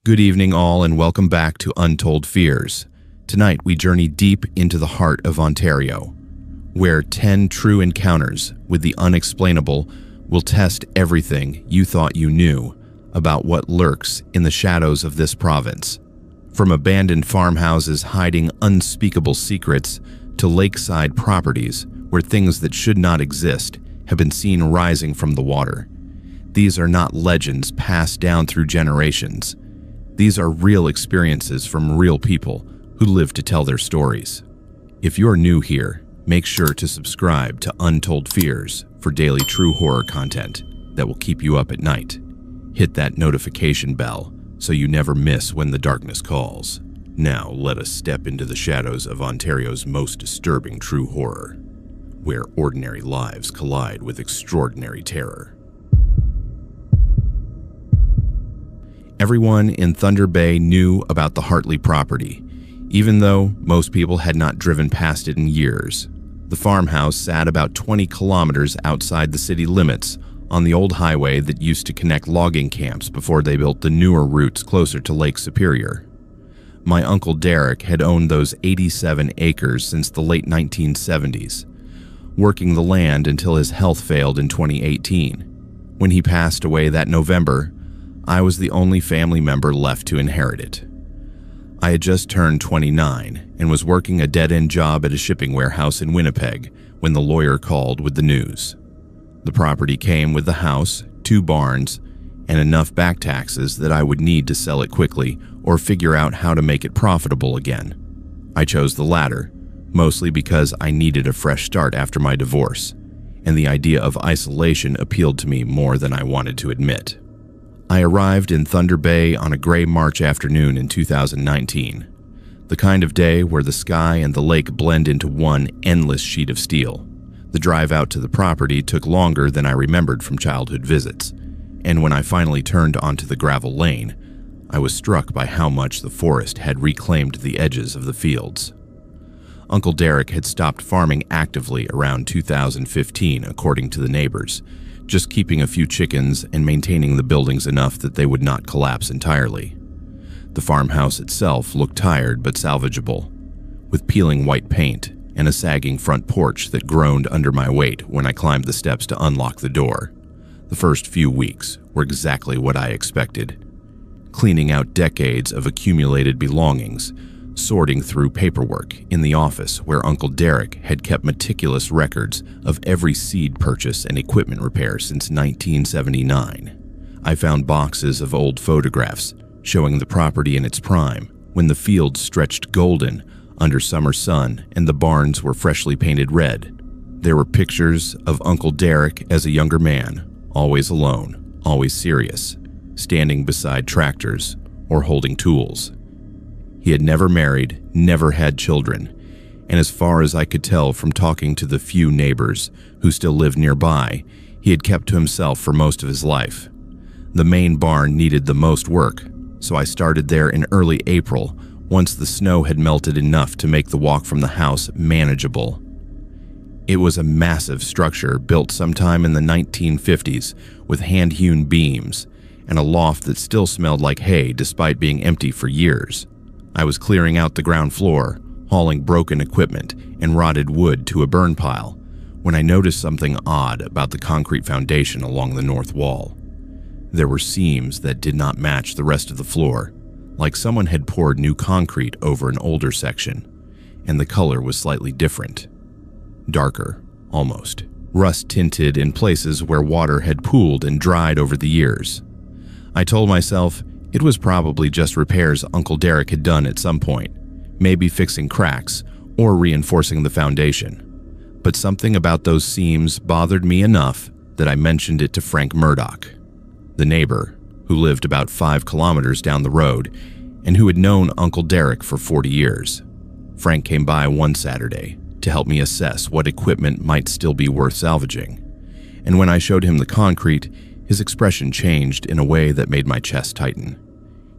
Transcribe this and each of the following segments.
Good evening all and welcome back to Untold Fears. Tonight we journey deep into the heart of Ontario, where 10 true encounters with the unexplainable will test everything you thought you knew about what lurks in the shadows of this province. From abandoned farmhouses hiding unspeakable secrets to lakeside properties where things that should not exist have been seen rising from the water. These are not legends passed down through generations. These are real experiences from real people who live to tell their stories. If you're new here, make sure to subscribe to Untold Fears for daily true horror content that will keep you up at night. Hit that notification bell so you never miss when the darkness calls. Now let us step into the shadows of Ontario's most disturbing true horror, where ordinary lives collide with extraordinary terror. Everyone in Thunder Bay knew about the Hartley property, even though most people had not driven past it in years. The farmhouse sat about 20 kilometers outside the city limits on the old highway that used to connect logging camps before they built the newer routes closer to Lake Superior. My uncle Derek had owned those 87 acres since the late 1970s, working the land until his health failed in 2018. When he passed away that November, I was the only family member left to inherit it. I had just turned 29 and was working a dead-end job at a shipping warehouse in Winnipeg when the lawyer called with the news. The property came with the house, 2 barns, and enough back taxes that I would need to sell it quickly or figure out how to make it profitable again. I chose the latter, mostly because I needed a fresh start after my divorce, and the idea of isolation appealed to me more than I wanted to admit. I arrived in Thunder Bay on a gray March afternoon in 2019, the kind of day where the sky and the lake blend into one endless sheet of steel. The drive out to the property took longer than I remembered from childhood visits, and when I finally turned onto the gravel lane, I was struck by how much the forest had reclaimed the edges of the fields. Uncle Derek had stopped farming actively around 2015, according to the neighbors, just keeping a few chickens and maintaining the buildings enough that they would not collapse entirely. The farmhouse itself looked tired but salvageable, with peeling white paint and a sagging front porch that groaned under my weight when I climbed the steps to unlock the door. The first few weeks were exactly what I expected. Cleaning out decades of accumulated belongings, sorting through paperwork in the office where Uncle Derek had kept meticulous records of every seed purchase and equipment repair since 1979. I found boxes of old photographs showing the property in its prime, when the fields stretched golden under summer sun and the barns were freshly painted red. There were pictures of Uncle Derek as a younger man, always alone, always serious, standing beside tractors or holding tools. He had never married, never had children, and as far as I could tell from talking to the few neighbors who still lived nearby, he had kept to himself for most of his life. The main barn needed the most work, so I started there in early April once the snow had melted enough to make the walk from the house manageable. It was a massive structure built sometime in the 1950s with hand-hewn beams and a loft that still smelled like hay despite being empty for years. I was clearing out the ground floor, hauling broken equipment and rotted wood to a burn pile, when I noticed something odd about the concrete foundation along the north wall. There were seams that did not match the rest of the floor, like someone had poured new concrete over an older section, and the color was slightly different. Darker, almost. Rust-tinted in places where water had pooled and dried over the years. I told myself it was probably just repairs Uncle Derek had done at some point, maybe fixing cracks or reinforcing the foundation. But something about those seams bothered me enough that I mentioned it to Frank Murdoch, the neighbor who lived about 5 kilometers down the road and who had known Uncle Derek for 40 years. Frank came by one Saturday to help me assess what equipment might still be worth salvaging, and when I showed him the concrete, his expression changed in a way that made my chest tighten.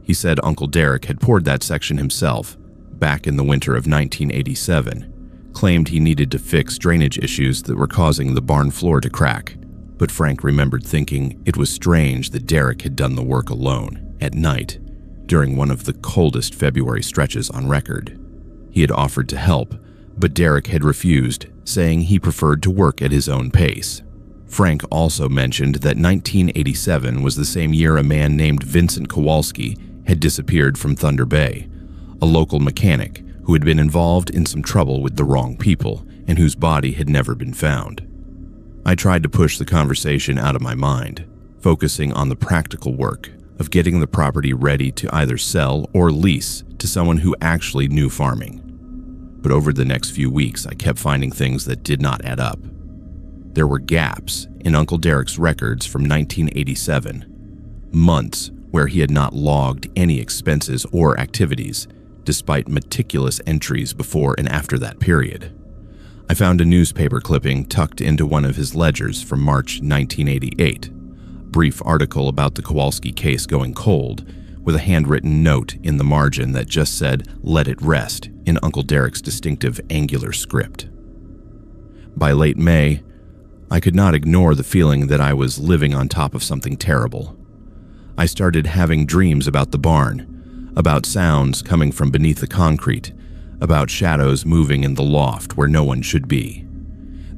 He said Uncle Derek had poured that section himself back in the winter of 1987, claimed he needed to fix drainage issues that were causing the barn floor to crack, but Frank remembered thinking it was strange that Derek had done the work alone, at night, during one of the coldest February stretches on record. He had offered to help, but Derek had refused, saying he preferred to work at his own pace. Frank also mentioned that 1987 was the same year a man named Vincent Kowalski had disappeared from Thunder Bay, a local mechanic who had been involved in some trouble with the wrong people and whose body had never been found. I tried to push the conversation out of my mind, focusing on the practical work of getting the property ready to either sell or lease to someone who actually knew farming. But over the next few weeks, I kept finding things that did not add up. There were gaps in Uncle Derek's records from 1987, months where he had not logged any expenses or activities, despite meticulous entries before and after that period. I found a newspaper clipping tucked into one of his ledgers from March 1988, a brief article about the Kowalski case going cold, with a handwritten note in the margin that just said, "Let it rest," in Uncle Derek's distinctive angular script. By late May, I could not ignore the feeling that I was living on top of something terrible. I started having dreams about the barn, about sounds coming from beneath the concrete, about shadows moving in the loft where no one should be.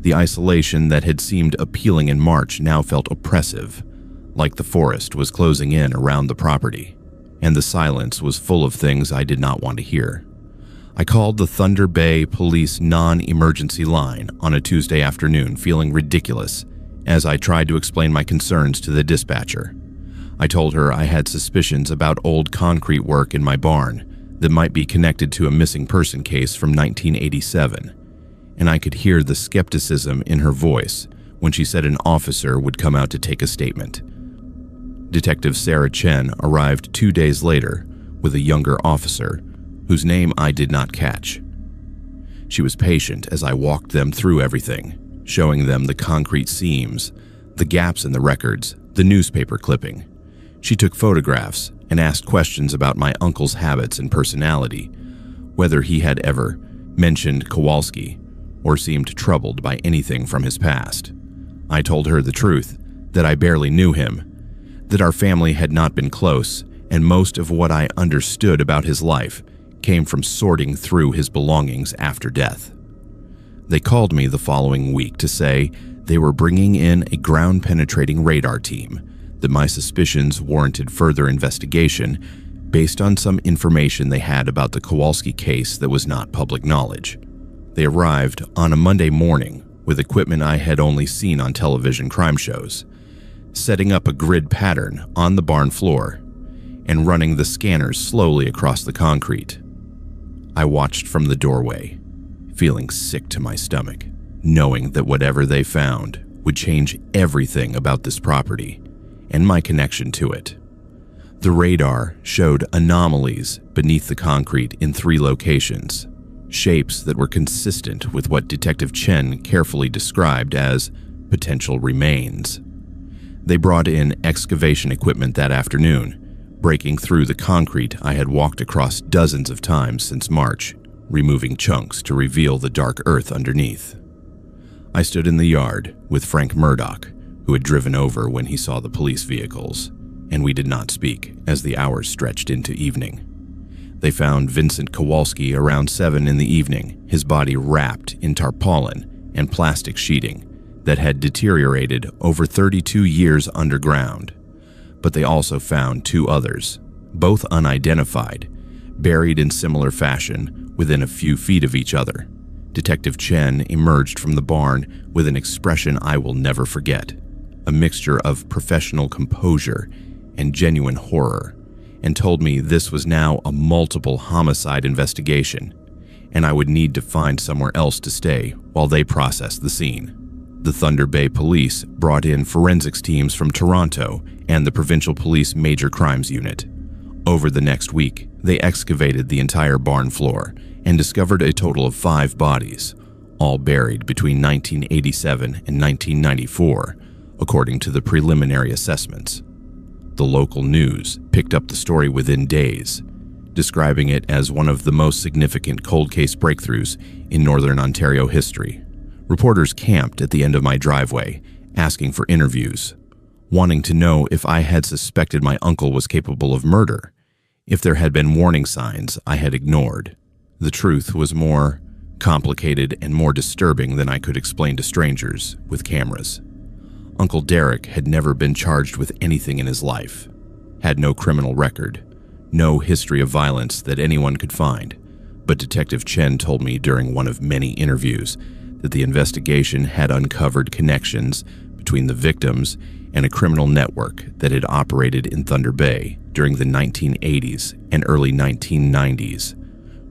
The isolation that had seemed appealing in March now felt oppressive, like the forest was closing in around the property, and the silence was full of things I did not want to hear. I called the Thunder Bay Police non-emergency line on a Tuesday afternoon, feeling ridiculous as I tried to explain my concerns to the dispatcher. I told her I had suspicions about old concrete work in my barn that might be connected to a missing person case from 1987, and I could hear the skepticism in her voice when she said an officer would come out to take a statement. Detective Sarah Chen arrived 2 days later with a younger officer whose name I did not catch. She was patient as I walked them through everything, showing them the concrete seams, the gaps in the records, the newspaper clipping. She took photographs and asked questions about my uncle's habits and personality, whether he had ever mentioned Kowalski or seemed troubled by anything from his past. I told her the truth, that I barely knew him, that our family had not been close, and most of what I understood about his life came from sorting through his belongings after death. They called me the following week to say they were bringing in a ground-penetrating radar team, that my suspicions warranted further investigation based on some information they had about the Kowalski case that was not public knowledge. They arrived on a Monday morning with equipment I had only seen on television crime shows, setting up a grid pattern on the barn floor and running the scanners slowly across the concrete. I watched from the doorway, feeling sick to my stomach, knowing that whatever they found would change everything about this property and my connection to it. The radar showed anomalies beneath the concrete in 3 locations, shapes that were consistent with what Detective Chen carefully described as potential remains. They brought in excavation equipment that afternoon, breaking through the concrete I had walked across dozens of times since March, removing chunks to reveal the dark earth underneath. I stood in the yard with Frank Murdoch, who had driven over when he saw the police vehicles, and we did not speak as the hours stretched into evening. They found Vincent Kowalski around 7 in the evening, his body wrapped in tarpaulin and plastic sheeting that had deteriorated over 32 years underground. But they also found 2 others, both unidentified, buried in similar fashion within a few feet of each other. Detective Chen emerged from the barn with an expression I will never forget, a mixture of professional composure and genuine horror, and told me this was now a multiple homicide investigation, and I would need to find somewhere else to stay while they processed the scene. The Thunder Bay Police brought in forensics teams from Toronto and the Provincial Police Major Crimes Unit. Over the next week, they excavated the entire barn floor and discovered a total of 5 bodies, all buried between 1987 and 1994, according to the preliminary assessments. The local news picked up the story within days, describing it as one of the most significant cold case breakthroughs in Northern Ontario history. Reporters camped at the end of my driveway, asking for interviews, wanting to know if I had suspected my uncle was capable of murder, If there had been warning signs, I had ignored. The truth was more complicated and more disturbing than I could explain to strangers with cameras. Uncle Derek had never been charged with anything in his life, had no criminal record, no history of violence that anyone could find, but Detective Chen told me during one of many interviews that the investigation had uncovered connections between the victims and a criminal network that had operated in Thunder Bay during the 1980s and early 1990s,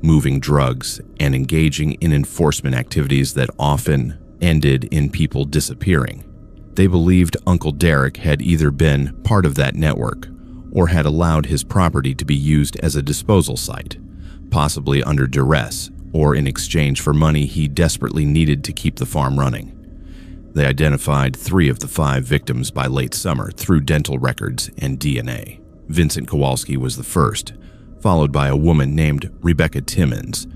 moving drugs and engaging in enforcement activities that often ended in people disappearing. They believed Uncle Derek had either been part of that network or had allowed his property to be used as a disposal site, possibly under duress or in exchange for money he desperately needed to keep the farm running. They identified 3 of the 5 victims by late summer through dental records and DNA. Vincent Kowalski was the first, followed by a woman named Rebecca Timmons,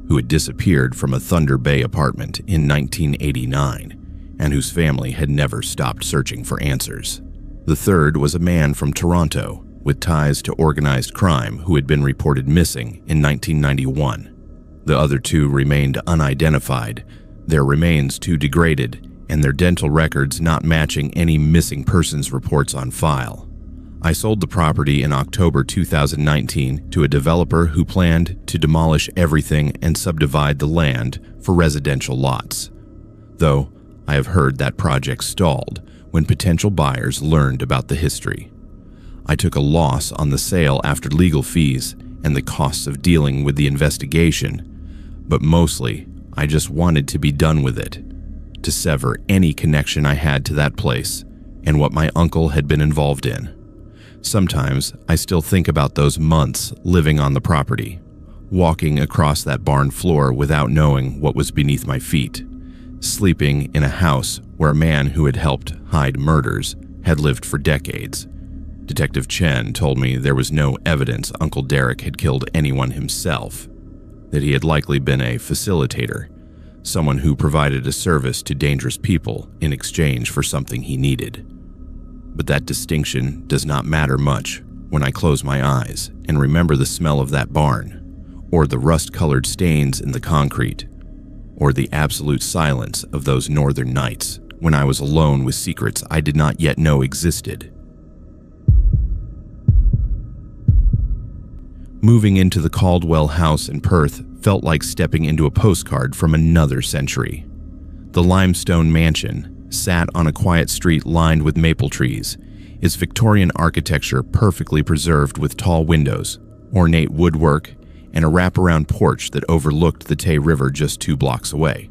who had disappeared from a Thunder Bay apartment in 1989 and whose family had never stopped searching for answers. The third was a man from Toronto with ties to organized crime who had been reported missing in 1991. The other 2 remained unidentified, their remains too degraded, and their dental records not matching any missing persons reports on file. I sold the property in October 2019 to a developer who planned to demolish everything and subdivide the land for residential lots. Though I have heard that project stalled when potential buyers learned about the history. I took a loss on the sale after legal fees and the costs of dealing with the investigation, but mostly I just wanted to be done with it, to sever any connection I had to that place and what my uncle had been involved in. Sometimes I still think about those months living on the property, walking across that barn floor without knowing what was beneath my feet, sleeping in a house where a man who had helped hide murders had lived for decades. Detective Chen told me there was no evidence Uncle Derek had killed anyone himself, that he had likely been a facilitator, someone who provided a service to dangerous people in exchange for something he needed. But that distinction does not matter much when I close my eyes and remember the smell of that barn, or the rust-colored stains in the concrete, or the absolute silence of those northern nights when I was alone with secrets I did not yet know existed. Moving into the Caldwell House in Perth felt like stepping into a postcard from another century. The limestone mansion sat on a quiet street lined with maple trees, its Victorian architecture perfectly preserved with tall windows, ornate woodwork, and a wraparound porch that overlooked the Tay River just 2 blocks away.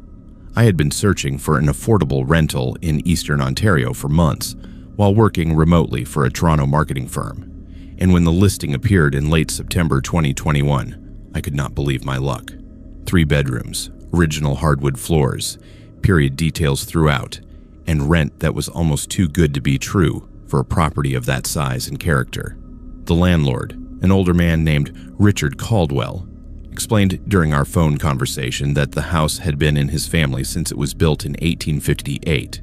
I had been searching for an affordable rental in Eastern Ontario for months while working remotely for a Toronto marketing firm, and when the listing appeared in late September 2021, I could not believe my luck. 3 bedrooms, original hardwood floors, period details throughout, and rent that was almost too good to be true for a property of that size and character. The landlord, an older man named Richard Caldwell, explained during our phone conversation that the house had been in his family since it was built in 1858,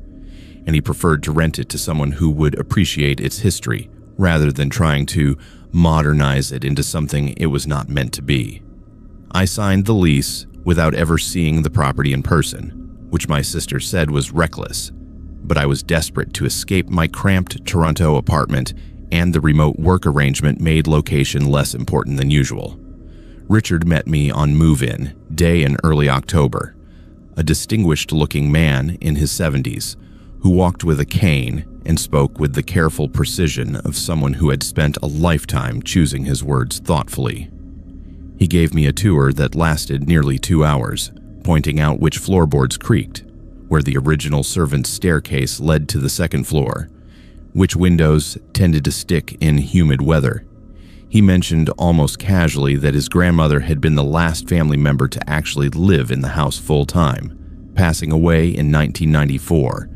and he preferred to rent it to someone who would appreciate its history rather than trying to modernize it into something it was not meant to be. I signed the lease without ever seeing the property in person, which my sister said was reckless, but I was desperate to escape my cramped Toronto apartment, and the remote work arrangement made location less important than usual. Richard met me on move-in day in early October, a distinguished-looking man in his 70s who walked with a cane and spoke with the careful precision of someone who had spent a lifetime choosing his words thoughtfully. He gave me a tour that lasted nearly 2 hours, pointing out which floorboards creaked, where the original servant's staircase led to the second floor, which windows tended to stick in humid weather. He mentioned almost casually that his grandmother had been the last family member to actually live in the house full-time, passing away in 1994,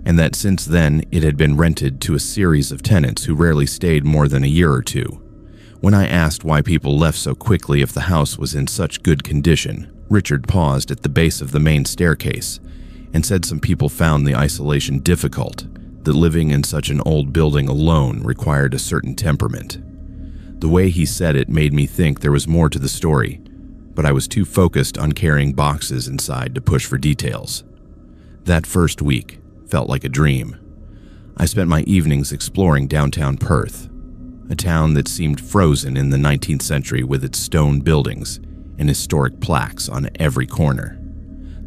and that since then it had been rented to a series of tenants who rarely stayed more than a year or 2. When I asked why people left so quickly if the house was in such good condition, Richard paused at the base of the main staircase and said some people found the isolation difficult, that living in such an old building alone required a certain temperament. The way he said it made me think there was more to the story, but I was too focused on carrying boxes inside to push for details. That first week felt like a dream. I spent my evenings exploring downtown Perth, a town that seemed frozen in the 19th century with its stone buildings and historic plaques on every corner.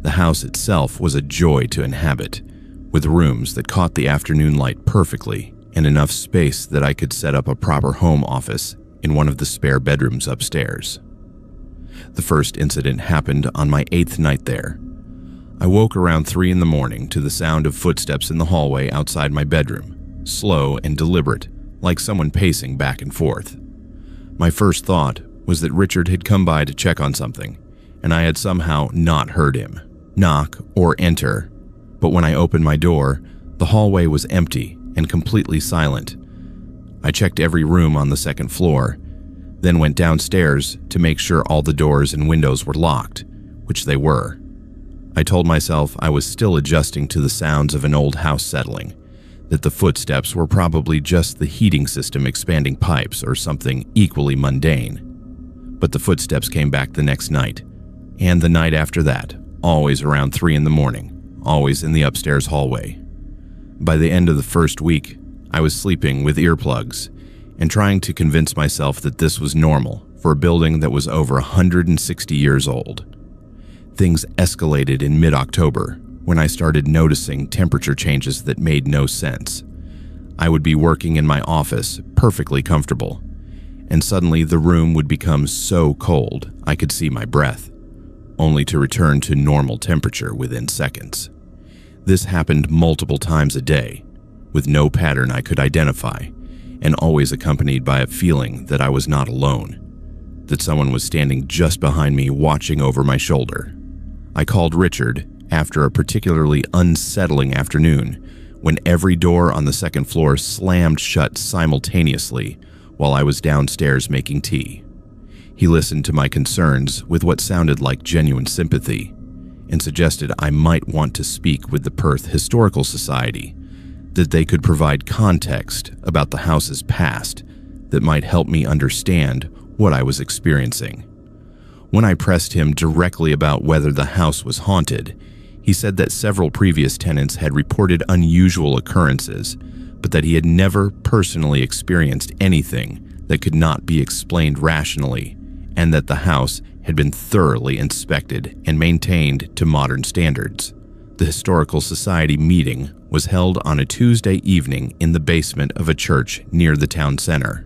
The house itself was a joy to inhabit, with rooms that caught the afternoon light perfectly and enough space that I could set up a proper home office in one of the spare bedrooms upstairs. The first incident happened on my 8th night there. I woke around 3 in the morning to the sound of footsteps in the hallway outside my bedroom, slow and deliberate, like someone pacing back and forth. My first thought was that Richard had come by to check on something, and I had somehow not heard him knock or enter. But when I opened my door, the hallway was empty and completely silent. I checked every room on the second floor, then went downstairs to make sure all the doors and windows were locked, which they were. I told myself I was still adjusting to the sounds of an old house settling, that the footsteps were probably just the heating system expanding pipes or something equally mundane. But the footsteps came back the next night, and the night after that, always around 3 in the morning, always in the upstairs hallway. By the end of the first week, I was sleeping with earplugs and trying to convince myself that this was normal for a building that was over 160 years old. Things escalated in mid-October when I started noticing temperature changes that made no sense. I would be working in my office, perfectly comfortable, and suddenly the room would become so cold I could see my breath, only to return to normal temperature within seconds. This happened multiple times a day, with no pattern I could identify, and always accompanied by a feeling that I was not alone, that someone was standing just behind me watching over my shoulder. I called Richard after a particularly unsettling afternoon when every door on the second floor slammed shut simultaneously while I was downstairs making tea. He listened to my concerns with what sounded like genuine sympathy and suggested I might want to speak with the Perth Historical Society, that they could provide context about the house's past that might help me understand what I was experiencing. When I pressed him directly about whether the house was haunted, he said that several previous tenants had reported unusual occurrences, but that he had never personally experienced anything that could not be explained rationally, and that the house had been thoroughly inspected and maintained to modern standards. The Historical Society meeting was held on a Tuesday evening in the basement of a church near the town center.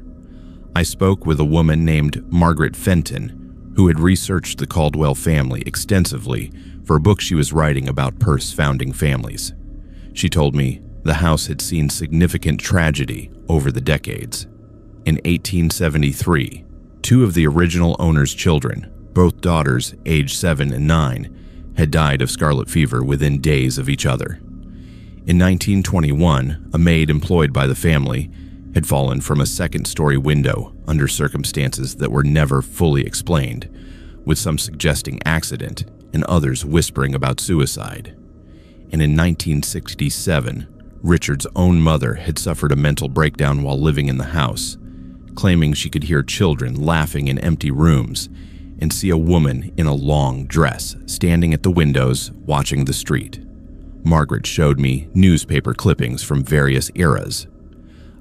I spoke with a woman named Margaret Fenton, who had researched the Caldwell family extensively for a book she was writing about Perth's founding families. She told me the house had seen significant tragedy over the decades. In 1873, 2 of the original owner's children, both daughters aged 7 and 9, had died of scarlet fever within days of each other. In 1921, a maid employed by the family had fallen from a second-story window under circumstances that were never fully explained, with some suggesting accident and others whispering about suicide. And in 1967, Richard's own mother had suffered a mental breakdown while living in the house, claiming she could hear children laughing in empty rooms and see a woman in a long dress standing at the windows watching the street. Margaret showed me newspaper clippings from various eras,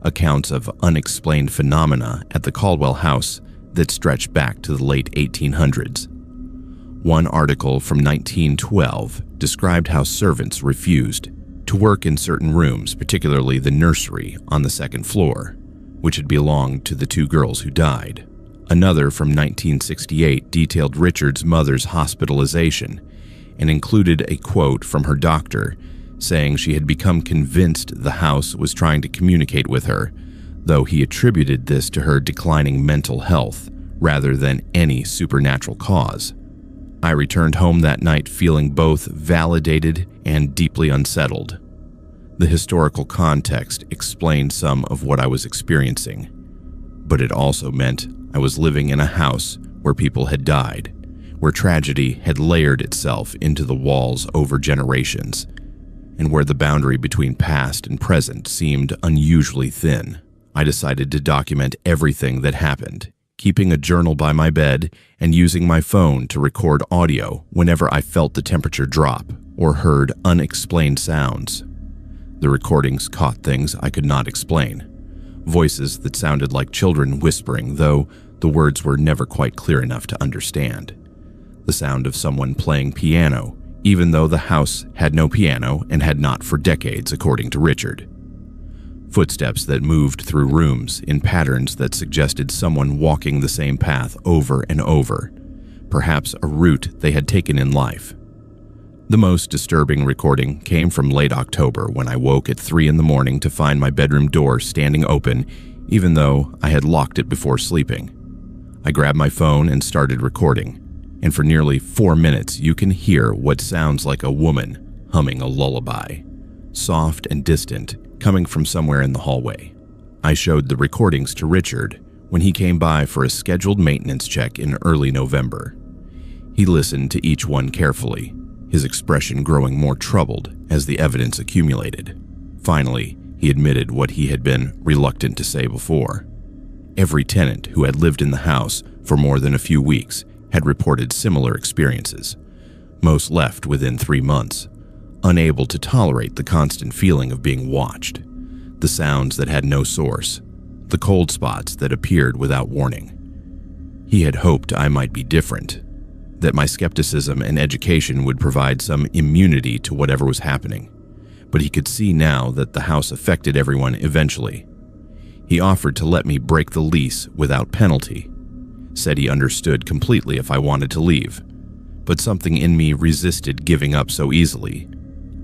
accounts of unexplained phenomena at the Caldwell House that stretched back to the late 1800s. One article from 1912 described how servants refused to work in certain rooms, particularly the nursery on the second floor, which had belonged to the 2 girls who died. Another from 1968 detailed Richard's mother's hospitalization and included a quote from her doctor saying she had become convinced the house was trying to communicate with her, though he attributed this to her declining mental health rather than any supernatural cause. I returned home that night feeling both validated and deeply unsettled. The historical context explained some of what I was experiencing, but it also meant I was living in a house where people had died, where tragedy had layered itself into the walls over generations, and where the boundary between past and present seemed unusually thin. I decided to document everything that happened, keeping a journal by my bed and using my phone to record audio whenever I felt the temperature drop or heard unexplained sounds. The recordings caught things I could not explain. Voices that sounded like children whispering, though the words were never quite clear enough to understand. The sound of someone playing piano, even though the house had no piano and had not for decades, according to Richard. Footsteps that moved through rooms in patterns that suggested someone walking the same path over and over, perhaps a route they had taken in life. The most disturbing recording came from late October when I woke at 3 a.m. to find my bedroom door standing open, even though I had locked it before sleeping. I grabbed my phone and started recording, and for nearly 4 minutes you can hear what sounds like a woman humming a lullaby, soft and distant, coming from somewhere in the hallway. I showed the recordings to Richard when he came by for a scheduled maintenance check in early November. He listened to each one carefully, his expression growing more troubled as the evidence accumulated. Finally, he admitted what he had been reluctant to say before. Every tenant who had lived in the house for more than a few weeks had reported similar experiences. Most left within 3 months, unable to tolerate the constant feeling of being watched, the sounds that had no source, the cold spots that appeared without warning. He had hoped I might be different, that my skepticism and education would provide some immunity to whatever was happening, but he could see now that the house affected everyone eventually. He offered to let me break the lease without penalty, said he understood completely if I wanted to leave, but something in me resisted giving up so easily.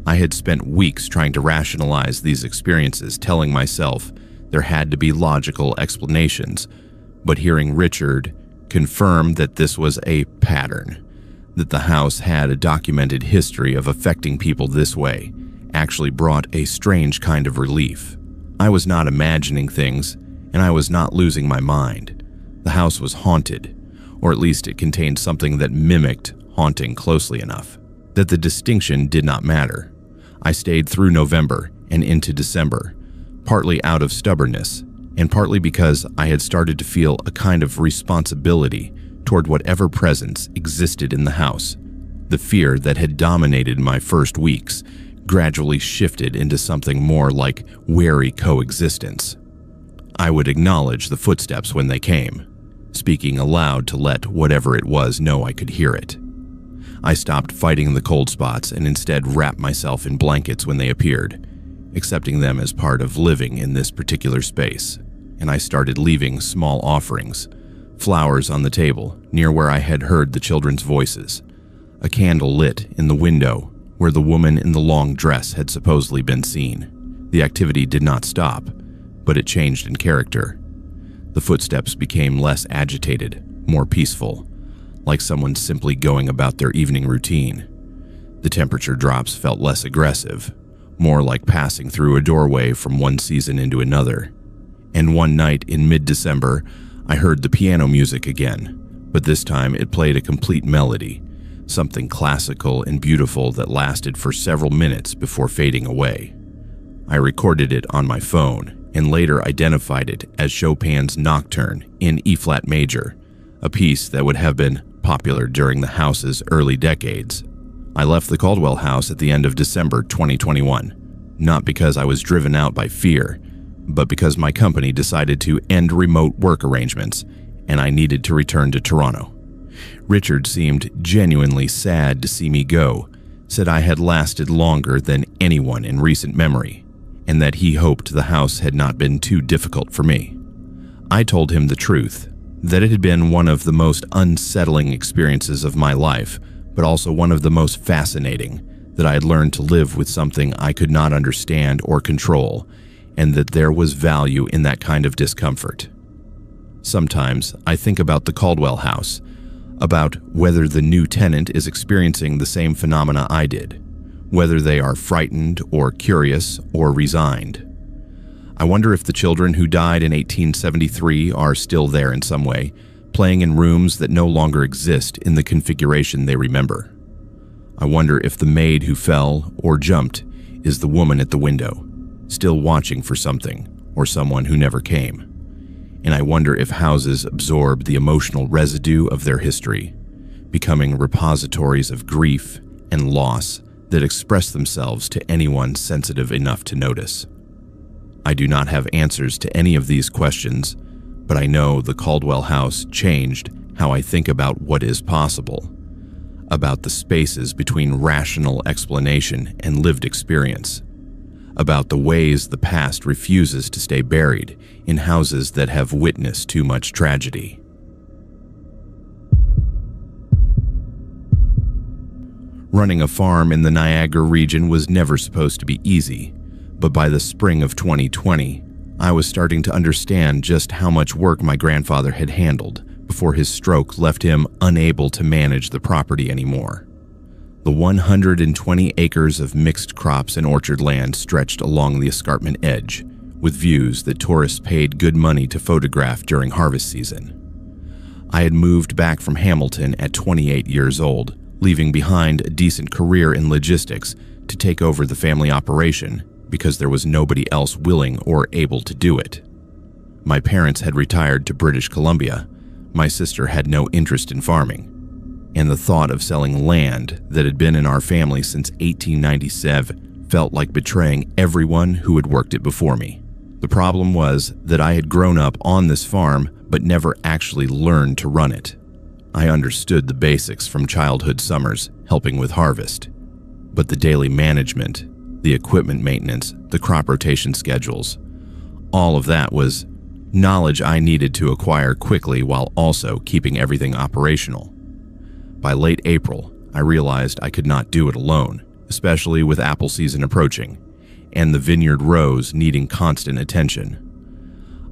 I had spent weeks trying to rationalize these experiences, telling myself there had to be logical explanations, but hearing Richard confirm that this was a pattern, that the house had a documented history of affecting people this way, actually brought a strange kind of relief. I was not imagining things, and I was not losing my mind. The house was haunted, or at least it contained something that mimicked haunting closely enough, that the distinction did not matter. I stayed through November and into December, partly out of stubbornness, and partly because I had started to feel a kind of responsibility toward whatever presence existed in the house. The fear that had dominated my first weeks gradually shifted into something more like wary coexistence. I would acknowledge the footsteps when they came, speaking aloud to let whatever it was know I could hear it. I stopped fighting the cold spots and instead wrapped myself in blankets when they appeared, accepting them as part of living in this particular space, and I started leaving small offerings, flowers on the table near where I had heard the children's voices, a candle lit in the window where the woman in the long dress had supposedly been seen. The activity did not stop, but it changed in character. The footsteps became less agitated, more peaceful, like someone simply going about their evening routine. The temperature drops felt less aggressive, more like passing through a doorway from one season into another. And one night in mid-December, I heard the piano music again, but this time it played a complete melody, something classical and beautiful that lasted for several minutes before fading away. I recorded it on my phone and later identified it as Chopin's Nocturne in E-flat major, a piece that would have been popular during the house's early decades. I left the Caldwell House at the end of December 2021, not because I was driven out by fear, but because my company decided to end remote work arrangements and I needed to return to Toronto. Richard seemed genuinely sad to see me go, said I had lasted longer than anyone in recent memory, and that he hoped the house had not been too difficult for me. I told him the truth, that it had been one of the most unsettling experiences of my life, but also one of the most fascinating, that I had learned to live with something I could not understand or control, and that there was value in that kind of discomfort. Sometimes I think about the Caldwell House, about whether the new tenant is experiencing the same phenomena I did, whether they are frightened or curious or resigned. I wonder if the children who died in 1873 are still there in some way, playing in rooms that no longer exist in the configuration they remember. I wonder if the maid who fell or jumped is the woman at the window, still watching for something, or someone who never came. And I wonder if houses absorb the emotional residue of their history, becoming repositories of grief and loss that express themselves to anyone sensitive enough to notice. I do not have answers to any of these questions, but I know the Caldwell House changed how I think about what is possible, about the spaces between rational explanation and lived experience, about the ways the past refuses to stay buried in houses that have witnessed too much tragedy. Running a farm in the Niagara region was never supposed to be easy, but by the spring of 2020, I was starting to understand just how much work my grandfather had handled before his stroke left him unable to manage the property anymore. The 120 acres of mixed crops and orchard land stretched along the escarpment edge, with views that tourists paid good money to photograph during harvest season. I had moved back from Hamilton at 28 years old, leaving behind a decent career in logistics to take over the family operation because there was nobody else willing or able to do it. My parents had retired to British Columbia. My sister had no interest in farming, and the thought of selling land that had been in our family since 1897 felt like betraying everyone who had worked it before me. The problem was that I had grown up on this farm but never actually learned to run it. I understood the basics from childhood summers helping with harvest, but the daily management, the equipment maintenance, the crop rotation schedules, all of that was knowledge I needed to acquire quickly while also keeping everything operational. By late April, I realized I could not do it alone, especially with apple season approaching and the vineyard rows needing constant attention.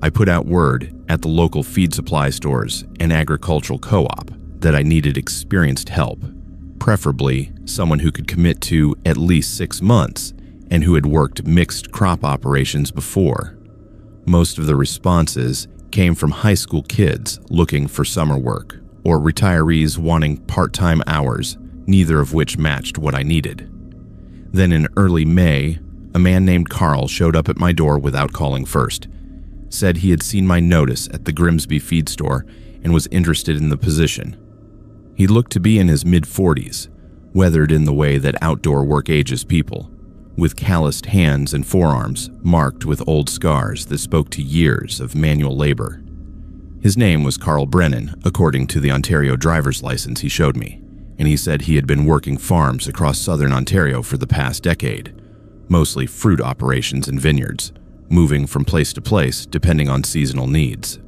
I put out word at the local feed supply stores and agricultural co-op that I needed experienced help, preferably someone who could commit to at least 6 months and who had worked mixed crop operations before. Most of the responses came from high school kids looking for summer work or retirees wanting part-time hours, neither of which matched what I needed. Then in early May, a man named Carl showed up at my door without calling first, said he had seen my notice at the Grimsby feed store and was interested in the position. He looked to be in his mid-40s, weathered in the way that outdoor work ages people, with calloused hands and forearms marked with old scars that spoke to years of manual labor. His name was Carl Brennan, according to the Ontario driver's license he showed me, and he said he had been working farms across southern Ontario for the past decade, mostly fruit operations and vineyards, moving from place to place depending on seasonal needs.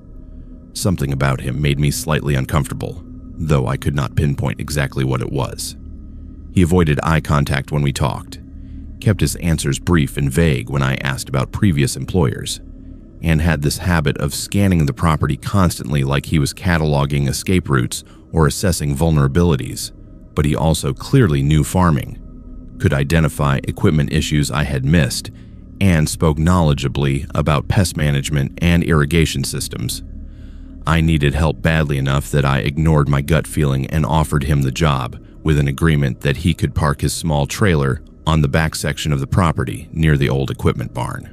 Something about him made me slightly uncomfortable, though I could not pinpoint exactly what it was. He avoided eye contact when we talked, kept his answers brief and vague when I asked about previous employers, and had this habit of scanning the property constantly like he was cataloging escape routes or assessing vulnerabilities, but he also clearly knew farming, could identify equipment issues I had missed, and spoke knowledgeably about pest management and irrigation systems. I needed help badly enough that I ignored my gut feeling and offered him the job, with an agreement that he could park his small trailer on the back section of the property near the old equipment barn.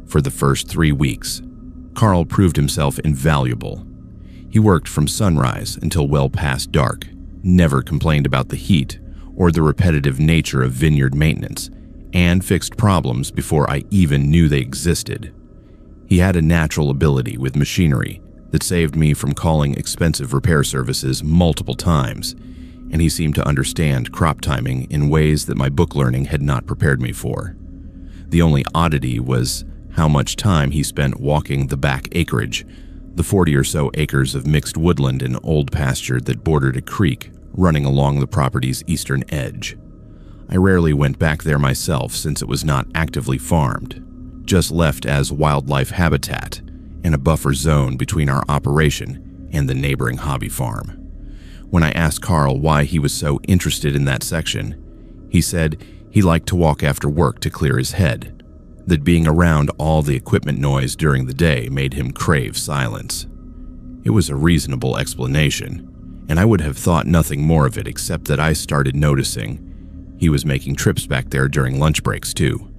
For the first 3 weeks, Carl proved himself invaluable. He worked from sunrise until well past dark, never complained about the heat or the repetitive nature of vineyard maintenance, and fixed problems before I even knew they existed. He had a natural ability with machinery that saved me from calling expensive repair services multiple times, and he seemed to understand crop timing in ways that my book learning had not prepared me for. The only oddity was how much time he spent walking the back acreage, the 40 or so acres of mixed woodland and old pasture that bordered a creek running along the property's eastern edge. I rarely went back there myself since it was not actively farmed, just left as wildlife habitat and a buffer zone between our operation and the neighboring hobby farm. When I asked Carl why he was so interested in that section, he said he liked to walk after work to clear his head, that being around all the equipment noise during the day made him crave silence. It was a reasonable explanation, and I would have thought nothing more of it except that I started noticing he was making trips back there during lunch breaks too,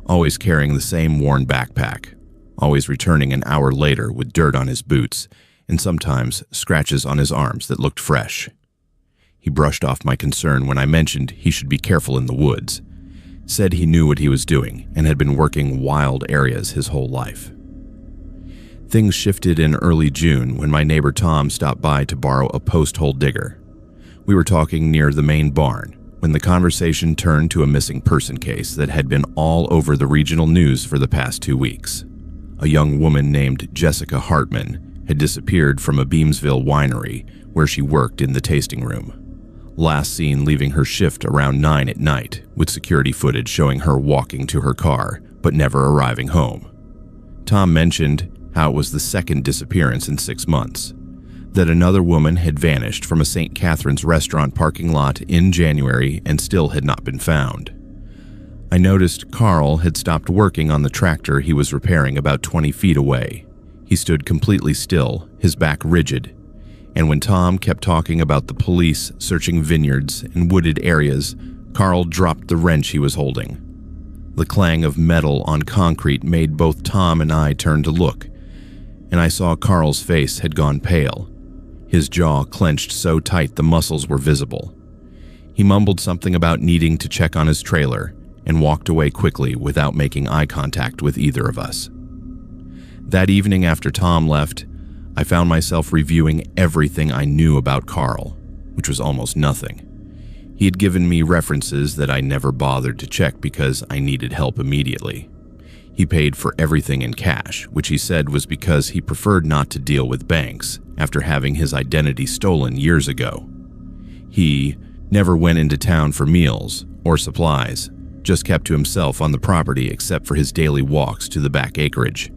always carrying the same worn backpack, always returning an hour later with dirt on his boots and sometimes scratches on his arms that looked fresh. He brushed off my concern when I mentioned he should be careful in the woods, said he knew what he was doing and had been working wild areas his whole life. Things shifted in early June when my neighbor Tom stopped by to borrow a post-hole digger. We were talking near the main barn when the conversation turned to a missing person case that had been all over the regional news for the past 2 weeks. A young woman named Jessica Hartman had disappeared from a Beamsville winery where she worked in the tasting room. Last seen leaving her shift around 9 at night, with security footage showing her walking to her car but never arriving home. Tom mentioned how it was the second disappearance in 6 months, that another woman had vanished from a St. Catherine's restaurant parking lot in January and still had not been found. I noticed Carl had stopped working on the tractor he was repairing about 20 feet away. He stood completely still, his back rigid, and when Tom kept talking about the police searching vineyards and wooded areas, Carl dropped the wrench he was holding. The clang of metal on concrete made both Tom and I turn to look, and I saw Carl's face had gone pale. His jaw clenched so tight the muscles were visible. He mumbled something about needing to check on his trailer and walked away quickly without making eye contact with either of us. That evening after Tom left, I found myself reviewing everything I knew about Carl, which was almost nothing. He had given me references that I never bothered to check because I needed help immediately. He paid for everything in cash, which he said was because he preferred not to deal with banks after having his identity stolen years ago. He never went into town for meals or supplies, just kept to himself on the property except for his daily walks to the back acreage.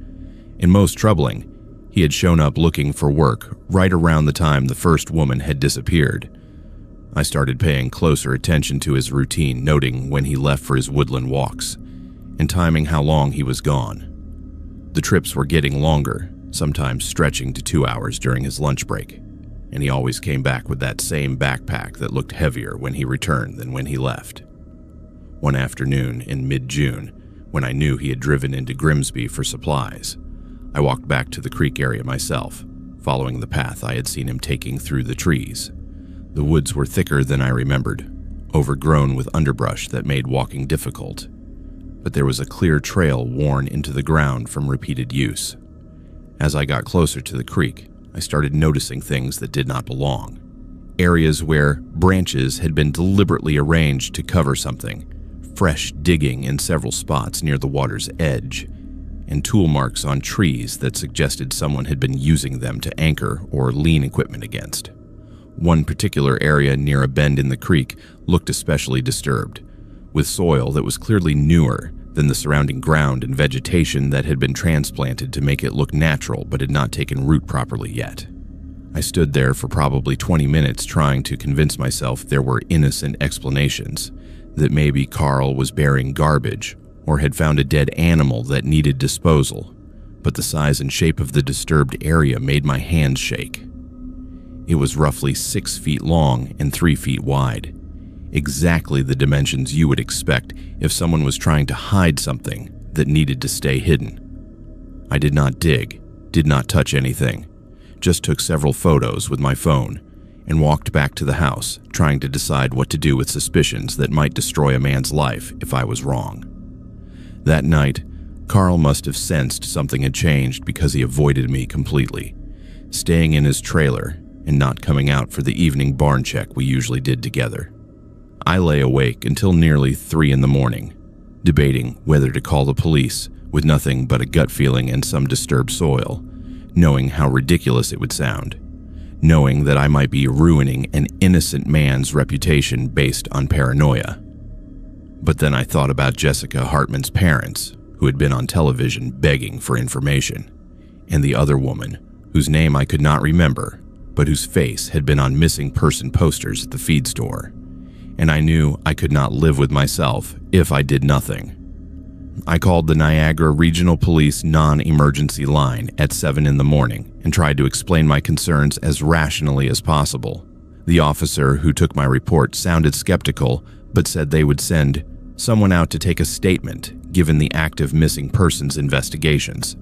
And most troubling, he had shown up looking for work right around the time the first woman had disappeared. I started paying closer attention to his routine, noting when he left for his woodland walks and timing how long he was gone. The trips were getting longer, sometimes stretching to 2 hours during his lunch break, and he always came back with that same backpack that looked heavier when he returned than when he left. One afternoon in mid-June, when I knew he had driven into Grimsby for supplies, I walked back to the creek area myself, following the path I had seen him taking through the trees. The woods were thicker than I remembered, overgrown with underbrush that made walking difficult, but there was a clear trail worn into the ground from repeated use. As I got closer to the creek, I started noticing things that did not belong. Areas where branches had been deliberately arranged to cover something, fresh digging in several spots near the water's edge, and tool marks on trees that suggested someone had been using them to anchor or lean equipment against. One particular area near a bend in the creek looked especially disturbed, with soil that was clearly newer than the surrounding ground and vegetation that had been transplanted to make it look natural but had not taken root properly yet. I stood there for probably 20 minutes trying to convince myself there were innocent explanations, that maybe Carl was burying garbage or had found a dead animal that needed disposal, but the size and shape of the disturbed area made my hands shake. It was roughly 6 feet long and 3 feet wide, exactly the dimensions you would expect if someone was trying to hide something that needed to stay hidden. I did not dig, did not touch anything, just took several photos with my phone and walked back to the house, trying to decide what to do with suspicions that might destroy a man's life if I was wrong. That night, Carl must have sensed something had changed because he avoided me completely, staying in his trailer and not coming out for the evening barn check we usually did together. I lay awake until nearly 3 in the morning, debating whether to call the police with nothing but a gut feeling and some disturbed soil, knowing how ridiculous it would sound, knowing that I might be ruining an innocent man's reputation based on paranoia. But then I thought about Jessica Hartman's parents, who had been on television begging for information, and the other woman, whose name I could not remember, but whose face had been on missing person posters at the feed store. And I knew I could not live with myself if I did nothing. I called the Niagara Regional Police non-emergency line at 7 in the morning and tried to explain my concerns as rationally as possible. The officer who took my report sounded skeptical, but said they would send someone out to take a statement given the active missing persons investigations.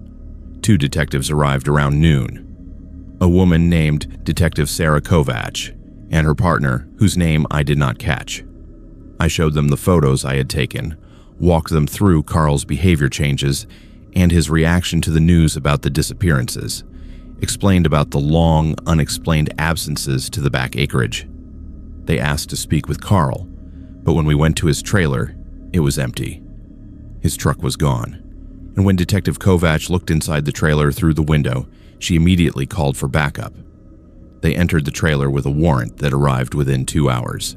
2 detectives arrived around noon. A woman named Detective Sarah Kovach and her partner, whose name I did not catch. I showed them the photos I had taken, walked them through Carl's behavior changes and his reaction to the news about the disappearances, explained about the long, unexplained absences to the back acreage. They asked to speak with Carl, but when we went to his trailer, it was empty. His truck was gone, and when Detective Kovach looked inside the trailer through the window, she immediately called for backup. They entered the trailer with a warrant that arrived within 2 hours,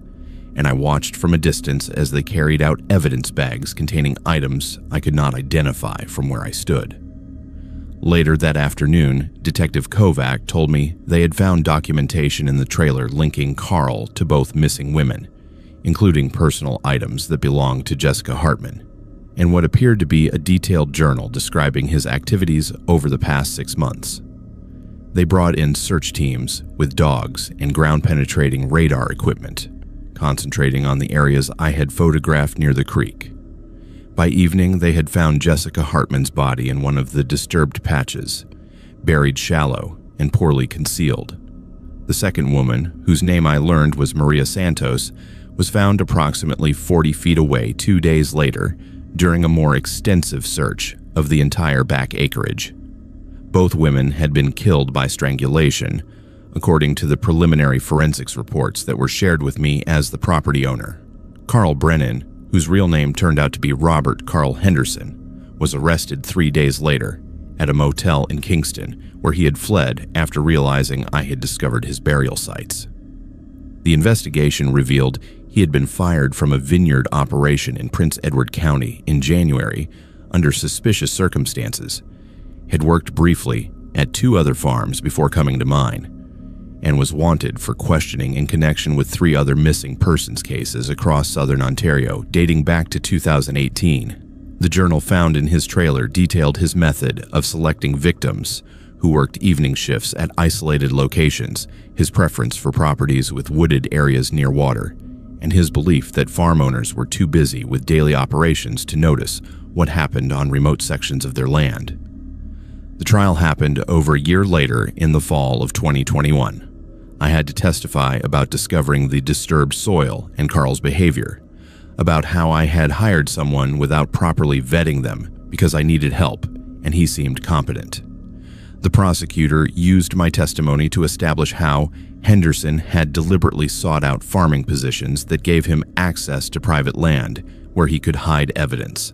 and I watched from a distance as they carried out evidence bags containing items I could not identify from where I stood. Later that afternoon, Detective Kovach told me they had found documentation in the trailer linking Carl to both missing women, including personal items that belonged to Jessica Hartman, and what appeared to be a detailed journal describing his activities over the past 6 months. They brought in search teams with dogs and ground-penetrating radar equipment, concentrating on the areas I had photographed near the creek. By evening, they had found Jessica Hartman's body in one of the disturbed patches, buried shallow and poorly concealed. The second woman, whose name I learned was Maria Santos, was found approximately 40 feet away 2 days later during a more extensive search of the entire back acreage. Both women had been killed by strangulation, according to the preliminary forensics reports that were shared with me as the property owner. Carl Brennan, whose real name turned out to be Robert Carl Henderson, was arrested 3 days later at a motel in Kingston, where he had fled after realizing I had discovered his burial sites. The investigation revealed he had been fired from a vineyard operation in Prince Edward County in January under suspicious circumstances, had worked briefly at 2 other farms before coming to mine, and was wanted for questioning in connection with 3 other missing persons cases across southern Ontario dating back to 2018. The journal found in his trailer detailed his method of selecting victims who worked evening shifts at isolated locations, his preference for properties with wooded areas near water, and his belief that farm owners were too busy with daily operations to notice what happened on remote sections of their land. The trial happened over a year later in the fall of 2021. I had to testify about discovering the disturbed soil and Carl's behavior, about how I had hired someone without properly vetting them because I needed help and he seemed competent. The prosecutor used my testimony to establish how Henderson had deliberately sought out farming positions that gave him access to private land where he could hide evidence,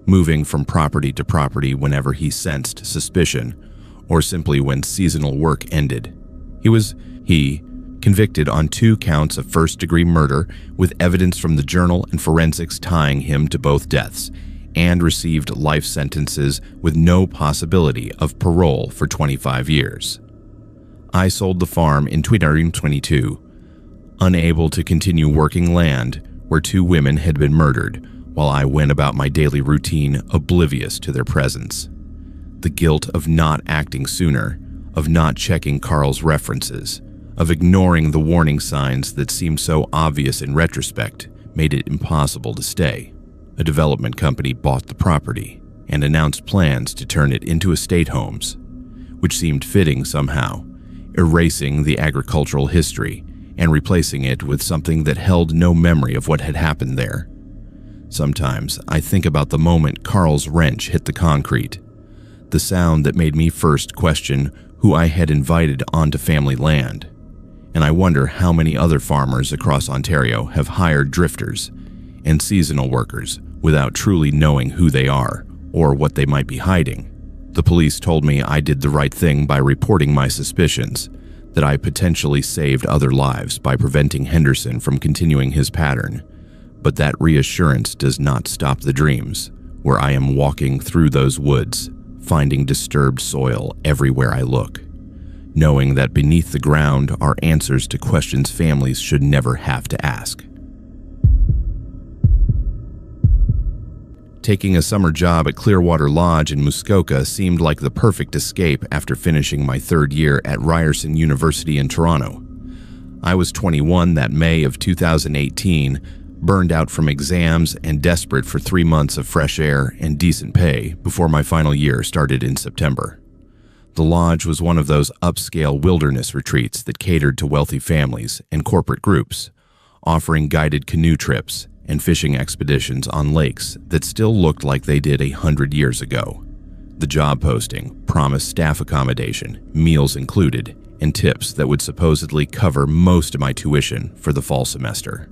moving from property to property whenever he sensed suspicion or simply when seasonal work ended. He was convicted on 2 counts of first-degree murder with evidence from the journal and forensics tying him to both deaths, and received life sentences with no possibility of parole for 25 years. I sold the farm in 2022, unable to continue working land where 2 women had been murdered, while I went about my daily routine oblivious to their presence. The guilt of not acting sooner, of not checking Carl's references, of ignoring the warning signs that seemed so obvious in retrospect, made it impossible to stay. A development company bought the property and announced plans to turn it into estate homes, which seemed fitting somehow, erasing the agricultural history and replacing it with something that held no memory of what had happened there. Sometimes I think about the moment Carl's wrench hit the concrete, the sound that made me first question who I had invited onto family land, and I wonder how many other farmers across Ontario have hired drifters and seasonal workers without truly knowing who they are or what they might be hiding. The police told me I did the right thing by reporting my suspicions, that I potentially saved other lives by preventing Henderson from continuing his pattern, but that reassurance does not stop the dreams, where I am walking through those woods, finding disturbed soil everywhere I look, knowing that beneath the ground are answers to questions families should never have to ask. Taking a summer job at Clearwater Lodge in Muskoka seemed like the perfect escape after finishing my 3rd year at Ryerson University in Toronto. I was 21 that May of 2018, burned out from exams and desperate for 3 months of fresh air and decent pay before my final year started in September. The lodge was one of those upscale wilderness retreats that catered to wealthy families and corporate groups, offering guided canoe trips and fishing expeditions on lakes that still looked like they did 100 years ago. The job posting promised staff accommodation, meals included, and tips that would supposedly cover most of my tuition for the fall semester.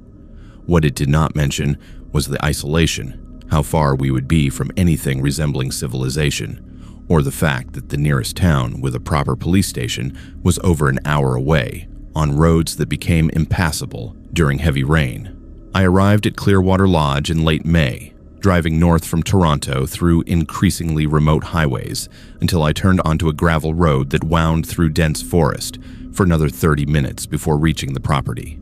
What it did not mention was the isolation, how far we would be from anything resembling civilization, or the fact that the nearest town with a proper police station was over an hour away, on roads that became impassable during heavy rain. I arrived at Clearwater Lodge in late May, driving north from Toronto through increasingly remote highways until I turned onto a gravel road that wound through dense forest for another 30 minutes before reaching the property.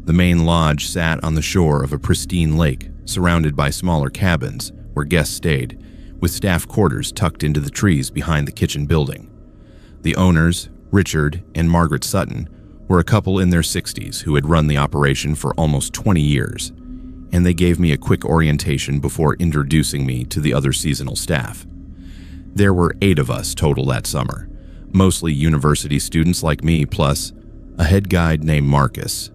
The main lodge sat on the shore of a pristine lake, surrounded by smaller cabins where guests stayed, with staff quarters tucked into the trees behind the kitchen building. The owners, Richard and Margaret Sutton, were a couple in their 60s who had run the operation for almost 20 years, and they gave me a quick orientation before introducing me to the other seasonal staff. There were 8 of us total that summer, mostly university students like me, plus a head guide named Marcus,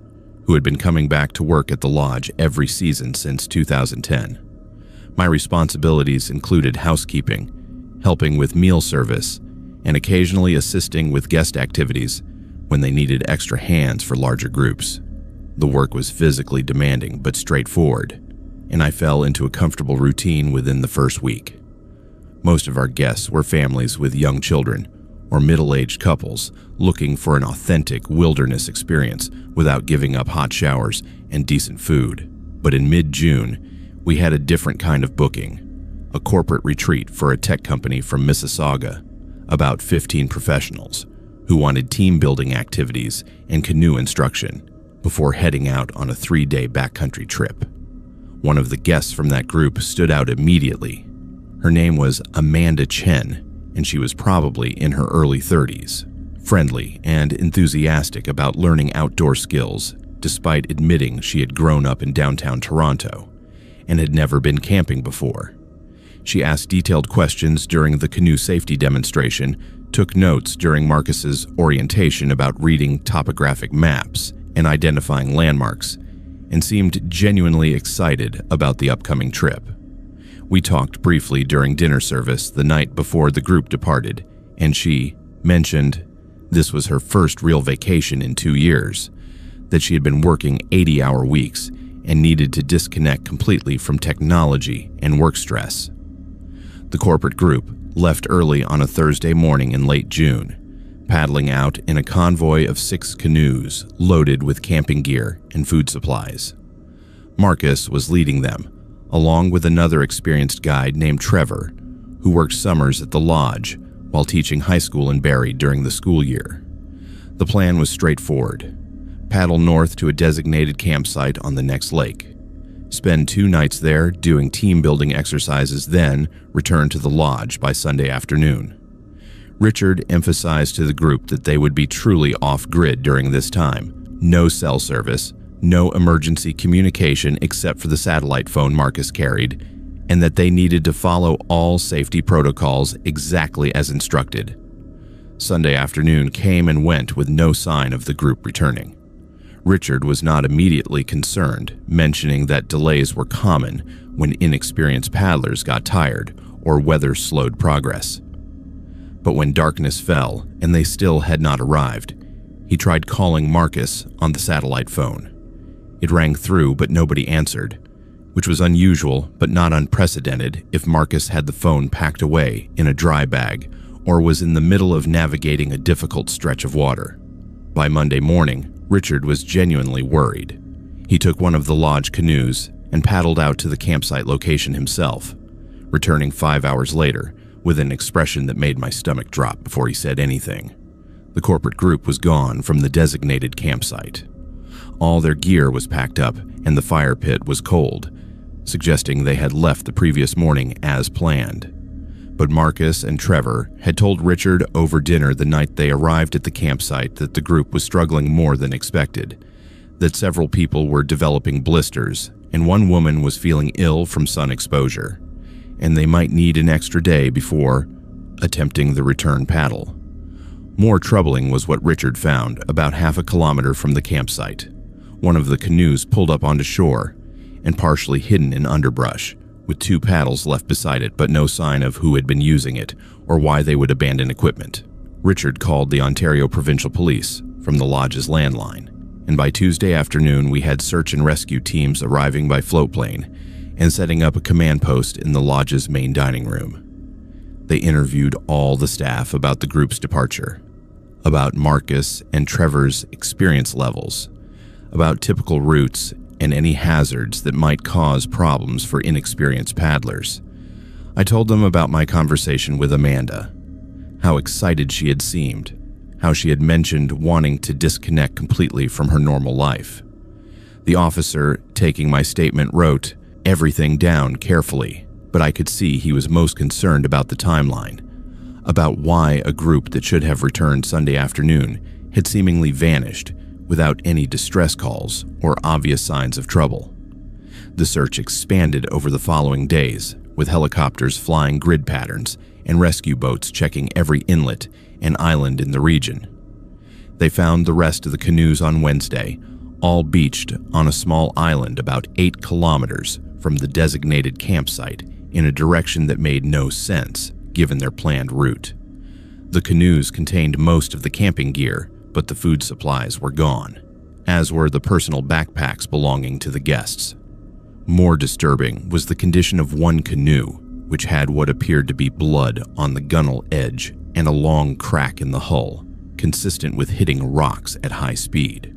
who had been coming back to work at the lodge every season since 2010. My responsibilities included housekeeping, helping with meal service, and occasionally assisting with guest activities when they needed extra hands for larger groups. The work was physically demanding but straightforward, and I fell into a comfortable routine within the first week. Most of our guests were families with young children or middle-aged couples looking for an authentic wilderness experience without giving up hot showers and decent food. But in mid-June, we had a different kind of booking, a corporate retreat for a tech company from Mississauga, about 15 professionals who wanted team-building activities and canoe instruction before heading out on a 3-day backcountry trip. One of the guests from that group stood out immediately. Her name was Amanda Chen, and she was probably in her early 30s, friendly and enthusiastic about learning outdoor skills, despite admitting she had grown up in downtown Toronto and had never been camping before. She asked detailed questions during the canoe safety demonstration, took notes during Marcus's orientation about reading topographic maps and identifying landmarks, and seemed genuinely excited about the upcoming trip. We talked briefly during dinner service the night before the group departed, and she mentioned this was her first real vacation in 2 years, that she had been working 80-hour weeks and needed to disconnect completely from technology and work stress. The corporate group left early on a Thursday morning in late June, paddling out in a convoy of 6 canoes loaded with camping gear and food supplies. Marcus was leading them, along with another experienced guide named Trevor, who worked summers at the lodge while teaching high school in Barrie during the school year. The plan was straightforward: paddle north to a designated campsite on the next lake, spend 2 nights there doing team-building exercises, then return to the lodge by Sunday afternoon. Richard emphasized to the group that they would be truly off-grid during this time. No cell service, no emergency communication except for the satellite phone Marcus carried, and that they needed to follow all safety protocols exactly as instructed. Sunday afternoon came and went with no sign of the group returning. Richard was not immediately concerned, mentioning that delays were common when inexperienced paddlers got tired or weather slowed progress. But when darkness fell and they still had not arrived, he tried calling Marcus on the satellite phone. It rang through, but nobody answered, which was unusual but not unprecedented if Marcus had the phone packed away in a dry bag or was in the middle of navigating a difficult stretch of water. By Monday morning, Richard was genuinely worried. He took one of the lodge canoes and paddled out to the campsite location himself, returning 5 hours later with an expression that made my stomach drop before he said anything. The corporate group was gone from the designated campsite. All their gear was packed up and the fire pit was cold, suggesting they had left the previous morning as planned. But Marcus and Trevor had told Richard over dinner the night they arrived at the campsite that the group was struggling more than expected, that several people were developing blisters and one woman was feeling ill from sun exposure, and they might need an extra day before attempting the return paddle. More troubling was what Richard found about half a kilometer from the campsite. One of the canoes pulled up onto shore and partially hidden in underbrush, with 2 paddles left beside it but no sign of who had been using it or why they would abandon equipment. Richard called the Ontario Provincial Police from the lodge's landline, and by Tuesday afternoon we had search and rescue teams arriving by floatplane and setting up a command post in the lodge's main dining room. They interviewed all the staff about the group's departure, about Marcus and Trevor's experience levels, about typical routes and any hazards that might cause problems for inexperienced paddlers. I told them about my conversation with Amanda, how excited she had seemed, how she had mentioned wanting to disconnect completely from her normal life. The officer taking my statement wrote everything down carefully, but I could see he was most concerned about the timeline, about why a group that should have returned Sunday afternoon had seemingly vanished without any distress calls or obvious signs of trouble. The search expanded over the following days, with helicopters flying grid patterns and rescue boats checking every inlet and island in the region. They found the rest of the canoes on Wednesday, all beached on a small island about 8 kilometers from the designated campsite in a direction that made no sense given their planned route. The canoes contained most of the camping gear, but the food supplies were gone, as were the personal backpacks belonging to the guests. More disturbing was the condition of one canoe, which had what appeared to be blood on the gunwale edge and a long crack in the hull, consistent with hitting rocks at high speed.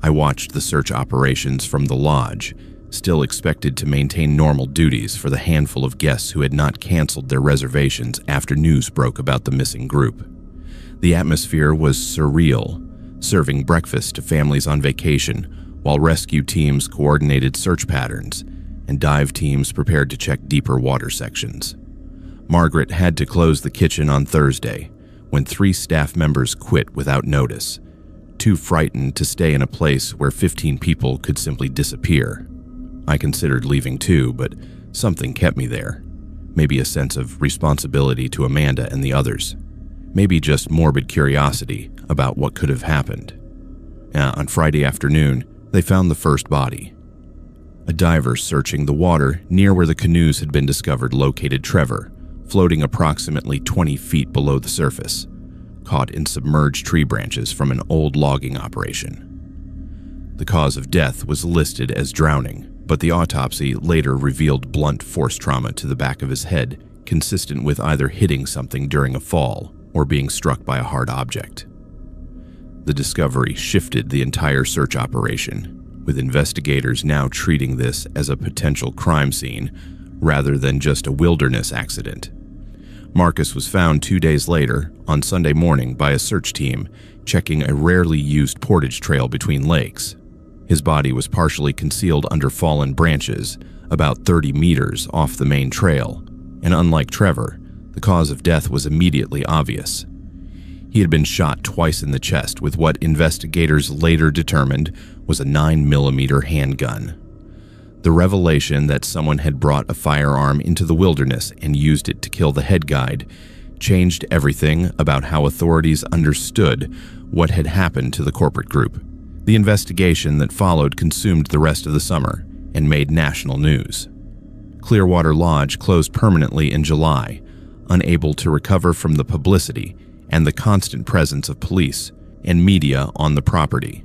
I watched the search operations from the lodge, still expected to maintain normal duties for the handful of guests who had not canceled their reservations after news broke about the missing group. The atmosphere was surreal, serving breakfast to families on vacation while rescue teams coordinated search patterns and dive teams prepared to check deeper water sections. Margaret had to close the kitchen on Thursday when 3 staff members quit without notice, too frightened to stay in a place where 15 people could simply disappear. I considered leaving too, but something kept me there. Maybe a sense of responsibility to Amanda and the others. Maybe just morbid curiosity about what could have happened. On Friday afternoon, they found the first body. A diver searching the water near where the canoes had been discovered located Trevor, floating approximately 20 feet below the surface, caught in submerged tree branches from an old logging operation. The cause of death was listed as drowning, but the autopsy later revealed blunt force trauma to the back of his head, consistent with either hitting something during a fall or being struck by a hard object. The discovery shifted the entire search operation, with investigators now treating this as a potential crime scene rather than just a wilderness accident. Marcus was found 2 days later, on Sunday morning, by a search team checking a rarely used portage trail between lakes. His body was partially concealed under fallen branches, about 30 meters off the main trail, and unlike Trevor, the cause of death was immediately obvious. He had been shot twice in the chest with what investigators later determined was a 9mm handgun. The revelation that someone had brought a firearm into the wilderness and used it to kill the head guide changed everything about how authorities understood what had happened to the corporate group. The investigation that followed consumed the rest of the summer and made national news. Clearwater Lodge closed permanently in July, unable to recover from the publicity and the constant presence of police and media on the property.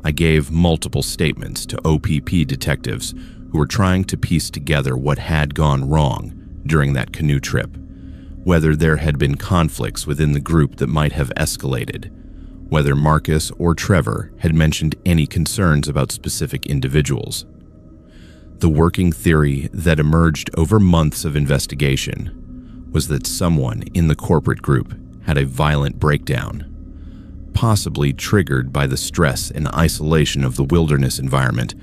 I gave multiple statements to OPP detectives who were trying to piece together what had gone wrong during that canoe trip, whether there had been conflicts within the group that might have escalated, whether Marcus or Trevor had mentioned any concerns about specific individuals. The working theory that emerged over months of investigation was that someone in the corporate group had a violent breakdown, possibly triggered by the stress and isolation of the wilderness environment,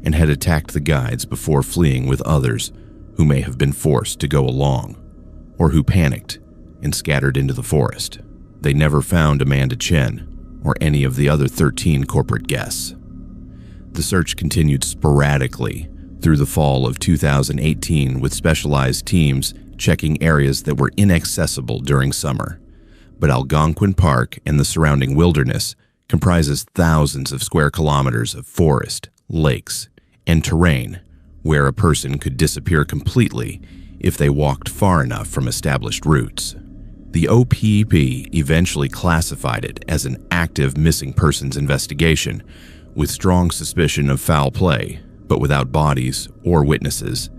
and had attacked the guides before fleeing with others who may have been forced to go along, or who panicked and scattered into the forest. They never found Amanda Chen or any of the other 13 corporate guests. The search continued sporadically through the fall of 2018 with specialized teams checking areas that were inaccessible during summer, but Algonquin Park and the surrounding wilderness comprises thousands of square kilometers of forest, lakes, and terrain where a person could disappear completely if they walked far enough from established routes. The OPP eventually classified it as an active missing persons investigation with strong suspicion of foul play, but without bodies or witnesses.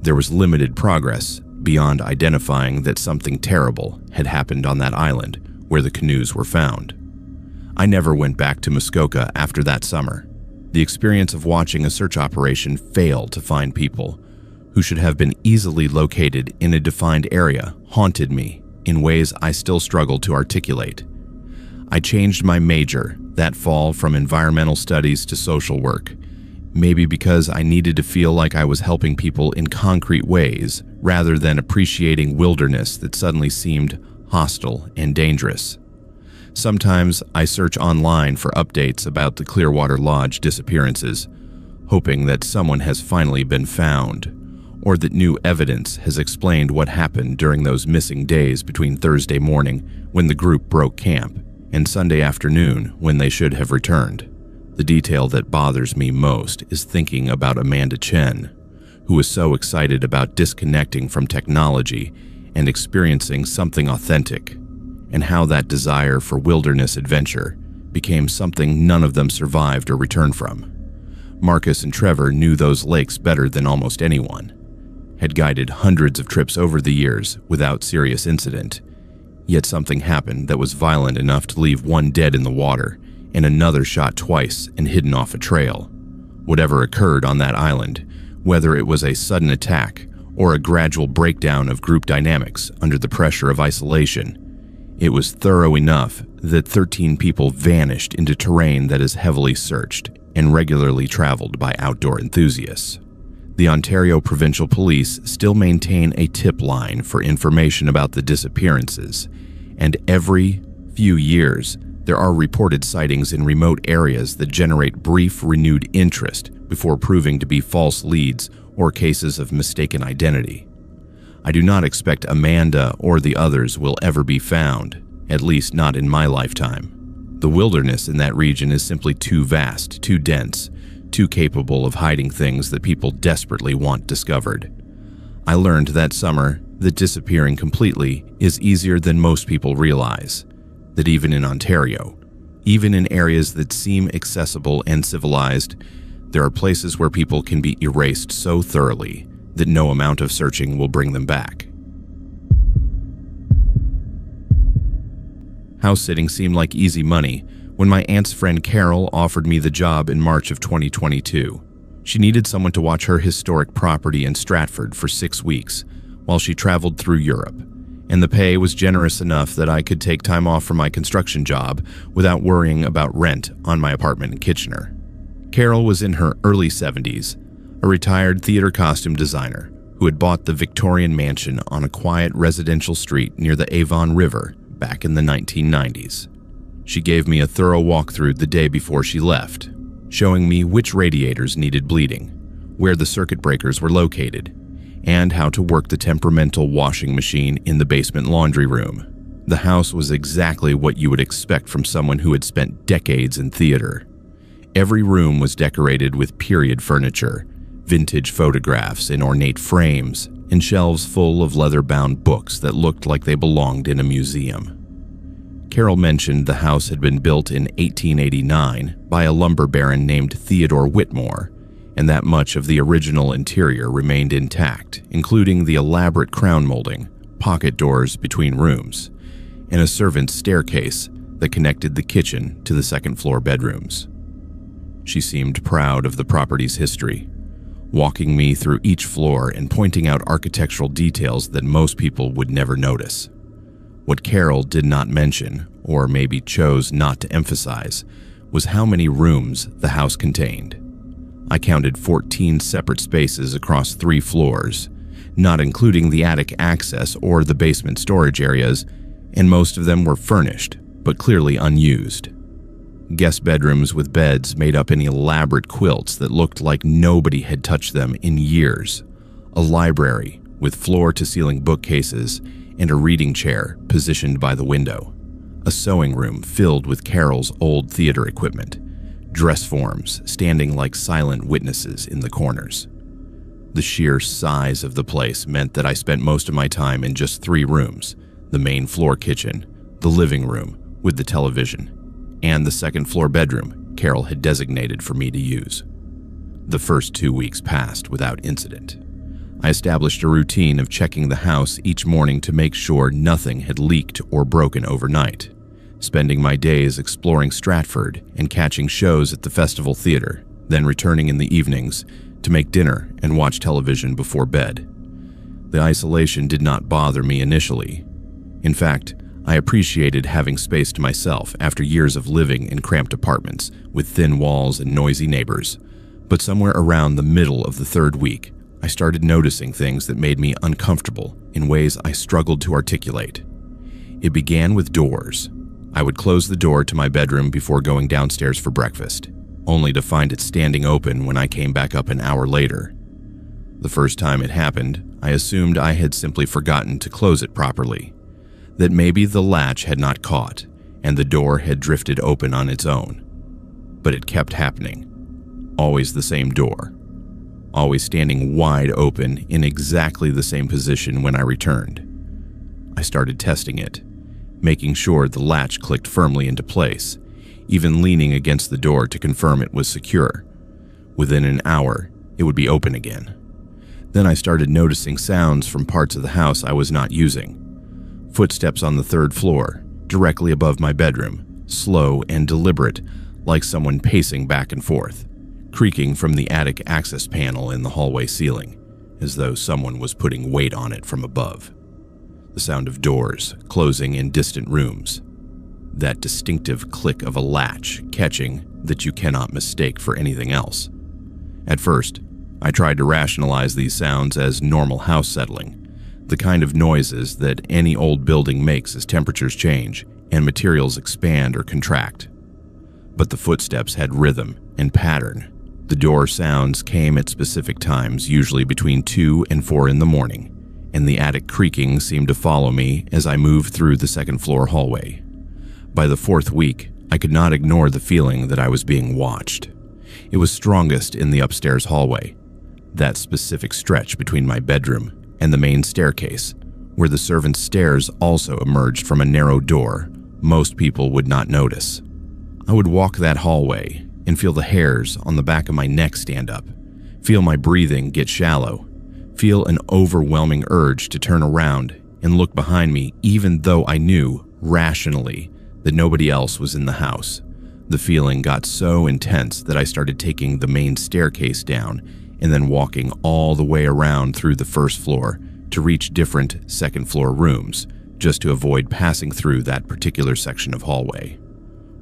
There was limited progress beyond identifying that something terrible had happened on that island where the canoes were found. I never went back to Muskoka after that summer. The experience of watching a search operation fail to find people who should have been easily located in a defined area haunted me in ways I still struggle to articulate. I changed my major that fall from environmental studies to social work, maybe because I needed to feel like I was helping people in concrete ways rather than appreciating wilderness that suddenly seemed hostile and dangerous. Sometimes I search online for updates about the Clearwater Lodge disappearances, hoping that someone has finally been found, or that new evidence has explained what happened during those missing days between Thursday morning when the group broke camp and Sunday afternoon when they should have returned. The detail that bothers me most is thinking about Amanda Chen, who was so excited about disconnecting from technology and experiencing something authentic, and how that desire for wilderness adventure became something none of them survived or returned from. Marcus and Trevor knew those lakes better than almost anyone, had guided hundreds of trips over the years without serious incident, yet something happened that was violent enough to leave one dead in the water and another shot twice and hidden off a trail. Whatever occurred on that island, whether it was a sudden attack or a gradual breakdown of group dynamics under the pressure of isolation, it was thorough enough that 13 people vanished into terrain that is heavily searched and regularly traveled by outdoor enthusiasts. The Ontario Provincial Police still maintain a tip line for information about the disappearances, and every few years there are reported sightings in remote areas that generate brief renewed interest before proving to be false leads or cases of mistaken identity. I do not expect Amanda or the others will ever be found, at least not in my lifetime. The wilderness in that region is simply too vast, too dense, too capable of hiding things that people desperately want discovered. I learned that summer that disappearing completely is easier than most people realize, that even in Ontario, even in areas that seem accessible and civilized, there are places where people can be erased so thoroughly that no amount of searching will bring them back. House sitting seemed like easy money when my aunt's friend Carol offered me the job in March of 2022. She needed someone to watch her historic property in Stratford for 6 weeks while she traveled through Europe, and the pay was generous enough that I could take time off from my construction job without worrying about rent on my apartment in Kitchener. Carol was in her early 70s, a retired theater costume designer who had bought the Victorian mansion on a quiet residential street near the Avon River back in the 1990s. She gave me a thorough walkthrough the day before she left, showing me which radiators needed bleeding, where the circuit breakers were located, and how to work the temperamental washing machine in the basement laundry room. The house was exactly what you would expect from someone who had spent decades in theater. Every room was decorated with period furniture, vintage photographs in ornate frames, and shelves full of leather-bound books that looked like they belonged in a museum. Carol mentioned the house had been built in 1889 by a lumber baron named Theodore Whitmore, and that much of the original interior remained intact, including the elaborate crown molding, pocket doors between rooms, and a servant's staircase that connected the kitchen to the second-floor bedrooms. She seemed proud of the property's history, walking me through each floor and pointing out architectural details that most people would never notice. What Carol did not mention, or maybe chose not to emphasize, was how many rooms the house contained. I counted 14 separate spaces across 3 floors, not including the attic access or the basement storage areas, and most of them were furnished, but clearly unused. Guest bedrooms with beds made up in elaborate quilts that looked like nobody had touched them in years. A library with floor-to-ceiling bookcases and a reading chair positioned by the window. a sewing room filled with Carol's old theater equipment, dress forms standing like silent witnesses in the corners. The sheer size of the place meant that I spent most of my time in just 3 rooms: the main floor kitchen, the living room with the television, and the second floor bedroom Carol had designated for me to use. The first 2 weeks passed without incident. I established a routine of checking the house each morning to make sure nothing had leaked or broken overnight, spending my days exploring Stratford and catching shows at the Festival Theater, then returning in the evenings to make dinner and watch television before bed. The isolation did not bother me initially. In fact, I appreciated having space to myself after years of living in cramped apartments with thin walls and noisy neighbors. But somewhere around the middle of the 3rd week, I started noticing things that made me uncomfortable in ways I struggled to articulate. It began with doors. I would close the door to my bedroom before going downstairs for breakfast, only to find it standing open when I came back up an hour later. The first time it happened, I assumed I had simply forgotten to close it properly, that maybe the latch had not caught and the door had drifted open on its own. But it kept happening. Always the same door, always standing wide open in exactly the same position when I returned. I started testing it, making sure the latch clicked firmly into place, even leaning against the door to confirm it was secure. Within an hour, it would be open again. Then I started noticing sounds from parts of the house I was not using. Footsteps on the 3rd floor, directly above my bedroom, slow and deliberate, like someone pacing back and forth, creaking from the attic access panel in the hallway ceiling, as though someone was putting weight on it from above. The sound of doors closing in distant rooms. That distinctive click of a latch catching that you cannot mistake for anything else. At first, I tried to rationalize these sounds as normal house settling, the kind of noises that any old building makes as temperatures change and materials expand or contract. But the footsteps had rhythm and pattern. The door sounds came at specific times, usually between 2 and 4 in the morning, and the attic creaking seemed to follow me as I moved through the 2nd floor hallway. By the 4th week, I could not ignore the feeling that I was being watched. It was strongest in the upstairs hallway, that specific stretch between my bedroom and the main staircase, where the servants' stairs also emerged from a narrow door most people would not notice. I would walk that hallway and feel the hairs on the back of my neck stand up, feel my breathing get shallow, feel an overwhelming urge to turn around and look behind me even though I knew, rationally, that nobody else was in the house. The feeling got so intense that I started taking the main staircase down and then walking all the way around through the 1st floor to reach different 2nd floor rooms, just to avoid passing through that particular section of hallway.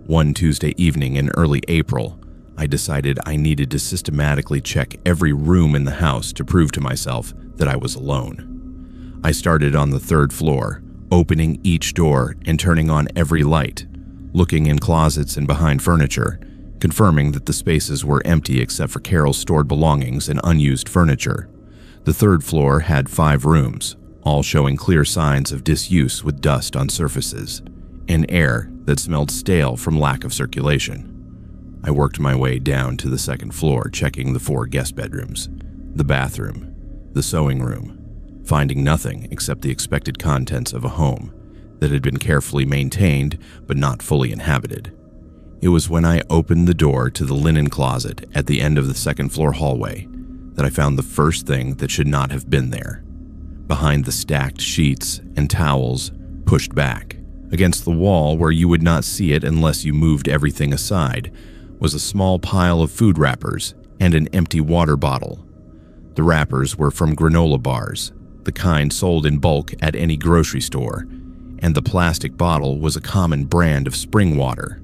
One Tuesday evening in early April, I decided I needed to systematically check every room in the house to prove to myself that I was alone. I started on the 3rd floor, opening each door and turning on every light, looking in closets and behind furniture, confirming that the spaces were empty except for Carol's stored belongings and unused furniture. The 3rd floor had 5 rooms, all showing clear signs of disuse with dust on surfaces, and air that smelled stale from lack of circulation. I worked my way down to the 2nd floor, checking the 4 guest bedrooms, the bathroom, the sewing room, finding nothing except the expected contents of a home that had been carefully maintained but not fully inhabited. It was when I opened the door to the linen closet at the end of the 2nd floor hallway that I found the first thing that should not have been there. Behind the stacked sheets and towels pushed back, against the wall where you would not see it unless you moved everything aside, was a small pile of food wrappers and an empty water bottle. The wrappers were from granola bars, the kind sold in bulk at any grocery store, and the plastic bottle was a common brand of spring water.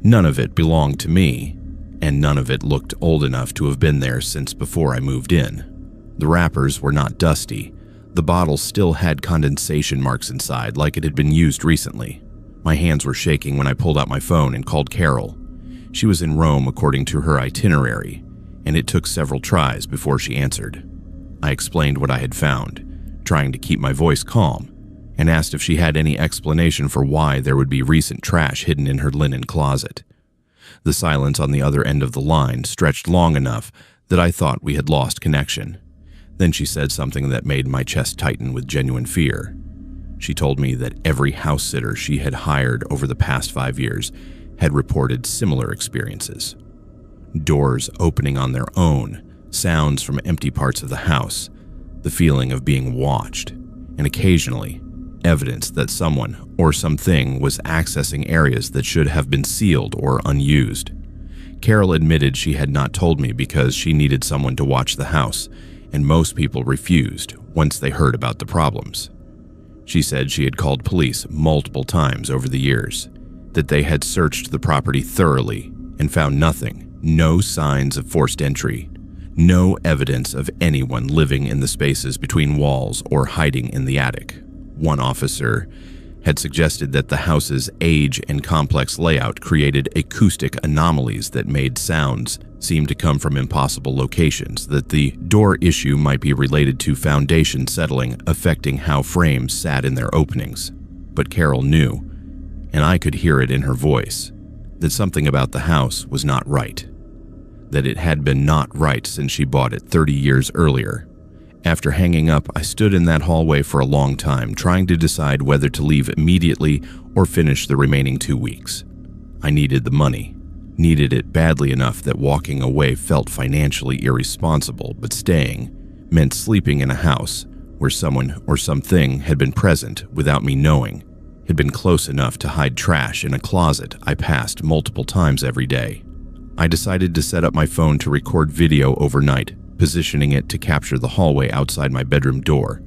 None of it belonged to me, and none of it looked old enough to have been there since before I moved in. The wrappers were not dusty. The bottle still had condensation marks inside, like it had been used recently. My hands were shaking when I pulled out my phone and called Carol. She was in Rome according to her itinerary, and it took several tries before she answered. I explained what I had found, trying to keep my voice calm, and asked if she had any explanation for why there would be recent trash hidden in her linen closet. The silence on the other end of the line stretched long enough that I thought we had lost connection. Then she said something that made my chest tighten with genuine fear. She told me that every house sitter she had hired over the past 5 years had reported similar experiences. Doors opening on their own, sounds from empty parts of the house, the feeling of being watched, and occasionally, evidence that someone or something was accessing areas that should have been sealed or unused. Carol admitted she had not told me because she needed someone to watch the house, and most people refused once they heard about the problems. She said she had called police multiple times over the years, that they had searched the property thoroughly and found nothing, no signs of forced entry, no evidence of anyone living in the spaces between walls or hiding in the attic. One officer had suggested that the house's age and complex layout created acoustic anomalies that made sounds seem to come from impossible locations, that the door issue might be related to foundation settling affecting how frames sat in their openings. But Carol knew, and I could hear it in her voice, that something about the house was not right, that it had been not right since she bought it 30 years earlier. After hanging up, I stood in that hallway for a long time, trying to decide whether to leave immediately or finish the remaining 2 weeks. I needed the money, needed it badly enough that walking away felt financially irresponsible, but staying meant sleeping in a house where someone or something had been present without me knowing, had been close enough to hide trash in a closet I passed multiple times every day. I decided to set up my phone to record video overnight, positioning it to capture the hallway outside my bedroom door,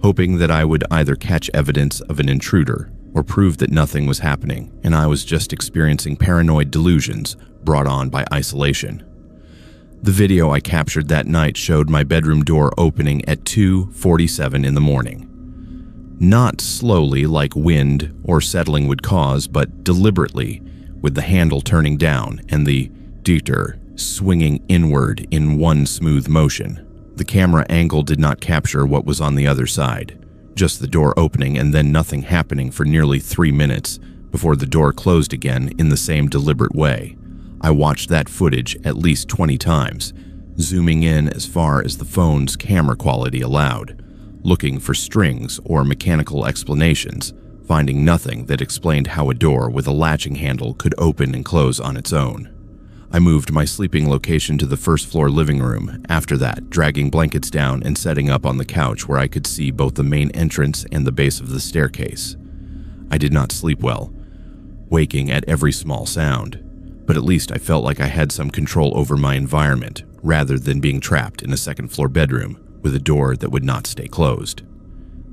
hoping that I would either catch evidence of an intruder or prove that nothing was happening and I was just experiencing paranoid delusions brought on by isolation. The video I captured that night showed my bedroom door opening at 2:47 in the morning. Not slowly like wind or settling would cause, but deliberately, with the handle turning down and the dieter swinging inward in one smooth motion. The camera angle did not capture what was on the other side, just the door opening and then nothing happening for nearly 3 minutes before the door closed again in the same deliberate way. I watched that footage at least 20 times, zooming in as far as the phone's camera quality allowed, looking for strings or mechanical explanations, finding nothing that explained how a door with a latching handle could open and close on its own. I moved my sleeping location to the first-floor living room, after that dragging blankets down and setting up on the couch where I could see both the main entrance and the base of the staircase. I did not sleep well, waking at every small sound, but at least I felt like I had some control over my environment rather than being trapped in a second-floor bedroom with a door that would not stay closed.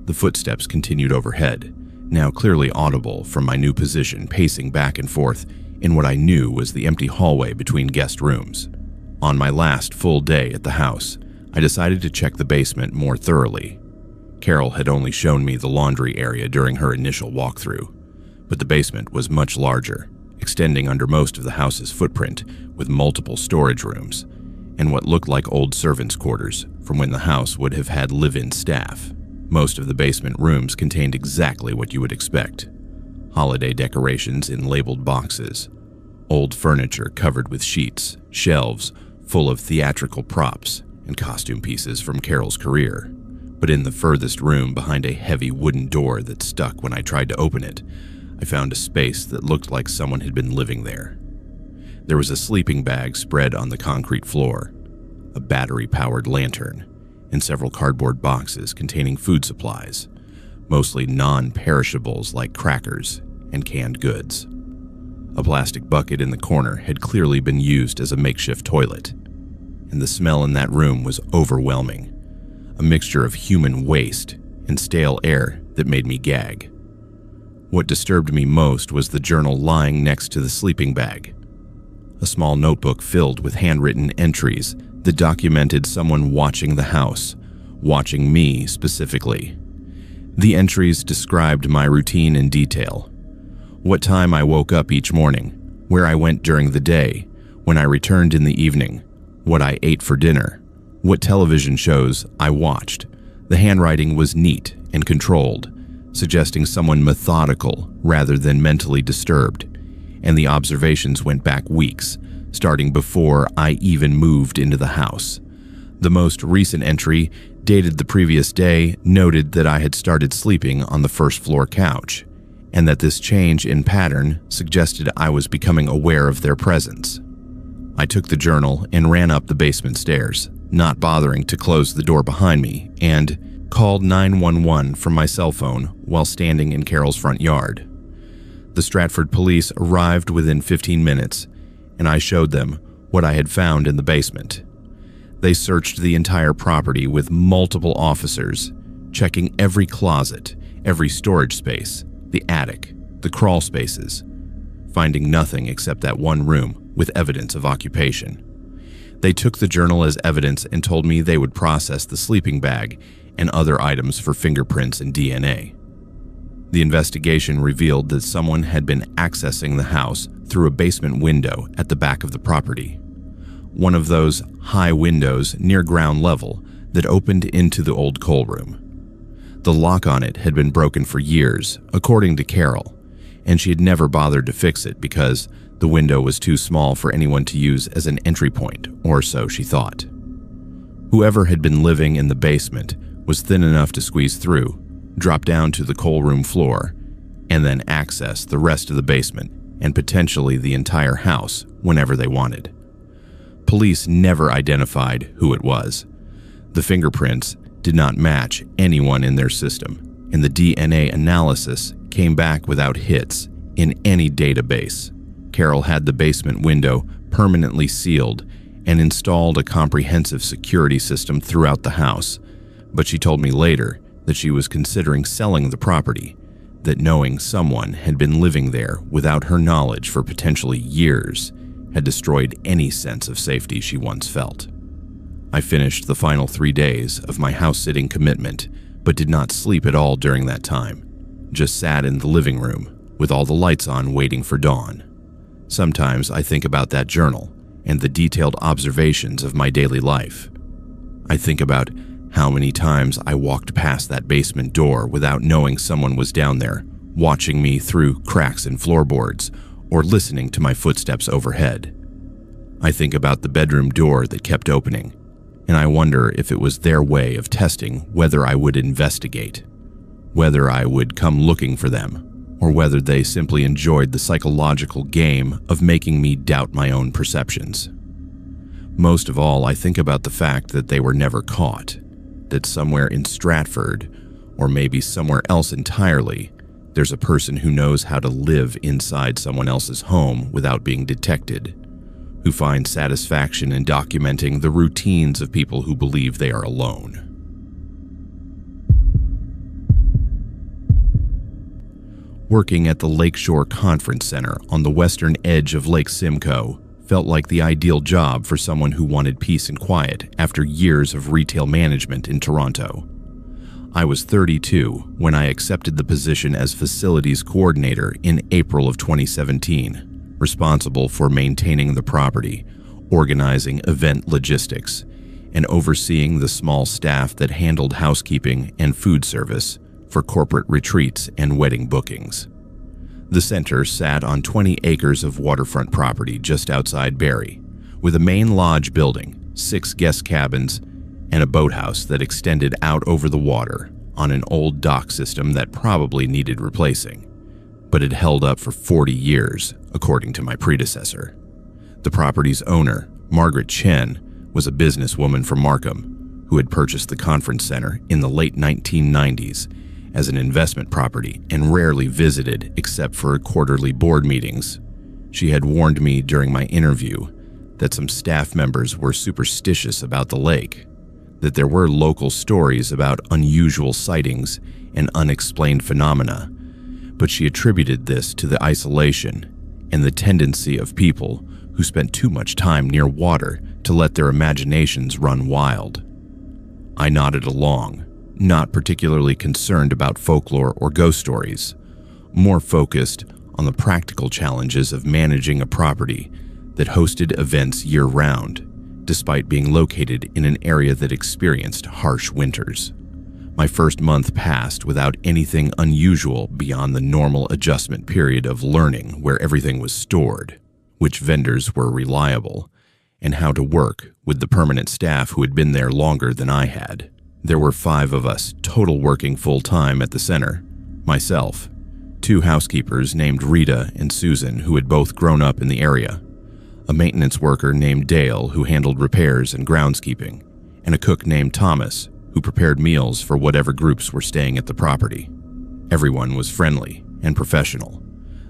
The footsteps continued overhead, now clearly audible from my new position, pacing back and forth in what I knew was the empty hallway between guest rooms. On my last full day at the house, I decided to check the basement more thoroughly. Carol had only shown me the laundry area during her initial walkthrough, but the basement was much larger, extending under most of the house's footprint with multiple storage rooms and what looked like old servants' quarters from when the house would have had live-in staff. Most of the basement rooms contained exactly what you would expect: holiday decorations in labeled boxes, old furniture covered with sheets, shelves full of theatrical props and costume pieces from Carol's career. But in the furthest room, behind a heavy wooden door that stuck when I tried to open it, I found a space that looked like someone had been living there. There was a sleeping bag spread on the concrete floor, a battery-powered lantern, and several cardboard boxes containing food supplies, mostly non-perishables like crackers and canned goods. A plastic bucket in the corner had clearly been used as a makeshift toilet, and the smell in that room was overwhelming, a mixture of human waste and stale air that made me gag. What disturbed me most was the journal lying next to the sleeping bag, a small notebook filled with handwritten entries that documented someone watching the house, watching me specifically. The entries described my routine in detail: what time I woke up each morning, where I went during the day, when I returned in the evening, what I ate for dinner, what television shows I watched. The handwriting was neat and controlled, suggesting someone methodical rather than mentally disturbed, and the observations went back weeks, starting before I even moved into the house. The most recent entry, dated the previous day, noted that I had started sleeping on the first floor couch, and that this change in pattern suggested I was becoming aware of their presence. I took the journal and ran up the basement stairs, not bothering to close the door behind me, and called 911 from my cell phone while standing in Carol's front yard. The Stratford police arrived within 15 minutes, and I showed them what I had found in the basement. They searched the entire property with multiple officers, checking every closet, every storage space, the attic, the crawl spaces, finding nothing except that one room with evidence of occupation. They took the journal as evidence and told me they would process the sleeping bag and other items for fingerprints and DNA. The investigation revealed that someone had been accessing the house through a basement window at the back of the property. One of those high windows near ground level that opened into the old coal room. The lock on it had been broken for years, according to Carol, and she had never bothered to fix it because the window was too small for anyone to use as an entry point, or so she thought. Whoever had been living in the basement was thin enough to squeeze through, drop down to the coal room floor, and then access the rest of the basement and potentially the entire house whenever they wanted. Police never identified who it was. The fingerprints did not match anyone in their system, and the DNA analysis came back without hits in any database. Carol had the basement window permanently sealed and installed a comprehensive security system throughout the house, but she told me later that she was considering selling the property, that knowing someone had been living there without her knowledge for potentially years had destroyed any sense of safety she once felt. I finished the final 3 days of my house-sitting commitment, but did not sleep at all during that time. Just sat in the living room with all the lights on waiting for dawn. Sometimes I think about that journal and the detailed observations of my daily life. I think about how many times I walked past that basement door without knowing someone was down there, watching me through cracks in floorboards or listening to my footsteps overhead. I think about the bedroom door that kept opening, and I wonder if it was their way of testing whether I would investigate, whether I would come looking for them, or whether they simply enjoyed the psychological game of making me doubt my own perceptions. Most of all, I think about the fact that they were never caught, that somewhere in Stratford, or maybe somewhere else entirely, there's a person who knows how to live inside someone else's home without being detected, who finds satisfaction in documenting the routines of people who believe they are alone. Working at the Lakeshore Conference Center on the western edge of Lake Simcoe felt like the ideal job for someone who wanted peace and quiet after years of retail management in Toronto. I was 32 when I accepted the position as facilities coordinator in April of 2017, responsible for maintaining the property, organizing event logistics, and overseeing the small staff that handled housekeeping and food service for corporate retreats and wedding bookings. The center sat on 20 acres of waterfront property just outside Barrie, with a main lodge building, 6 guest cabins, and a boathouse that extended out over the water on an old dock system that probably needed replacing, but had held up for 40 years, according to my predecessor. The property's owner, Margaret Chen, was a businesswoman from Markham who had purchased the conference center in the late 1990s as an investment property and rarely visited except for quarterly board meetings. She had warned me during my interview that some staff members were superstitious about the lake, that there were local stories about unusual sightings and unexplained phenomena, but she attributed this to the isolation and the tendency of people who spent too much time near water to let their imaginations run wild. I nodded along, not particularly concerned about folklore or ghost stories, more focused on the practical challenges of managing a property that hosted events year-round, despite being located in an area that experienced harsh winters. My first month passed without anything unusual beyond the normal adjustment period of learning where everything was stored, which vendors were reliable, and how to work with the permanent staff who had been there longer than I had. There were 5 of us total working full-time at the center. Myself, 2 housekeepers named Rita and Susan who had both grown up in the area, a maintenance worker named Dale who handled repairs and groundskeeping, and a cook named Thomas who prepared meals for whatever groups were staying at the property. Everyone was friendly and professional,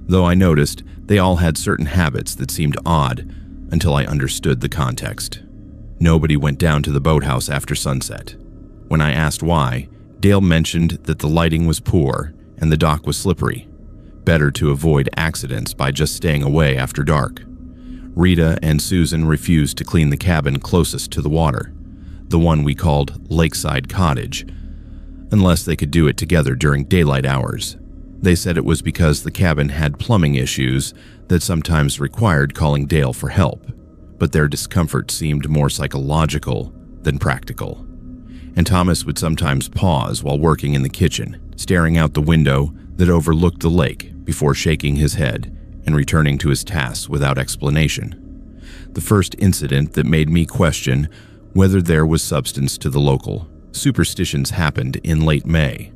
though I noticed they all had certain habits that seemed odd until I understood the context. Nobody went down to the boathouse after sunset. When I asked why, Dale mentioned that the lighting was poor and the dock was slippery. Better to avoid accidents by just staying away after dark. Rita and Susan refused to clean the cabin closest to the water, the one we called Lakeside Cottage, unless they could do it together during daylight hours. They said it was because the cabin had plumbing issues that sometimes required calling Dale for help, but their discomfort seemed more psychological than practical. And Thomas would sometimes pause while working in the kitchen, staring out the window that overlooked the lake before shaking his head and returning to his tasks without explanation. The first incident that made me question whether there was substance to the local superstitions happened in late May.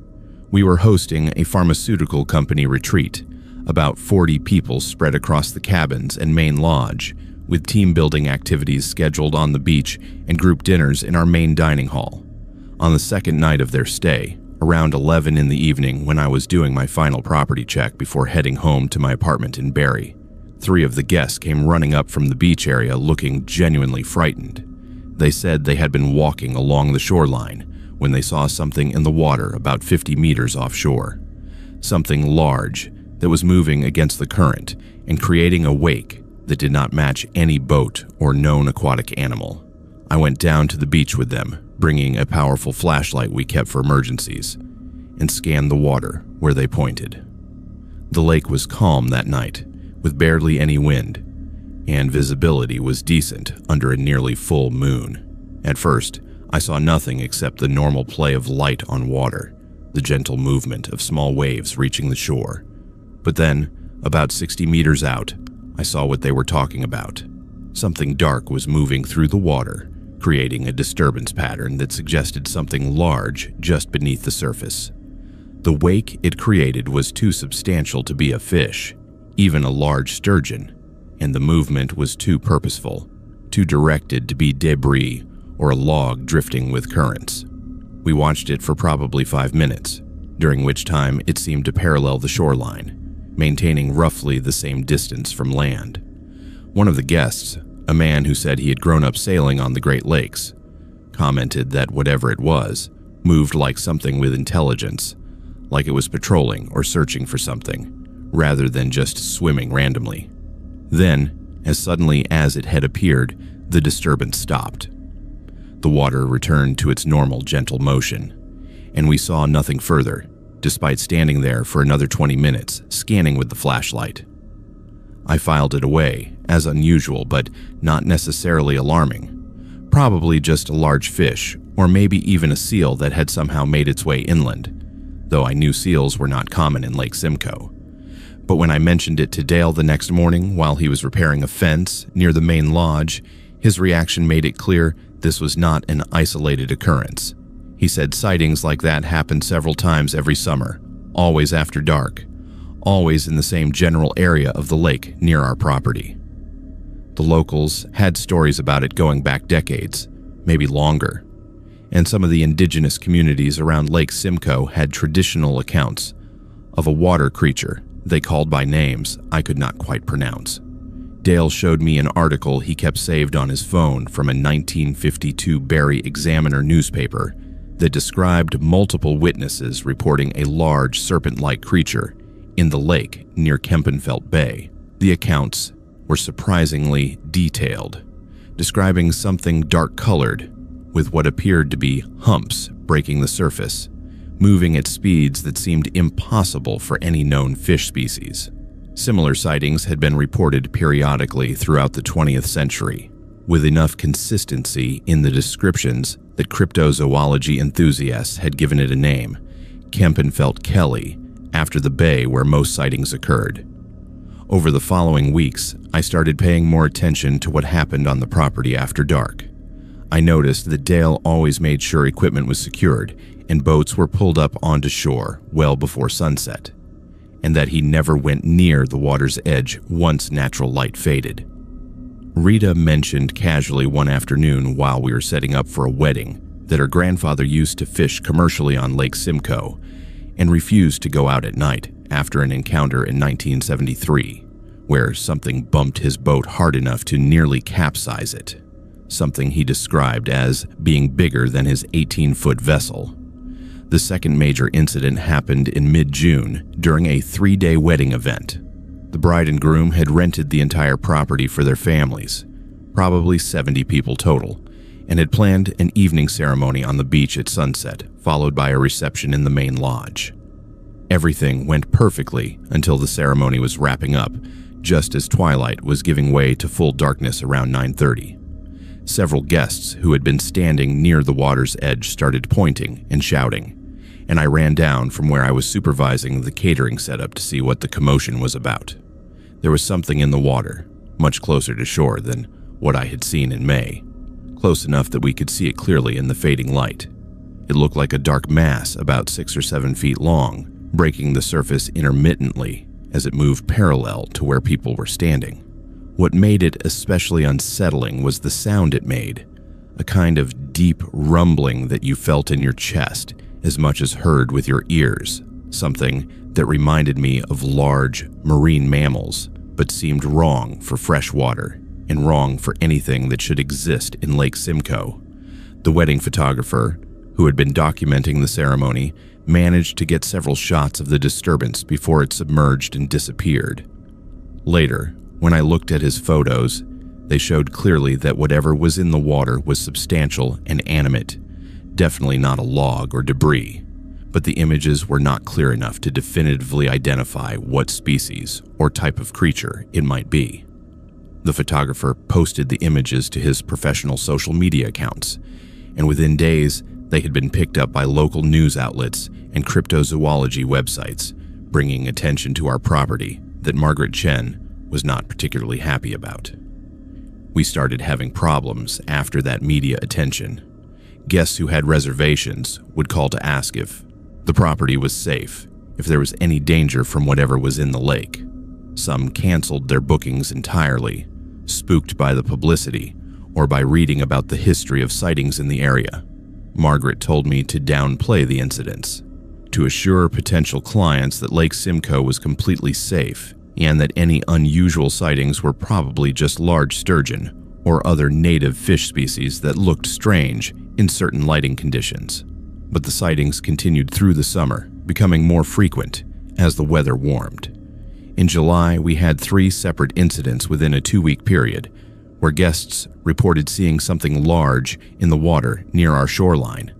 We were hosting a pharmaceutical company retreat, about 40 people spread across the cabins and main lodge, with team-building activities scheduled on the beach and group dinners in our main dining hall. On the second night of their stay, around 11 in the evening when I was doing my final property check before heading home to my apartment in Barrie, 3 of the guests came running up from the beach area looking genuinely frightened. They said they had been walking along the shoreline when they saw something in the water about 50 meters offshore. Something large that was moving against the current and creating a wake that did not match any boat or known aquatic animal. I went down to the beach with them, bringing a powerful flashlight we kept for emergencies, and scanned the water where they pointed. The lake was calm that night, with barely any wind, and visibility was decent under a nearly full moon. At first, I saw nothing except the normal play of light on water, the gentle movement of small waves reaching the shore. But then, about 60 meters out, I saw what they were talking about. Something dark was moving through the water, creating a disturbance pattern that suggested something large just beneath the surface. The wake it created was too substantial to be a fish, even a large sturgeon, and the movement was too purposeful, too directed to be debris or a log drifting with currents. We watched it for probably 5 minutes, during which time it seemed to parallel the shoreline, maintaining roughly the same distance from land. One of the guests, a man who said he had grown up sailing on the Great Lakes, commented that whatever it was moved like something with intelligence, like it was patrolling or searching for something, rather than just swimming randomly. Then, as suddenly as it had appeared, the disturbance stopped. The water returned to its normal gentle motion, and we saw nothing further, despite standing there for another 20 minutes, scanning with the flashlight. I filed it away, as unusual but not necessarily alarming. Probably just a large fish, or maybe even a seal that had somehow made its way inland, though I knew seals were not common in Lake Simcoe. But when I mentioned it to Dale the next morning while he was repairing a fence near the main lodge, his reaction made it clear this was not an isolated occurrence. He said sightings like that happened several times every summer, always after dark, always in the same general area of the lake near our property. The locals had stories about it going back decades, maybe longer, and some of the indigenous communities around Lake Simcoe had traditional accounts of a water creature they called by names I could not quite pronounce. Dale showed me an article he kept saved on his phone from a 1952 Barrie Examiner newspaper that described multiple witnesses reporting a large serpent-like creature in the lake near Kempenfelt Bay. The accounts were surprisingly detailed, describing something dark-colored with what appeared to be humps breaking the surface, moving at speeds that seemed impossible for any known fish species. Similar sightings had been reported periodically throughout the 20th century, with enough consistency in the descriptions that cryptozoology enthusiasts had given it a name, Kempenfelt Kelly, after the bay where most sightings occurred. Over the following weeks, I started paying more attention to what happened on the property after dark. I noticed that Dale always made sure equipment was secured and boats were pulled up onto shore well before sunset, and that he never went near the water's edge once natural light faded. Rita mentioned casually one afternoon while we were setting up for a wedding that her grandfather used to fish commercially on Lake Simcoe and refused to go out at night after an encounter in 1973, where something bumped his boat hard enough to nearly capsize it, something he described as being bigger than his 18-foot vessel. The second major incident happened in mid-June during a 3-day wedding event. The bride and groom had rented the entire property for their families, probably 70 people total, and had planned an evening ceremony on the beach at sunset, followed by a reception in the main lodge. Everything went perfectly until the ceremony was wrapping up, just as twilight was giving way to full darkness around 9:30. Several guests who had been standing near the water's edge started pointing and shouting, and I ran down from where I was supervising the catering setup to see what the commotion was about. There was something in the water, much closer to shore than what I had seen in May, close enough that we could see it clearly in the fading light. It looked like a dark mass about 6 or 7 feet long, breaking the surface intermittently as it moved parallel to where people were standing. What made it especially unsettling was the sound it made, a kind of deep rumbling that you felt in your chest as much as heard with your ears, something that reminded me of large marine mammals, but seemed wrong for fresh water and wrong for anything that should exist in Lake Simcoe. The wedding photographer, who had been documenting the ceremony, managed to get several shots of the disturbance before it submerged and disappeared. Later, when I looked at his photos, they showed clearly that whatever was in the water was substantial and animate, definitely not a log or debris, but the images were not clear enough to definitively identify what species or type of creature it might be. The photographer posted the images to his professional social media accounts, and within days, they had been picked up by local news outlets and cryptozoology websites, bringing attention to our property that Margaret Chen was not particularly happy about. We started having problems after that media attention. Guests who had reservations would call to ask if the property was safe, if there was any danger from whatever was in the lake. Some canceled their bookings entirely, spooked by the publicity or by reading about the history of sightings in the area. Margaret told me to downplay the incidents, to assure potential clients that Lake Simcoe was completely safe and that any unusual sightings were probably just large sturgeon or other native fish species that looked strange in certain lighting conditions. But the sightings continued through the summer, becoming more frequent as the weather warmed. In July, we had 3 separate incidents within a 2-week period, where guests reported seeing something large in the water near our shoreline.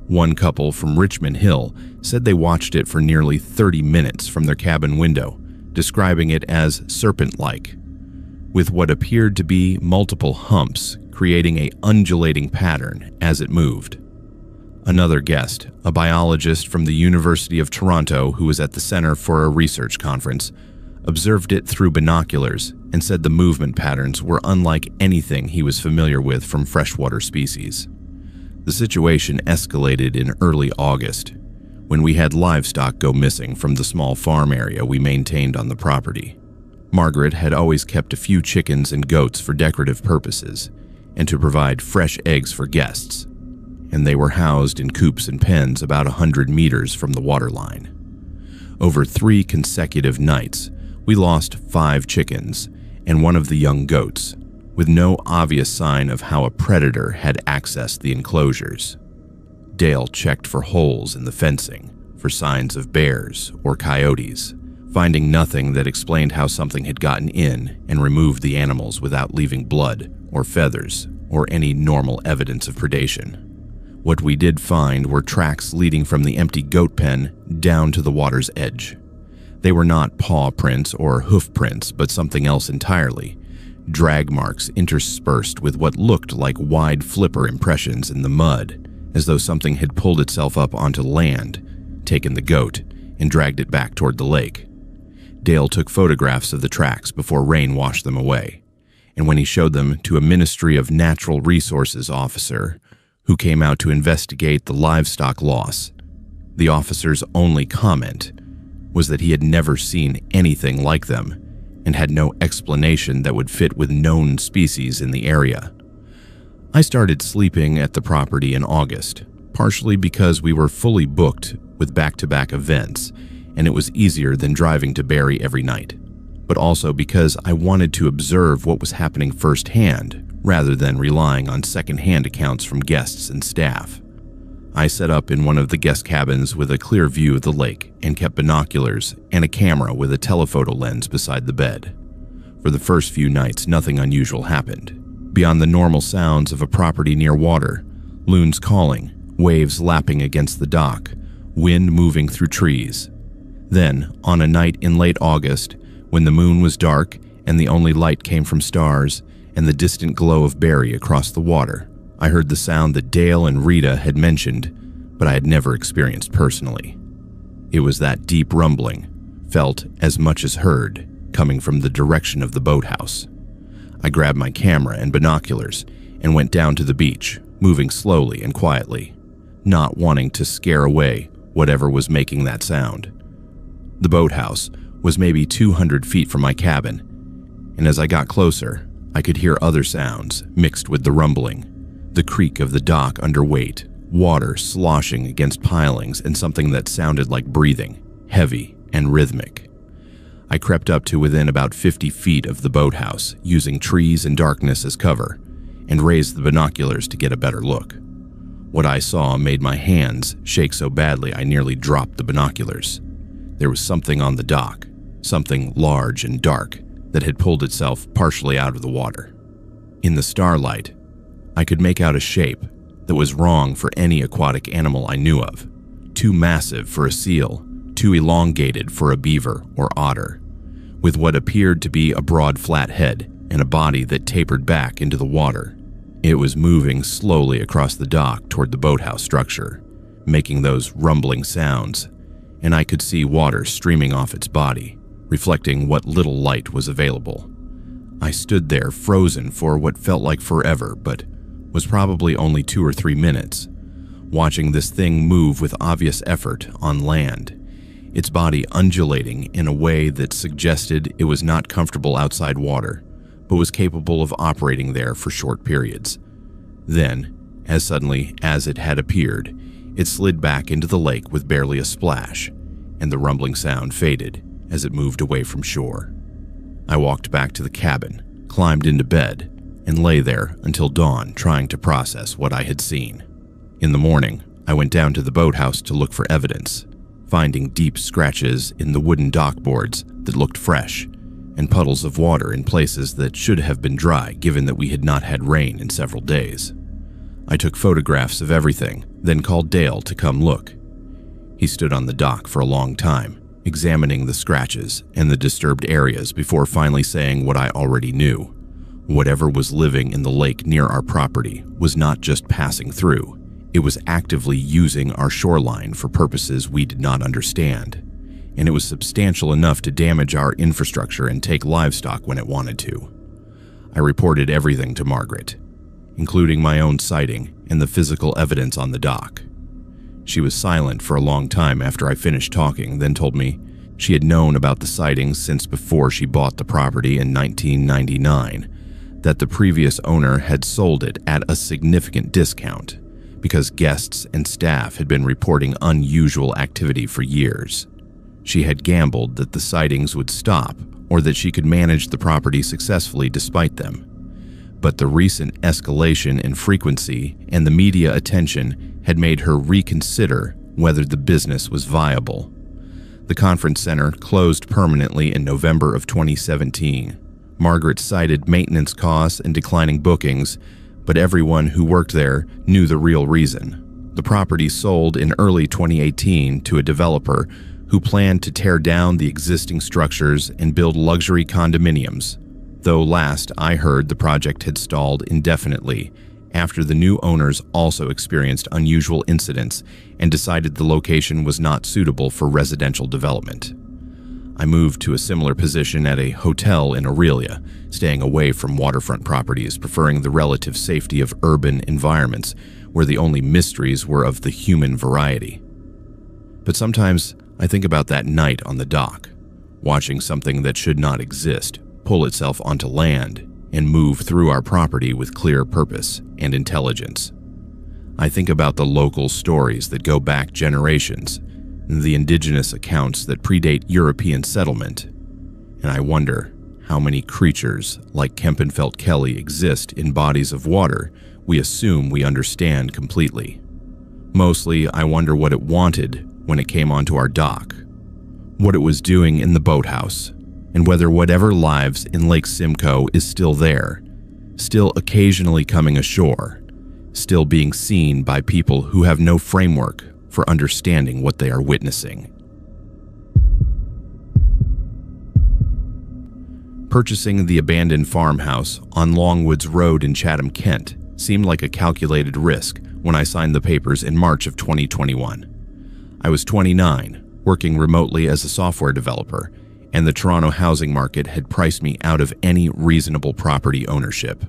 One couple from Richmond Hill said they watched it for nearly 30 minutes from their cabin window, describing it as serpent-like, with what appeared to be multiple humps creating an undulating pattern as it moved. Another guest, a biologist from the University of Toronto who was at the center for a research conference, observed it through binoculars and said the movement patterns were unlike anything he was familiar with from freshwater species. The situation escalated in early August, when we had livestock go missing from the small farm area we maintained on the property. Margaret had always kept a few chickens and goats for decorative purposes and to provide fresh eggs for guests, and they were housed in coops and pens about 100 meters from the waterline. Over 3 consecutive nights, we lost 5 chickens and one of the young goats, with no obvious sign of how a predator had accessed the enclosures. Dale checked for holes in the fencing, for signs of bears or coyotes, finding nothing that explained how something had gotten in and removed the animals without leaving blood or feathers or any normal evidence of predation. What we did find were tracks leading from the empty goat pen down to the water's edge. They were not paw prints or hoof prints, but something else entirely, drag marks interspersed with what looked like wide flipper impressions in the mud, as though something had pulled itself up onto land, taken the goat, and dragged it back toward the lake. Dale took photographs of the tracks before rain washed them away, and when he showed them to a Ministry of Natural Resources officer who came out to investigate the livestock loss, the officer's only comment was that he had never seen anything like them and had no explanation that would fit with known species in the area. I started sleeping at the property in August, partially because we were fully booked with back-to-back events, and it was easier than driving to Barrie every night, but also because I wanted to observe what was happening firsthand rather than relying on second-hand accounts from guests and staff. I set up in one of the guest cabins with a clear view of the lake and kept binoculars and a camera with a telephoto lens beside the bed. For the first few nights, nothing unusual happened. Beyond the normal sounds of a property near water, loons calling, waves lapping against the dock, wind moving through trees. Then, on a night in late August, when the moon was dark and the only light came from stars and the distant glow of Barrie across the water, I heard the sound that Dale and Rita had mentioned, but I had never experienced personally. It was that deep rumbling, felt as much as heard, coming from the direction of the boathouse. I grabbed my camera and binoculars and went down to the beach, moving slowly and quietly, not wanting to scare away whatever was making that sound. The boathouse was maybe 200 feet from my cabin, and as I got closer, I could hear other sounds mixed with the rumbling. The creak of the dock underweight, water sloshing against pilings, and something that sounded like breathing, heavy and rhythmic. I crept up to within about 50 feet of the boathouse, using trees and darkness as cover, and raised the binoculars to get a better look. What I saw made my hands shake so badly I nearly dropped the binoculars. There was something on the dock, something large and dark, that had pulled itself partially out of the water. In the starlight, I could make out a shape that was wrong for any aquatic animal I knew of. Too massive for a seal, too elongated for a beaver or otter, with what appeared to be a broad flat head and a body that tapered back into the water. It was moving slowly across the dock toward the boathouse structure, making those rumbling sounds, and I could see water streaming off its body, reflecting what little light was available. I stood there frozen for what felt like forever, but was probably only 2 or 3 minutes, watching this thing move with obvious effort on land, its body undulating in a way that suggested it was not comfortable outside water, but was capable of operating there for short periods. Then, as suddenly as it had appeared, it slid back into the lake with barely a splash, and the rumbling sound faded as it moved away from shore. I walked back to the cabin, climbed into bed, and lay there until dawn trying to process what I had seen. In the morning, I went down to the boathouse to look for evidence, finding deep scratches in the wooden dock boards that looked fresh, and puddles of water in places that should have been dry given that we had not had rain in several days. I took photographs of everything, then called Dale to come look. He stood on the dock for a long time, examining the scratches and the disturbed areas before finally saying what I already knew. Whatever was living in the lake near our property was not just passing through, it was actively using our shoreline for purposes we did not understand, and it was substantial enough to damage our infrastructure and take livestock when it wanted to. I reported everything to Margaret, including my own sighting and the physical evidence on the dock. She was silent for a long time after I finished talking, then told me she had known about the sightings since before she bought the property in 1999, that the previous owner had sold it at a significant discount because guests and staff had been reporting unusual activity for years. She had gambled that the sightings would stop or that she could manage the property successfully despite them. But the recent escalation in frequency and the media attention had made her reconsider whether the business was viable. The conference center closed permanently in November of 2017. Margaret cited maintenance costs and declining bookings, but everyone who worked there knew the real reason. The property sold in early 2018 to a developer who planned to tear down the existing structures and build luxury condominiums. though last I heard the project had stalled indefinitely after the new owners also experienced unusual incidents and decided the location was not suitable for residential development. I moved to a similar position at a hotel in Aurelia, staying away from waterfront properties, preferring the relative safety of urban environments where the only mysteries were of the human variety. But sometimes I think about that night on the dock, watching something that should not exist pull itself onto land and move through our property with clear purpose and intelligence. I think about the local stories that go back generations, the indigenous accounts that predate European settlement, and I wonder how many creatures like Kempenfelt Kelly exist in bodies of water we assume we understand completely. Mostly, I wonder what it wanted when it came onto our dock, what it was doing in the boathouse, and whether whatever lives in Lake Simcoe is still there, still occasionally coming ashore, still being seen by people who have no framework for understanding what they are witnessing. Purchasing the abandoned farmhouse on Longwoods Road in Chatham, Kent, seemed like a calculated risk when I signed the papers in March of 2021. I was 29, working remotely as a software developer, and the Toronto housing market had priced me out of any reasonable property ownership.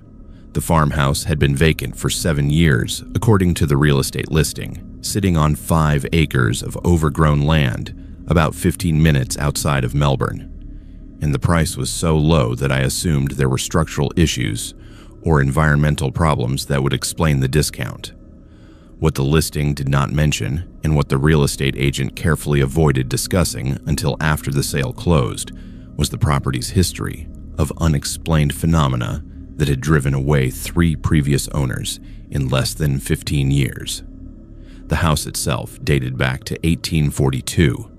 The farmhouse had been vacant for 7 years, according to the real estate listing, sitting on 5 acres of overgrown land about 15 minutes outside of Melbourne. And the price was so low that I assumed there were structural issues or environmental problems that would explain the discount. What the listing did not mention, and what the real estate agent carefully avoided discussing until after the sale closed, was the property's history of unexplained phenomena that had driven away 3 previous owners in less than 15 years. The house itself dated back to 1842,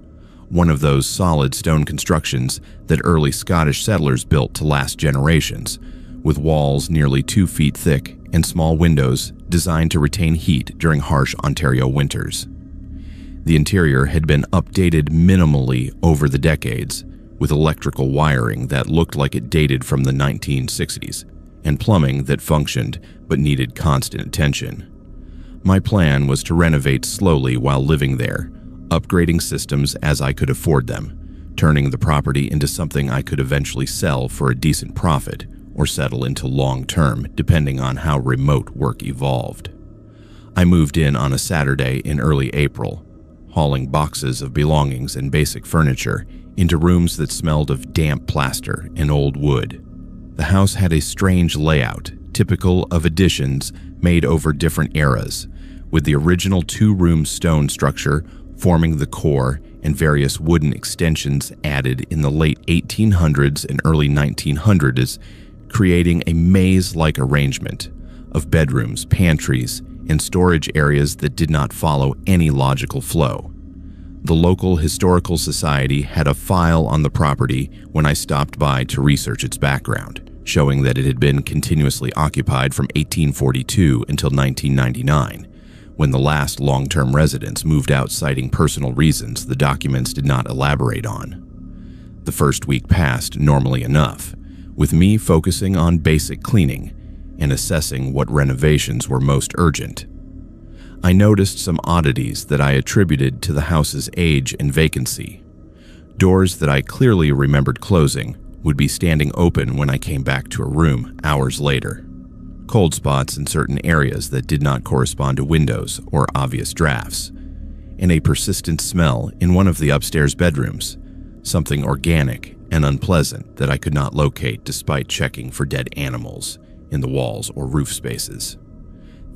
one of those solid stone constructions that early Scottish settlers built to last generations, with walls nearly 2 feet thick and small windows designed to retain heat during harsh Ontario winters. The interior had been updated minimally over the decades, with electrical wiring that looked like it dated from the 1960s, and plumbing that functioned but needed constant attention. My plan was to renovate slowly while living there, upgrading systems as I could afford them, turning the property into something I could eventually sell for a decent profit or settle into long-term, depending on how remote work evolved. I moved in on a Saturday in early April, hauling boxes of belongings and basic furniture into rooms that smelled of damp plaster and old wood. The house had a strange layout, typical of additions made over different eras, with the original 2-room stone structure forming the core and various wooden extensions added in the late 1800s and early 1900s, creating a maze-like arrangement of bedrooms, pantries, and storage areas that did not follow any logical flow. The local historical society had a file on the property when I stopped by to research its background, showing that it had been continuously occupied from 1842 until 1999, when the last long-term residents moved out citing personal reasons the documents did not elaborate on. The first week passed normally enough, with me focusing on basic cleaning and assessing what renovations were most urgent. I noticed some oddities that I attributed to the house's age and vacancy. Doors that I clearly remembered closing would be standing open when I came back to a room hours later. Cold spots in certain areas that did not correspond to windows or obvious drafts, and a persistent smell in one of the upstairs bedrooms, something organic and unpleasant that I could not locate despite checking for dead animals in the walls or roof spaces.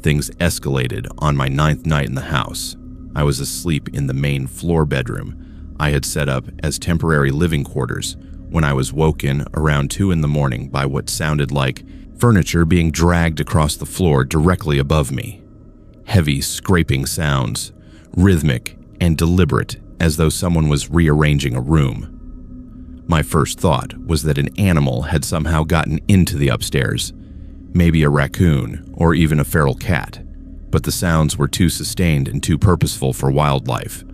Things escalated on my 9th night in the house. I was asleep in the main floor bedroom I had set up as temporary living quarters when I was woken around 2 in the morning by what sounded like furniture being dragged across the floor directly above me. Heavy scraping sounds, rhythmic and deliberate, as though someone was rearranging a room. My first thought was that an animal had somehow gotten into the upstairs, maybe a raccoon or even a feral cat, but the sounds were too sustained and too purposeful for wildlife.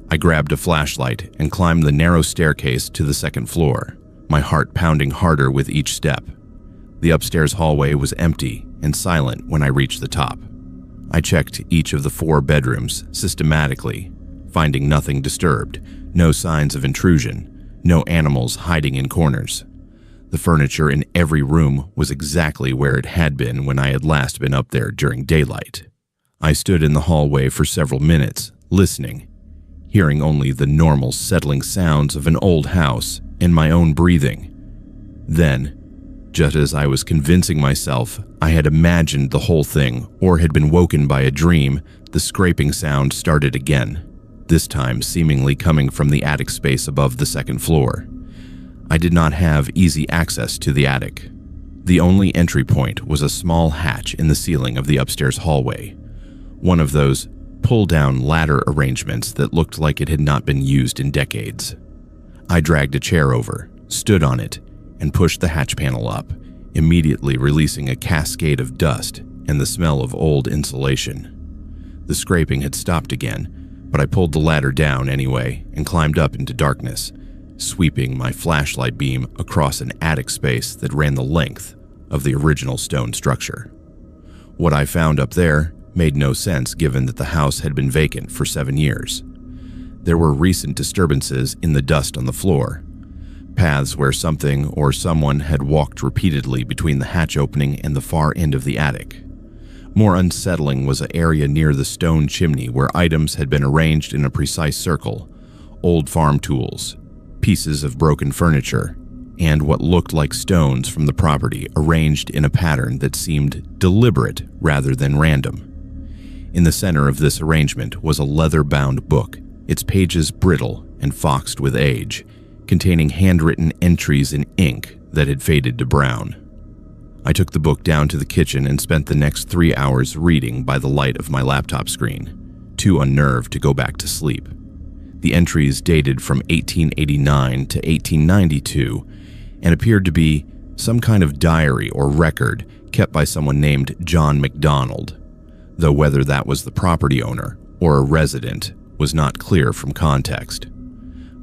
I grabbed a flashlight and climbed the narrow staircase to the 2nd floor, my heart pounding harder with each step. The upstairs hallway was empty and silent when I reached the top. I checked each of the 4 bedrooms systematically, finding nothing disturbed, no signs of intrusion, no animals hiding in corners. The furniture in every room was exactly where it had been when I had last been up there during daylight. I stood in the hallway for several minutes, listening, hearing only the normal settling sounds of an old house and my own breathing. Then, just as I was convincing myself I had imagined the whole thing or had been woken by a dream, the scraping sound started again, this time seemingly coming from the attic space above the 2nd floor. I did not have easy access to the attic. The only entry point was a small hatch in the ceiling of the upstairs hallway, one of those pull-down ladder arrangements that looked like it had not been used in decades. I dragged a chair over, stood on it, and pushed the hatch panel up, immediately releasing a cascade of dust and the smell of old insulation. The scraping had stopped again, but I pulled the ladder down anyway and climbed up into darkness, sweeping my flashlight beam across an attic space that ran the length of the original stone structure. What I found up there made no sense given that the house had been vacant for 7 years. There were recent disturbances in the dust on the floor, paths where something or someone had walked repeatedly between the hatch opening and the far end of the attic. More unsettling was an area near the stone chimney where items had been arranged in a precise circle, old farm tools, pieces of broken furniture, and what looked like stones from the property arranged in a pattern that seemed deliberate rather than random. In the center of this arrangement was a leather-bound book, its pages brittle and foxed with age, containing handwritten entries in ink that had faded to brown. I took the book down to the kitchen and spent the next 3 hours reading by the light of my laptop screen, too unnerved to go back to sleep. The entries dated from 1889 to 1892 and appeared to be some kind of diary or record kept by someone named John MacDonald, though whether that was the property owner or a resident was not clear from context.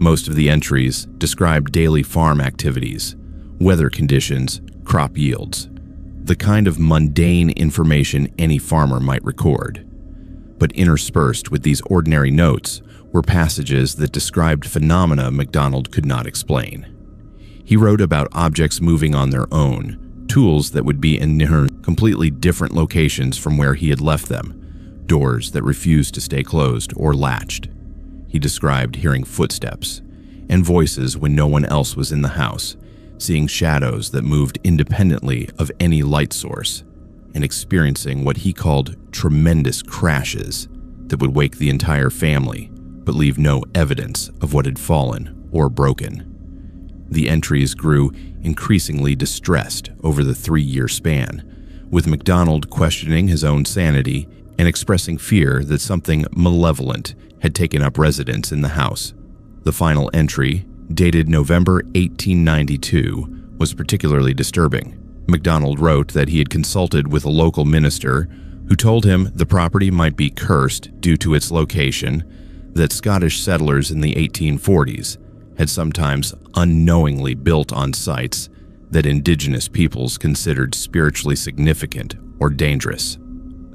Most of the entries described daily farm activities, weather conditions, crop yields, the kind of mundane information any farmer might record. But interspersed with these ordinary notes were passages that described phenomena MacDonald could not explain. He wrote about objects moving on their own, tools that would be in completely different locations from where he had left them, doors that refused to stay closed or latched. He described hearing footsteps and voices when no one else was in the house, seeing shadows that moved independently of any light source, and experiencing what he called tremendous crashes that would wake the entire family but leave no evidence of what had fallen or broken. The entries grew increasingly distressed over the 3-year span, with MacDonald questioning his own sanity and expressing fear that something malevolent had taken up residence in the house. The final entry, dated November 1892, was particularly disturbing. MacDonald wrote that he had consulted with a local minister who told him the property might be cursed due to its location, that Scottish settlers in the 1840s had sometimes unknowingly built on sites that indigenous peoples considered spiritually significant or dangerous.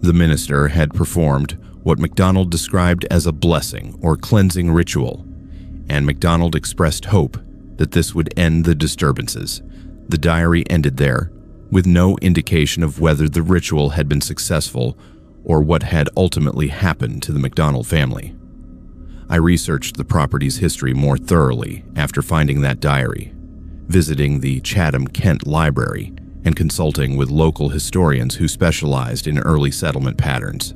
The minister had performed what MacDonald described as a blessing or cleansing ritual, and MacDonald expressed hope that this would end the disturbances. The diary ended there, with no indication of whether the ritual had been successful or what had ultimately happened to the MacDonald family. I researched the property's history more thoroughly after finding that diary, visiting the Chatham, Kent Library and consulting with local historians who specialized in early settlement patterns.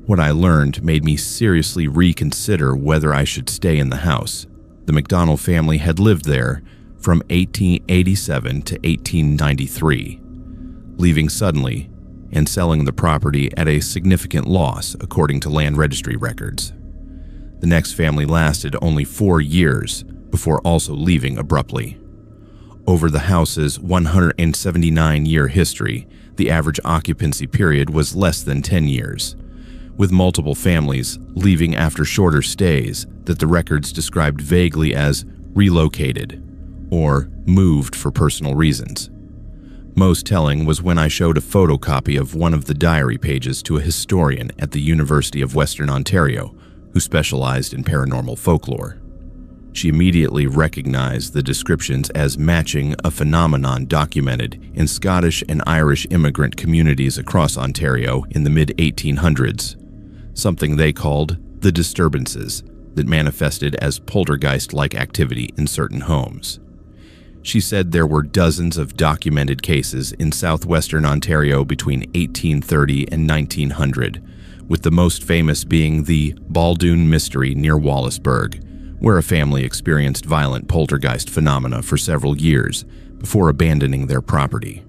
What I learned made me seriously reconsider whether I should stay in the house. The MacDonald family had lived there from 1887 to 1893, leaving suddenly and selling the property at a significant loss according to land registry records. The next family lasted only 4 years before also leaving abruptly. Over the house's 179-year history, the average occupancy period was less than 10 years, with multiple families leaving after shorter stays that the records described vaguely as relocated or moved for personal reasons. Most telling was when I showed a photocopy of one of the diary pages to a historian at the University of Western Ontario who specialized in paranormal folklore. She immediately recognized the descriptions as matching a phenomenon documented in Scottish and Irish immigrant communities across Ontario in the mid-1800s, something they called the disturbances that manifested as poltergeist-like activity in certain homes. She said there were dozens of documented cases in southwestern Ontario between 1830 and 1900, with the most famous being the Baldoon Mystery near Wallaceburg, where a family experienced violent poltergeist phenomena for several years before abandoning their property.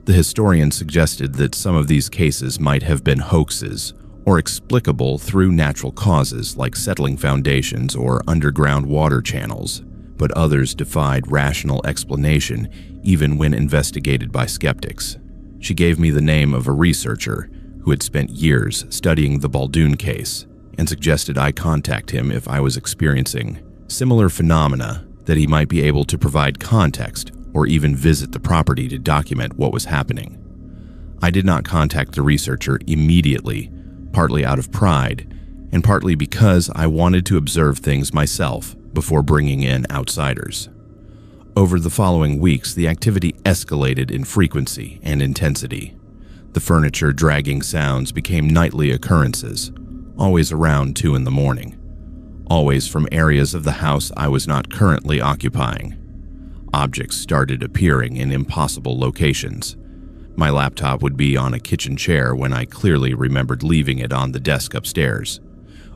The historian suggested that some of these cases might have been hoaxes or explicable through natural causes like settling foundations or underground water channels, but others defied rational explanation even when investigated by skeptics. She gave me the name of a researcher who had spent years studying the Baldoon case and suggested I contact him if I was experiencing similar phenomena, that he might be able to provide context or even visit the property to document what was happening. I did not contact the researcher immediately, partly out of pride and partly because I wanted to observe things myself before bringing in outsiders. Over the following weeks, the activity escalated in frequency and intensity. The furniture dragging sounds became nightly occurrences, always around 2 in the morning, always from areas of the house I was not currently occupying. Objects started appearing in impossible locations. My laptop would be on a kitchen chair when I clearly remembered leaving it on the desk upstairs.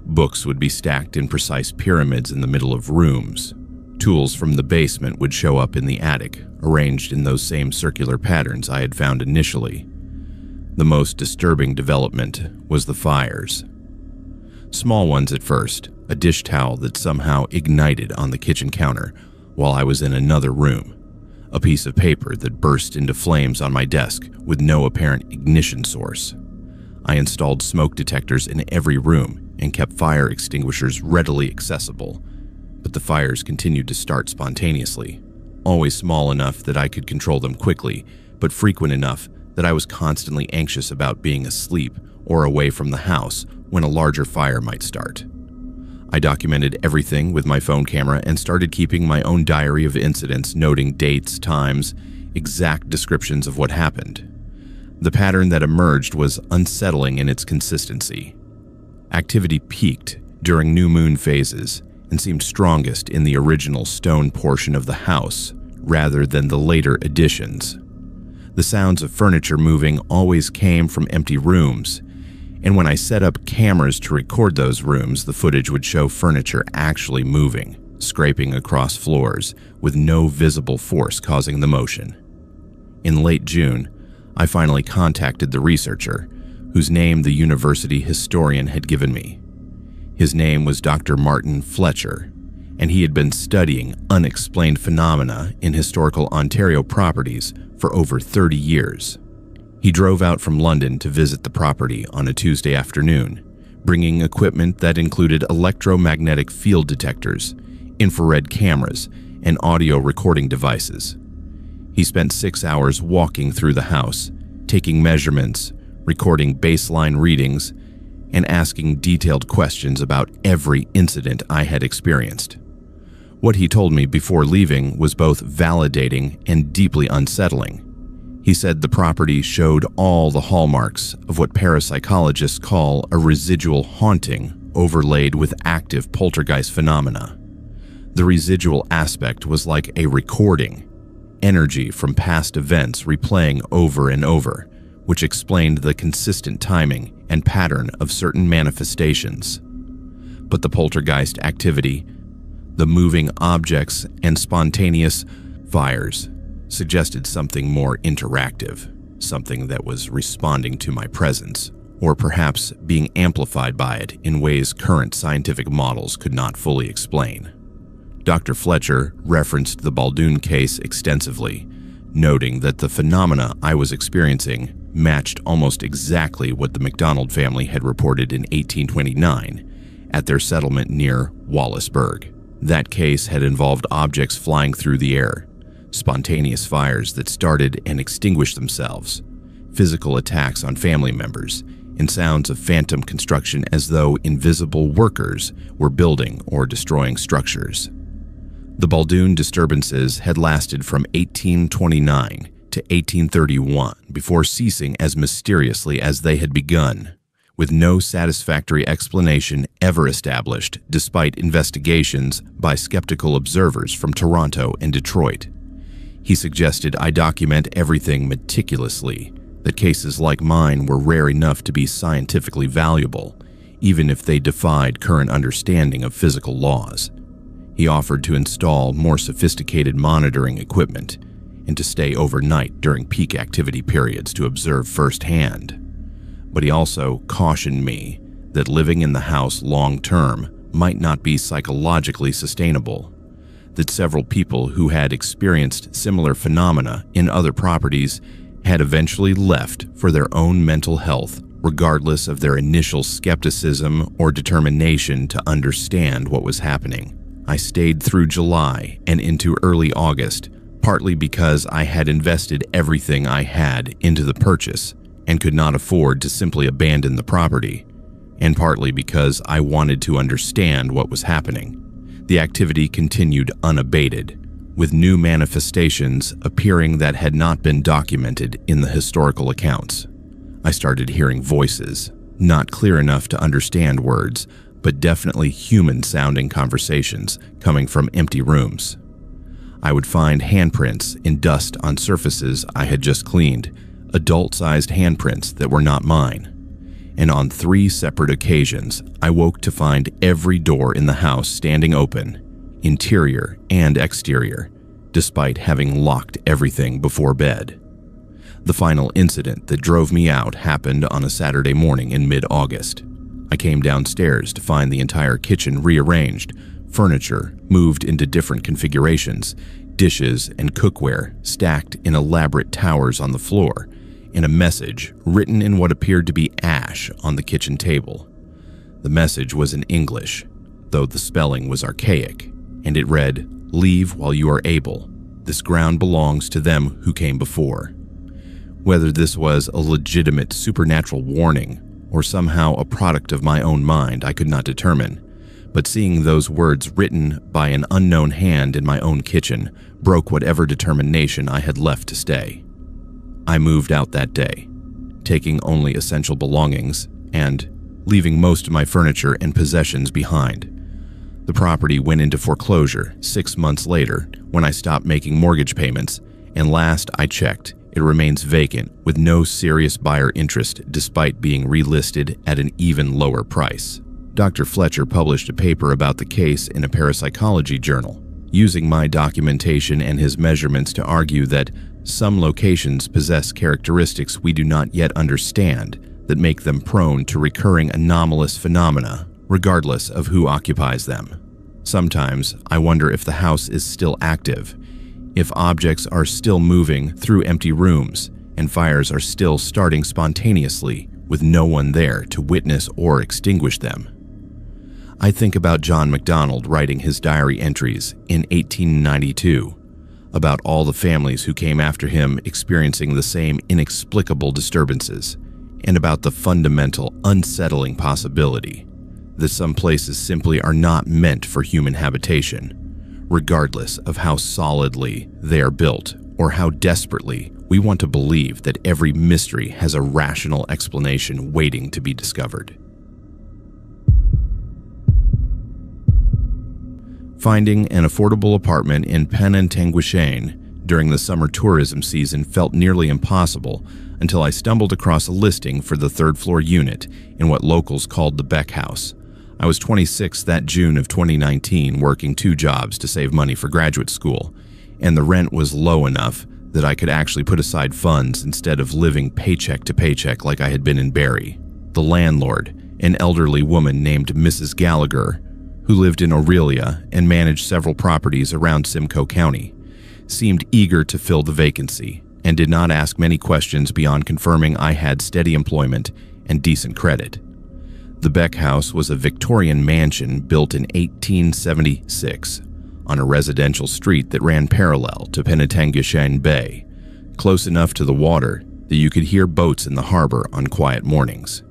Books would be stacked in precise pyramids in the middle of rooms. Tools from the basement would show up in the attic, arranged in those same circular patterns I had found initially. The most disturbing development was the fires. Small ones at first, a dish towel that somehow ignited on the kitchen counter while I was in another room, a piece of paper that burst into flames on my desk with no apparent ignition source. I installed smoke detectors in every room and kept fire extinguishers readily accessible, but the fires continued to start spontaneously, always small enough that I could control them quickly, but frequent enough that I was constantly anxious about being asleep or away from the house when a larger fire might start. I documented everything with my phone camera and started keeping my own diary of incidents, noting dates, times, exact descriptions of what happened. The pattern that emerged was unsettling in its consistency. Activity peaked during new moon phases and seemed strongest in the original stone portion of the house rather than the later additions. The sounds of furniture moving always came from empty rooms, and when I set up cameras to record those rooms, the footage would show furniture actually moving, scraping across floors, with no visible force causing the motion. In late June, I finally contacted the researcher, whose name the university historian had given me. His name was Dr. Martin Fletcher, and he had been studying unexplained phenomena in historical Ontario properties for over 30 years. He drove out from London to visit the property on a Tuesday afternoon, bringing equipment that included electromagnetic field detectors, infrared cameras, and audio recording devices. He spent 6 hours walking through the house, taking measurements, recording baseline readings, and asking detailed questions about every incident I had experienced. What he told me before leaving was both validating and deeply unsettling. He said the property showed all the hallmarks of what parapsychologists call a residual haunting overlaid with active poltergeist phenomena. The residual aspect was like a recording, energy from past events replaying over and over, which explained the consistent timing and pattern of certain manifestations. But the poltergeist activity, the moving objects, and spontaneous fires suggested something more interactive, something that was responding to my presence, or perhaps being amplified by it in ways current scientific models could not fully explain. Dr. Fletcher referenced the Baldoon case extensively, noting that the phenomena I was experiencing matched almost exactly what the MacDonald family had reported in 1829 at their settlement near Wallaceburg. That case had involved objects flying through the air, spontaneous fires that started and extinguished themselves, physical attacks on family members, and sounds of phantom construction as though invisible workers were building or destroying structures. The Baldoon disturbances had lasted from 1829 to 1831 before ceasing as mysteriously as they had begun, with no satisfactory explanation ever established despite investigations by skeptical observers from Toronto and Detroit. He suggested I document everything meticulously, that cases like mine were rare enough to be scientifically valuable, even if they defied current understanding of physical laws. He offered to install more sophisticated monitoring equipment and to stay overnight during peak activity periods to observe firsthand. But he also cautioned me that living in the house long-term might not be psychologically sustainable, that several people who had experienced similar phenomena in other properties had eventually left for their own mental health, regardless of their initial skepticism or determination to understand what was happening. I stayed through July and into early August, partly because I had invested everything I had into the purchase and could not afford to simply abandon the property, and partly because I wanted to understand what was happening. The activity continued unabated, with new manifestations appearing that had not been documented in the historical accounts. I started hearing voices, not clear enough to understand words, but definitely human-sounding conversations coming from empty rooms. I would find handprints in dust on surfaces I had just cleaned, adult-sized handprints that were not mine. And on 3 separate occasions, I woke to find every door in the house standing open, interior and exterior, despite having locked everything before bed. The final incident that drove me out happened on a Saturday morning in mid-August. I came downstairs to find the entire kitchen rearranged, furniture moved into different configurations, dishes and cookware stacked in elaborate towers on the floor, and a message written in what appeared to be ash on the kitchen table. The message was in English, though the spelling was archaic, and it read, "Leave while you are able. This ground belongs to them who came before." Whether this was a legitimate supernatural warning or somehow a product of my own mind, I could not determine, but seeing those words written by an unknown hand in my own kitchen broke whatever determination I had left to stay. I moved out that day, taking only essential belongings and leaving most of my furniture and possessions behind. The property went into foreclosure 6 months later when I stopped making mortgage payments, and last I checked, it remains vacant with no serious buyer interest despite being relisted at an even lower price. Dr. Fletcher published a paper about the case in a parapsychology journal, using my documentation and his measurements to argue that some locations possess characteristics we do not yet understand that make them prone to recurring anomalous phenomena, regardless of who occupies them. Sometimes I wonder if the house is still active, if objects are still moving through empty rooms, and fires are still starting spontaneously with no one there to witness or extinguish them. I think about John MacDonald writing his diary entries in 1892 about all the families who came after him experiencing the same inexplicable disturbances, and about the fundamental, unsettling possibility that some places simply are not meant for human habitation, regardless of how solidly they are built or how desperately we want to believe that every mystery has a rational explanation waiting to be discovered. Finding an affordable apartment in Penantanguishene during the summer tourism season felt nearly impossible until I stumbled across a listing for the third-floor unit in what locals called the Beck House. I was 26 that June of 2019, working 2 jobs to save money for graduate school, and the rent was low enough that I could actually put aside funds instead of living paycheck to paycheck like I had been in Barrie. The landlord, an elderly woman named Mrs. Gallagher, who lived in Aurelia and managed several properties around Simcoe County, seemed eager to fill the vacancy and did not ask many questions beyond confirming I had steady employment and decent credit. The Beck House was a Victorian mansion built in 1876, on a residential street that ran parallel to Penetangushan Bay, close enough to the water that you could hear boats in the harbor on quiet mornings.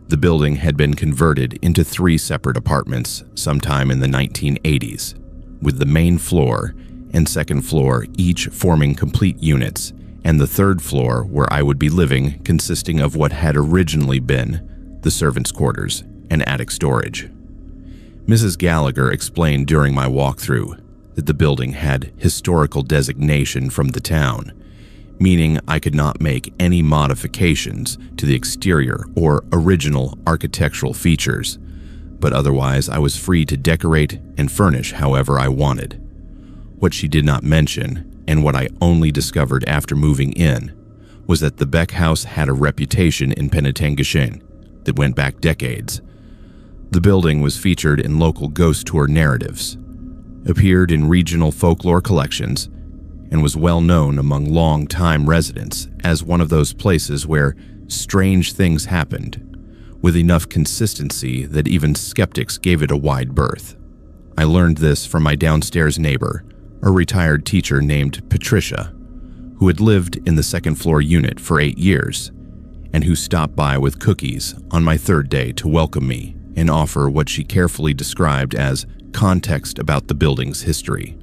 The building had been converted into 3 separate apartments sometime in the 1980s, with the main floor and second floor each forming complete units, and the third floor where I would be living consisting of what had originally been the servants' quarters and attic storage. Mrs. Gallagher explained during my walkthrough that the building had historical designation from the town, meaning I could not make any modifications to the exterior or original architectural features, but otherwise I was free to decorate and furnish however I wanted. What she did not mention, and what I only discovered after moving in, was that the Beck house had a reputation in Penetangushan that went back decades. The building was featured in local ghost tour narratives, appeared in regional folklore collections, and was well known among long-time residents as one of those places where strange things happened, with enough consistency that even skeptics gave it a wide berth. I learned this from my downstairs neighbor, a retired teacher named Patricia, who had lived in the second-floor unit for 8 years, and who stopped by with cookies on my 3rd day to welcome me and offer what she carefully described as context about the building's history.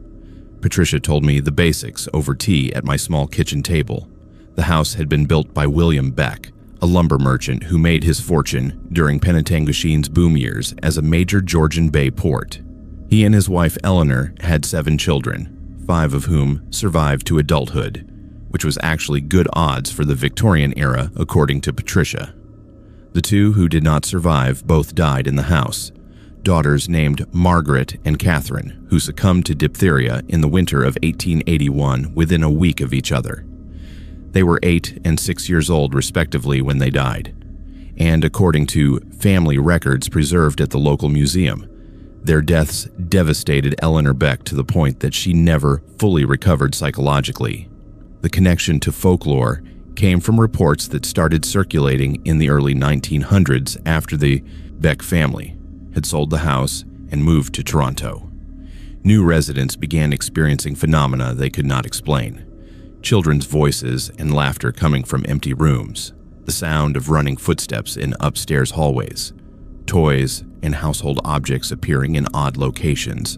Patricia told me the basics over tea at my small kitchen table. The house had been built by William Beck, a lumber merchant who made his fortune during Penetangushan's boom years as a major Georgian Bay port. He and his wife Eleanor had 7 children, 5 of whom survived to adulthood, which was actually good odds for the Victorian era, according to Patricia. The 2 who did not survive both died in the house, daughters named Margaret and Catherine, who succumbed to diphtheria in the winter of 1881 within a week of each other. They were 8 and 6 years old respectively when they died, and according to family records preserved at the local museum, their deaths devastated Eleanor Beck to the point that she never fully recovered psychologically. The connection to folklore came from reports that started circulating in the early 1900s after the Beck family had sold the house and moved to Toronto. New residents began experiencing phenomena they could not explain. Children's voices and laughter coming from empty rooms, the sound of running footsteps in upstairs hallways, toys and household objects appearing in odd locations,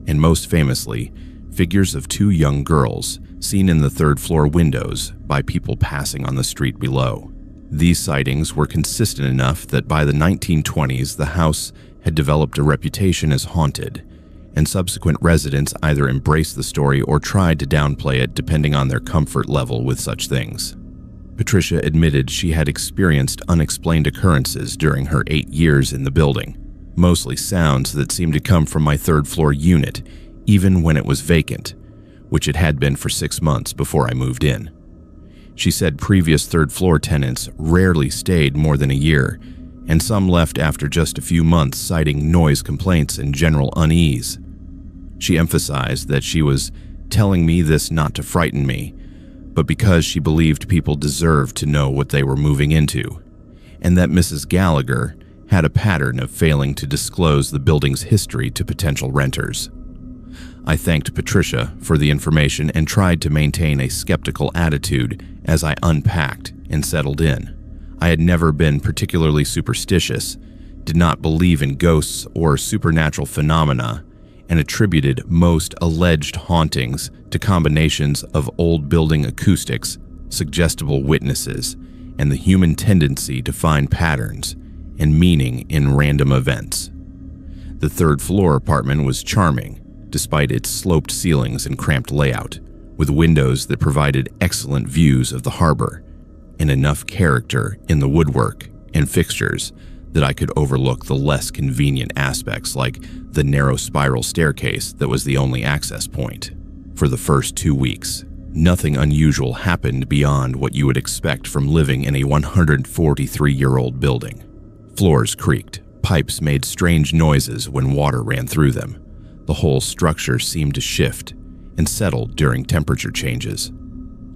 and most famously, figures of 2 young girls seen in the 3rd-floor windows by people passing on the street below. These sightings were consistent enough that by the 1920s the house had developed a reputation as haunted, and subsequent residents either embraced the story or tried to downplay it depending on their comfort level with such things. Patricia admitted she had experienced unexplained occurrences during her 8 years in the building, mostly sounds that seemed to come from my 3rd-floor unit, even when it was vacant, which it had been for 6 months before I moved in. She said previous 3rd-floor tenants rarely stayed more than a year, and some left after just a few months citing noise complaints and general unease. She emphasized that she was telling me this not to frighten me, but because she believed people deserved to know what they were moving into, and that Mrs. Gallagher had a pattern of failing to disclose the building's history to potential renters. I thanked Patricia for the information and tried to maintain a skeptical attitude as I unpacked and settled in. I had never been particularly superstitious, did not believe in ghosts or supernatural phenomena, and attributed most alleged hauntings to combinations of old building acoustics, suggestible witnesses, and the human tendency to find patterns and meaning in random events. The 3rd-floor apartment was charming, despite its sloped ceilings and cramped layout, with windows that provided excellent views of the harbor and enough character in the woodwork and fixtures that I could overlook the less convenient aspects like the narrow spiral staircase that was the only access point. For the first 2 weeks, nothing unusual happened beyond what you would expect from living in a 143-year-old building. Floors creaked, pipes made strange noises when water ran through them. The whole structure seemed to shift and settled during temperature changes.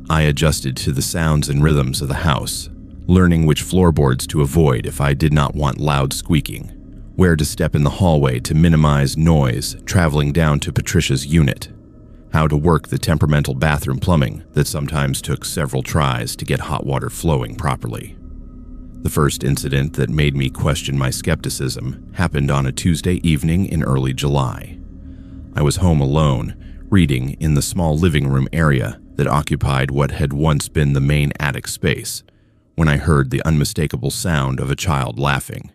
I adjusted to the sounds and rhythms of the house, learning which floorboards to avoid if I did not want loud squeaking, where to step in the hallway to minimize noise traveling down to Patricia's unit, how to work the temperamental bathroom plumbing that sometimes took several tries to get hot water flowing properly. The first incident that made me question my skepticism happened on a Tuesday evening in early July. I was home alone, reading in the small living room area that occupied what had once been the main attic space, when I heard the unmistakable sound of a child laughing,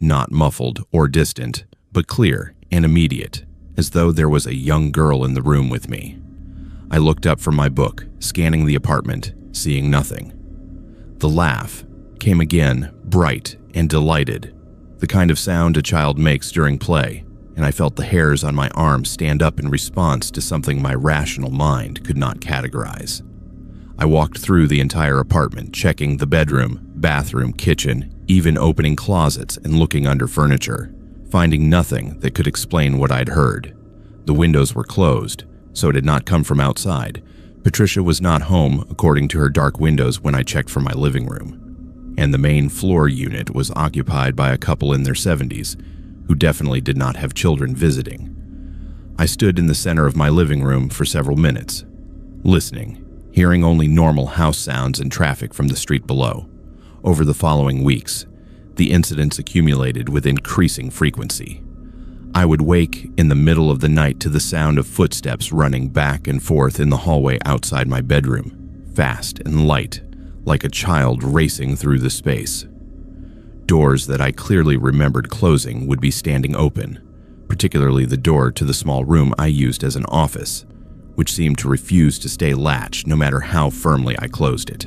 not muffled or distant, but clear and immediate, as though there was a young girl in the room with me. I looked up from my book, scanning the apartment, seeing nothing. The laugh came again, bright and delighted, the kind of sound a child makes during play, and I felt the hairs on my arm stand up in response to something my rational mind could not categorize. I walked through the entire apartment, checking the bedroom, bathroom, kitchen, even opening closets and looking under furniture, finding nothing that could explain what I'd heard. The windows were closed, so it had not come from outside. Patricia was not home, according to her dark windows, when I checked for my living room. And the main floor unit was occupied by a couple in their 70s, who definitely did not have children visiting. I stood in the center of my living room for several minutes, listening, hearing only normal house sounds and traffic from the street below. Over the following weeks, the incidents accumulated with increasing frequency. I would wake in the middle of the night to the sound of footsteps running back and forth in the hallway outside my bedroom, fast and light, like a child racing through the space. Doors that I clearly remembered closing would be standing open, particularly the door to the small room I used as an office, which seemed to refuse to stay latched no matter how firmly I closed it.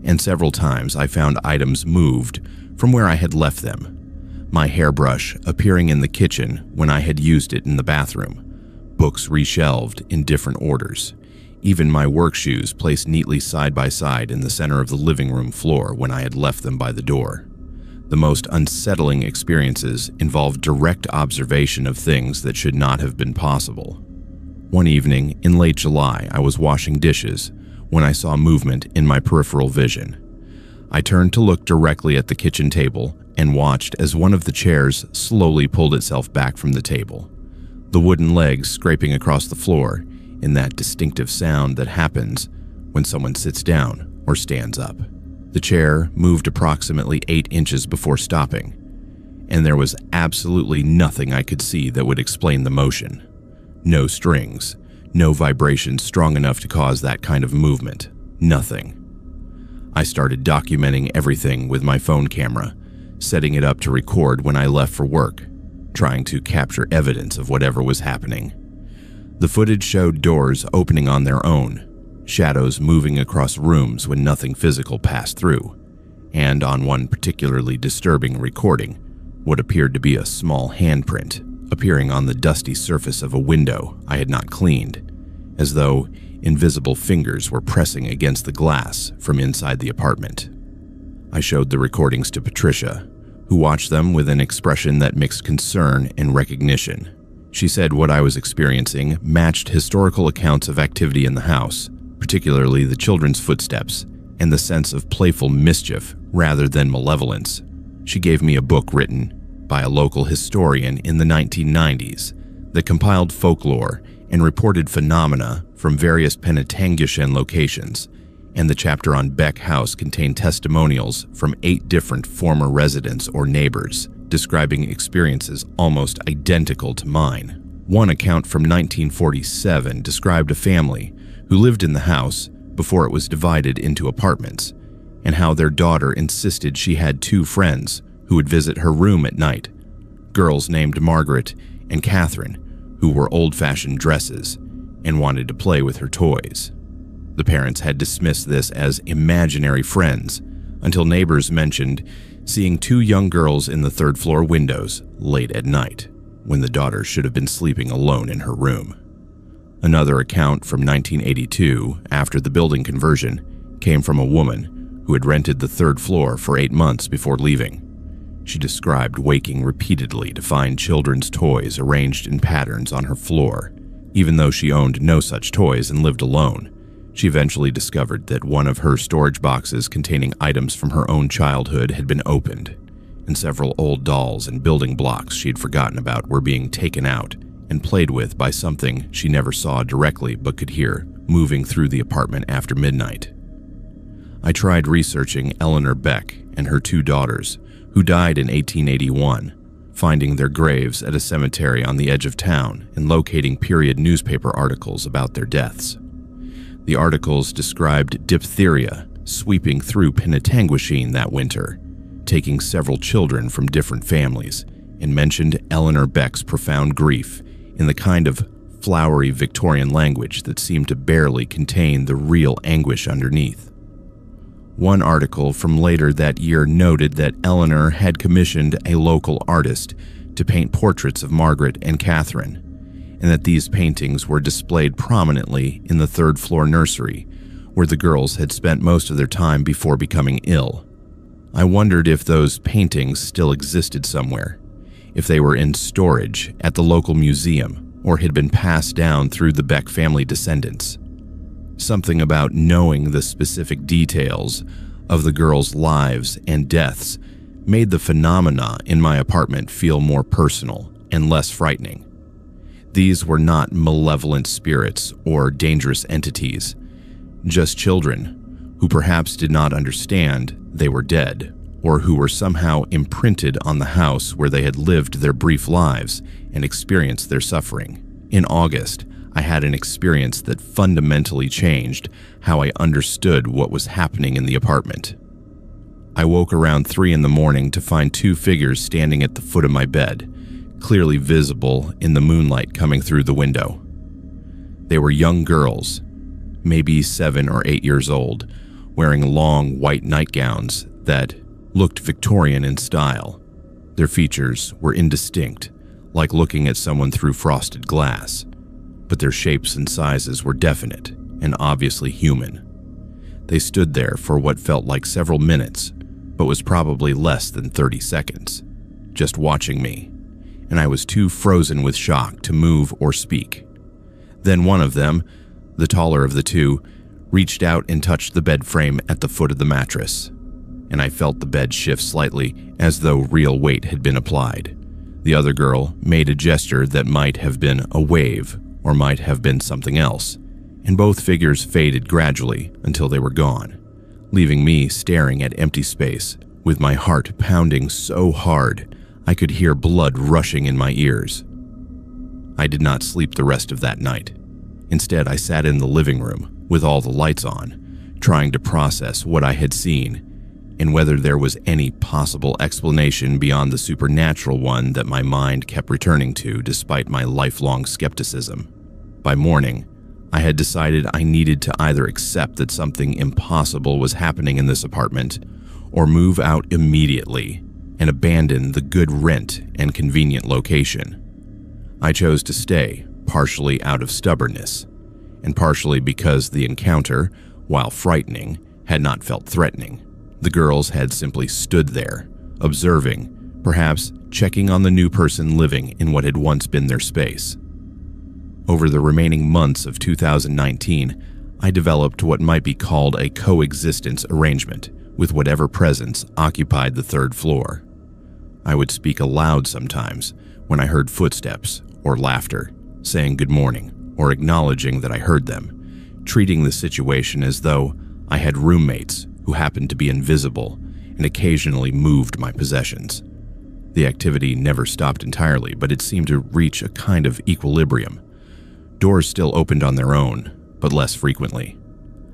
And several times I found items moved from where I had left them. My hairbrush appearing in the kitchen when I had used it in the bathroom, books reshelved in different orders, even my work shoes placed neatly side by side in the center of the living room floor when I had left them by the door. The most unsettling experiences involved direct observation of things that should not have been possible. One evening in late July, I was washing dishes when I saw movement in my peripheral vision. I turned to look directly at the kitchen table and watched as one of the chairs slowly pulled itself back from the table, the wooden legs scraping across the floor in that distinctive sound that happens when someone sits down or stands up. The chair moved approximately 8 inches before stopping, and there was absolutely nothing I could see that would explain the motion. No strings, no vibration strong enough to cause that kind of movement, nothing. I started documenting everything with my phone camera, setting it up to record when I left for work, trying to capture evidence of whatever was happening. The footage showed doors opening on their own, shadows moving across rooms when nothing physical passed through, and on one particularly disturbing recording, what appeared to be a small handprint appearing on the dusty surface of a window I had not cleaned, as though invisible fingers were pressing against the glass from inside the apartment. I showed the recordings to Patricia, who watched them with an expression that mixed concern and recognition. She said what I was experiencing matched historical accounts of activity in the house, particularly the children's footsteps and the sense of playful mischief rather than malevolence. She gave me a book written by a local historian in the 1990s that compiled folklore and reported phenomena from various Penetanguishene locations, and the chapter on Beck House contained testimonials from 8 different former residents or neighbors, describing experiences almost identical to mine. One account from 1947 described a family who lived in the house before it was divided into apartments, and how their daughter insisted she had 2 friends who would visit her room at night, girls named Margaret and Catherine, who wore old-fashioned dresses and wanted to play with her toys. The parents had dismissed this as imaginary friends until neighbors mentioned seeing 2 young girls in the 3rd floor windows late at night, when the daughter should have been sleeping alone in her room. Another account from 1982, after the building conversion, came from a woman who had rented the 3rd floor for 8 months before leaving. She described waking repeatedly to find children's toys arranged in patterns on her floor. Even though she owned no such toys and lived alone, she eventually discovered that one of her storage boxes containing items from her own childhood had been opened, and several old dolls and building blocks she'd forgotten about were being taken out and played with by something she never saw directly but could hear moving through the apartment after midnight. I tried researching Eleanor Beck and her 2 daughters, who died in 1881, finding their graves at a cemetery on the edge of town and locating period newspaper articles about their deaths. The articles described diphtheria sweeping through Penetanguishene that winter, taking several children from different families, and mentioned Eleanor Beck's profound grief in the kind of flowery Victorian language that seemed to barely contain the real anguish underneath. One article from later that year noted that Eleanor had commissioned a local artist to paint portraits of Margaret and Catherine, and that these paintings were displayed prominently in the 3rd floor nursery, where the girls had spent most of their time before becoming ill. I wondered if those paintings still existed somewhere, if they were in storage at the local museum or had been passed down through the Beck family descendants. Something about knowing the specific details of the girls' lives and deaths made the phenomena in my apartment feel more personal and less frightening. These were not malevolent spirits or dangerous entities, just children who perhaps did not understand they were dead, or who were somehow imprinted on the house where they had lived their brief lives and experienced their suffering. In August, I had an experience that fundamentally changed how I understood what was happening in the apartment. I woke around 3 in the morning to find 2 figures standing at the foot of my bed, clearly visible in the moonlight coming through the window. They were young girls, maybe 7 or 8 years old, wearing long white nightgowns that looked Victorian in style. Their features were indistinct, like looking at someone through frosted glass, but their shapes and sizes were definite and obviously human. They stood there for what felt like several minutes, but was probably less than 30 seconds, just watching me, and I was too frozen with shock to move or speak. Then one of them, the taller of the 2, reached out and touched the bed frame at the foot of the mattress, and I felt the bed shift slightly as though real weight had been applied. The other girl made a gesture that might have been a wave or might have been something else, and both figures faded gradually until they were gone, leaving me staring at empty space with my heart pounding so hard I could hear blood rushing in my ears. I did not sleep the rest of that night. Instead, I sat in the living room with all the lights on, trying to process what I had seen and whether there was any possible explanation beyond the supernatural one that my mind kept returning to despite my lifelong skepticism. By morning, I had decided I needed to either accept that something impossible was happening in this apartment or move out immediately and abandon the good rent and convenient location. I chose to stay, partially out of stubbornness, and partially because the encounter, while frightening, had not felt threatening. The girls had simply stood there, observing, perhaps checking on the new person living in what had once been their space. Over the remaining months of 2019, I developed what might be called a coexistence arrangement with whatever presence occupied the 3rd floor. I would speak aloud sometimes when I heard footsteps or laughter, saying good morning or acknowledging that I heard them, treating the situation as though I had roommates who happened to be invisible and occasionally moved my possessions. The activity never stopped entirely, but it seemed to reach a kind of equilibrium. Doors still opened on their own, but less frequently.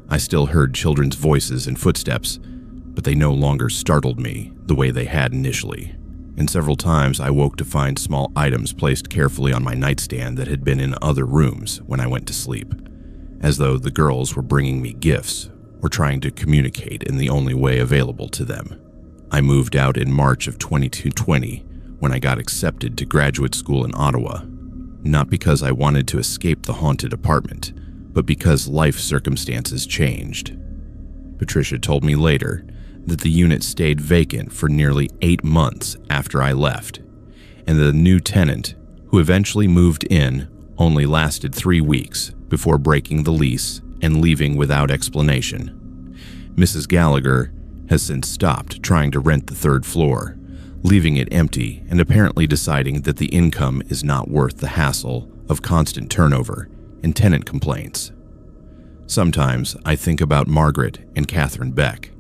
I still heard children's voices and footsteps, but they no longer startled me the way they had initially. And several times I woke to find small items placed carefully on my nightstand that had been in other rooms when I went to sleep, as though the girls were bringing me gifts or trying to communicate in the only way available to them. I moved out in March of 2020 when I got accepted to graduate school in Ottawa, not because I wanted to escape the haunted apartment, but because life circumstances changed. Patricia told me later that the unit stayed vacant for nearly 8 months after I left, and the new tenant, who eventually moved in, only lasted 3 weeks before breaking the lease and leaving without explanation. Mrs. Gallagher has since stopped trying to rent the 3rd floor, leaving it empty and apparently deciding that the income is not worth the hassle of constant turnover and tenant complaints. Sometimes I think about Margaret and Catherine Beck,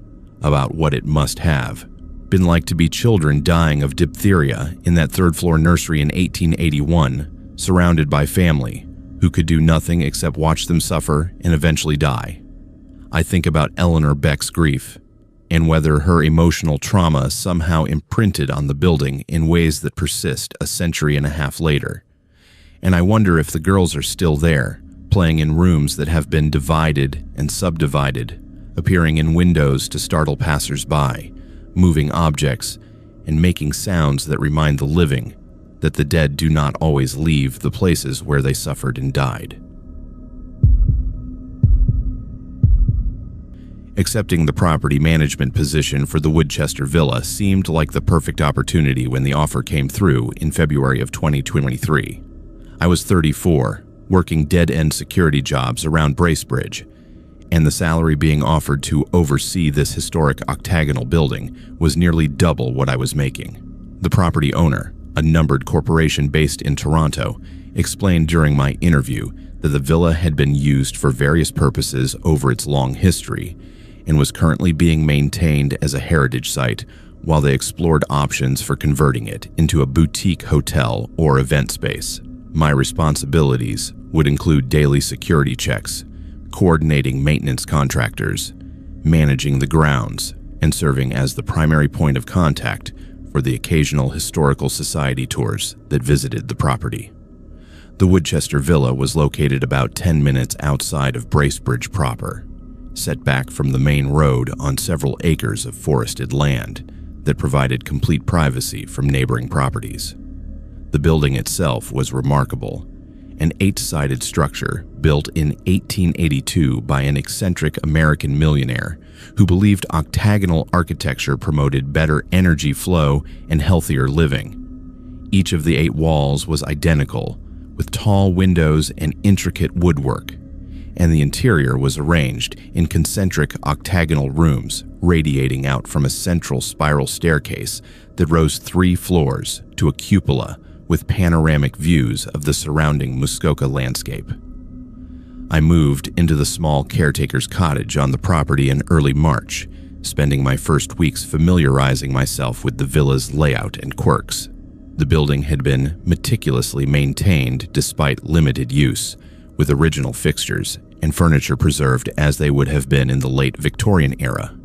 about what it must have been like to be children dying of diphtheria in that third-floor nursery in 1881, surrounded by family who could do nothing except watch them suffer and eventually die. I think about Eleanor Beck's grief and whether her emotional trauma somehow imprinted on the building in ways that persist a century and a half later. And I wonder if the girls are still there, playing in rooms that have been divided and subdivided, appearing in windows to startle passers-by, moving objects, and making sounds that remind the living that the dead do not always leave the places where they suffered and died. Accepting the property management position for the Woodchester Villa seemed like the perfect opportunity when the offer came through in February of 2023. I was 34, working dead-end security jobs around Bracebridge, and the salary being offered to oversee this historic octagonal building was nearly double what I was making. The property owner, a numbered corporation based in Toronto, explained during my interview that the villa had been used for various purposes over its long history and was currently being maintained as a heritage site while they explored options for converting it into a boutique hotel or event space. My responsibilities would include daily security checks, coordinating maintenance contractors, managing the grounds, and serving as the primary point of contact for the occasional historical society tours that visited the property. The Woodchester Villa was located about 10 minutes outside of Bracebridge proper, set back from the main road on several acres of forested land that provided complete privacy from neighboring properties. The building itself was remarkable, an 8-sided structure built in 1882 by an eccentric American millionaire who believed octagonal architecture promoted better energy flow and healthier living. Each of the 8 walls was identical, with tall windows and intricate woodwork, and the interior was arranged in concentric octagonal rooms radiating out from a central spiral staircase that rose 3 floors to a cupola with panoramic views of the surrounding Muskoka landscape. I moved into the small caretaker's cottage on the property in early March, spending my first weeks familiarizing myself with the villa's layout and quirks. The building had been meticulously maintained despite limited use, with original fixtures and furniture preserved as they would have been in the late Victorian era.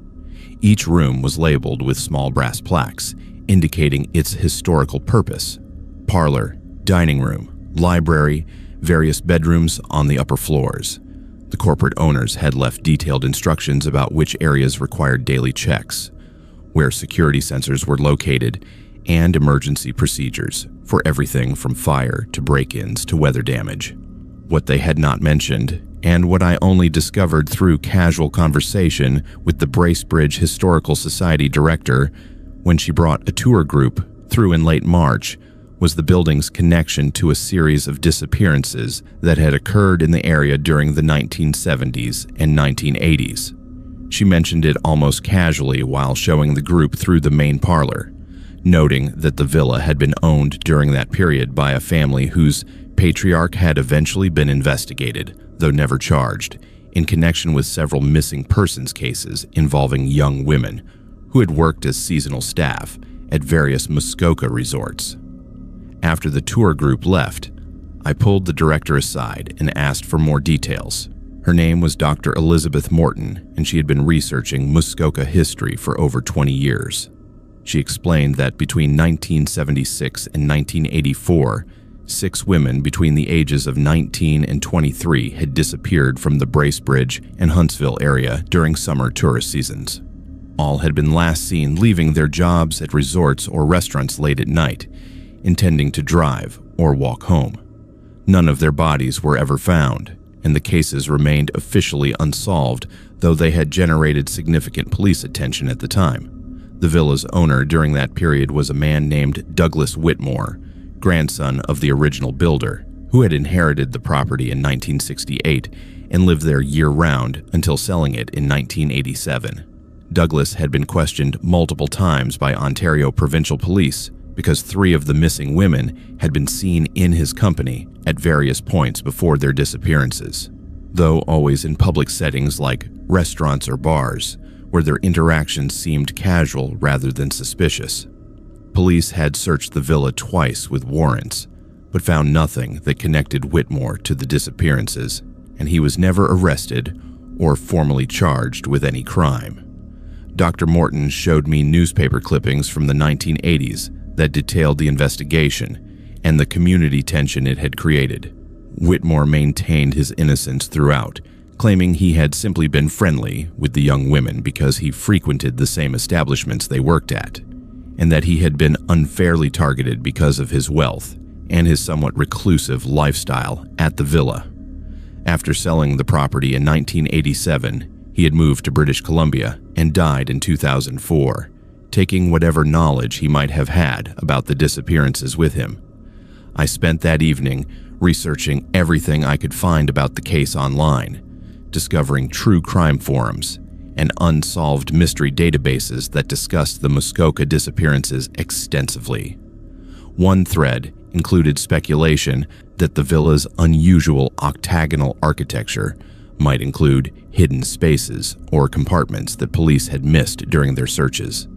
Each room was labeled with small brass plaques indicating its historical purpose: parlor, dining room, library, various bedrooms on the upper floors. The corporate owners had left detailed instructions about which areas required daily checks, where security sensors were located, and emergency procedures for everything from fire to break-ins to weather damage. What they had not mentioned, and what I only discovered through casual conversation with the Bracebridge Historical Society director when she brought a tour group through in late March, was the building's connection to a series of disappearances that had occurred in the area during the 1970s and 1980s. She mentioned it almost casually while showing the group through the main parlor, noting that the villa had been owned during that period by a family whose patriarch had eventually been investigated, though never charged, in connection with several missing persons cases involving young women who had worked as seasonal staff at various Muskoka resorts. After the tour group left, I pulled the director aside and asked for more details. Her name was Dr. Elizabeth Morton, and she had been researching Muskoka history for over 20 years. She explained that between 1976 and 1984, 6 women between the ages of 19 and 23 had disappeared from the Bracebridge and Huntsville area during summer tourist seasons. All had been last seen leaving their jobs at resorts or restaurants late at night, intending to drive or walk home. None of their bodies were ever found, and the cases remained officially unsolved, though they had generated significant police attention at the time. The villa's owner during that period was a man named Douglas Whitmore, grandson of the original builder, who had inherited the property in 1968 and lived there year-round until selling it in 1987. Douglas had been questioned multiple times by Ontario Provincial Police because 3 of the missing women had been seen in his company at various points before their disappearances, though always in public settings like restaurants or bars, where their interactions seemed casual rather than suspicious. Police had searched the villa twice with warrants, but found nothing that connected Whitmore to the disappearances, and he was never arrested or formally charged with any crime. Dr. Morton showed me newspaper clippings from the 1980s that detailed the investigation and the community tension it had created. Whitmore maintained his innocence throughout, claiming he had simply been friendly with the young women because he frequented the same establishments they worked at, and that he had been unfairly targeted because of his wealth and his somewhat reclusive lifestyle at the villa. After selling the property in 1987, he had moved to British Columbia and died in 2004, taking whatever knowledge he might have had about the disappearances with him. I spent that evening researching everything I could find about the case online, discovering true crime forums and unsolved mystery databases that discussed the Muskoka disappearances extensively. One thread included speculation that the villa's unusual octagonal architecture might include hidden spaces or compartments that police had missed during their searches,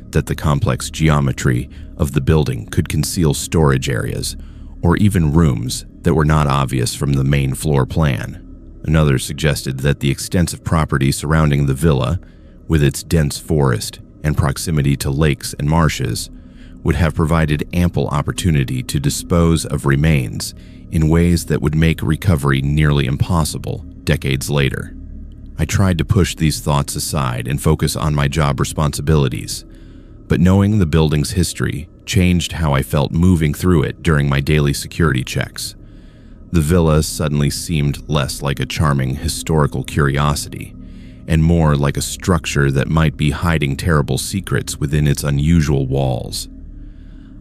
that the complex geometry of the building could conceal storage areas or even rooms that were not obvious from the main floor plan. Another suggested that the extensive property surrounding the villa, with its dense forest and proximity to lakes and marshes, would have provided ample opportunity to dispose of remains in ways that would make recovery nearly impossible decades later. I tried to push these thoughts aside and focus on my job responsibilities, but knowing the building's history changed how I felt moving through it during my daily security checks. The villa suddenly seemed less like a charming historical curiosity and more like a structure that might be hiding terrible secrets within its unusual walls.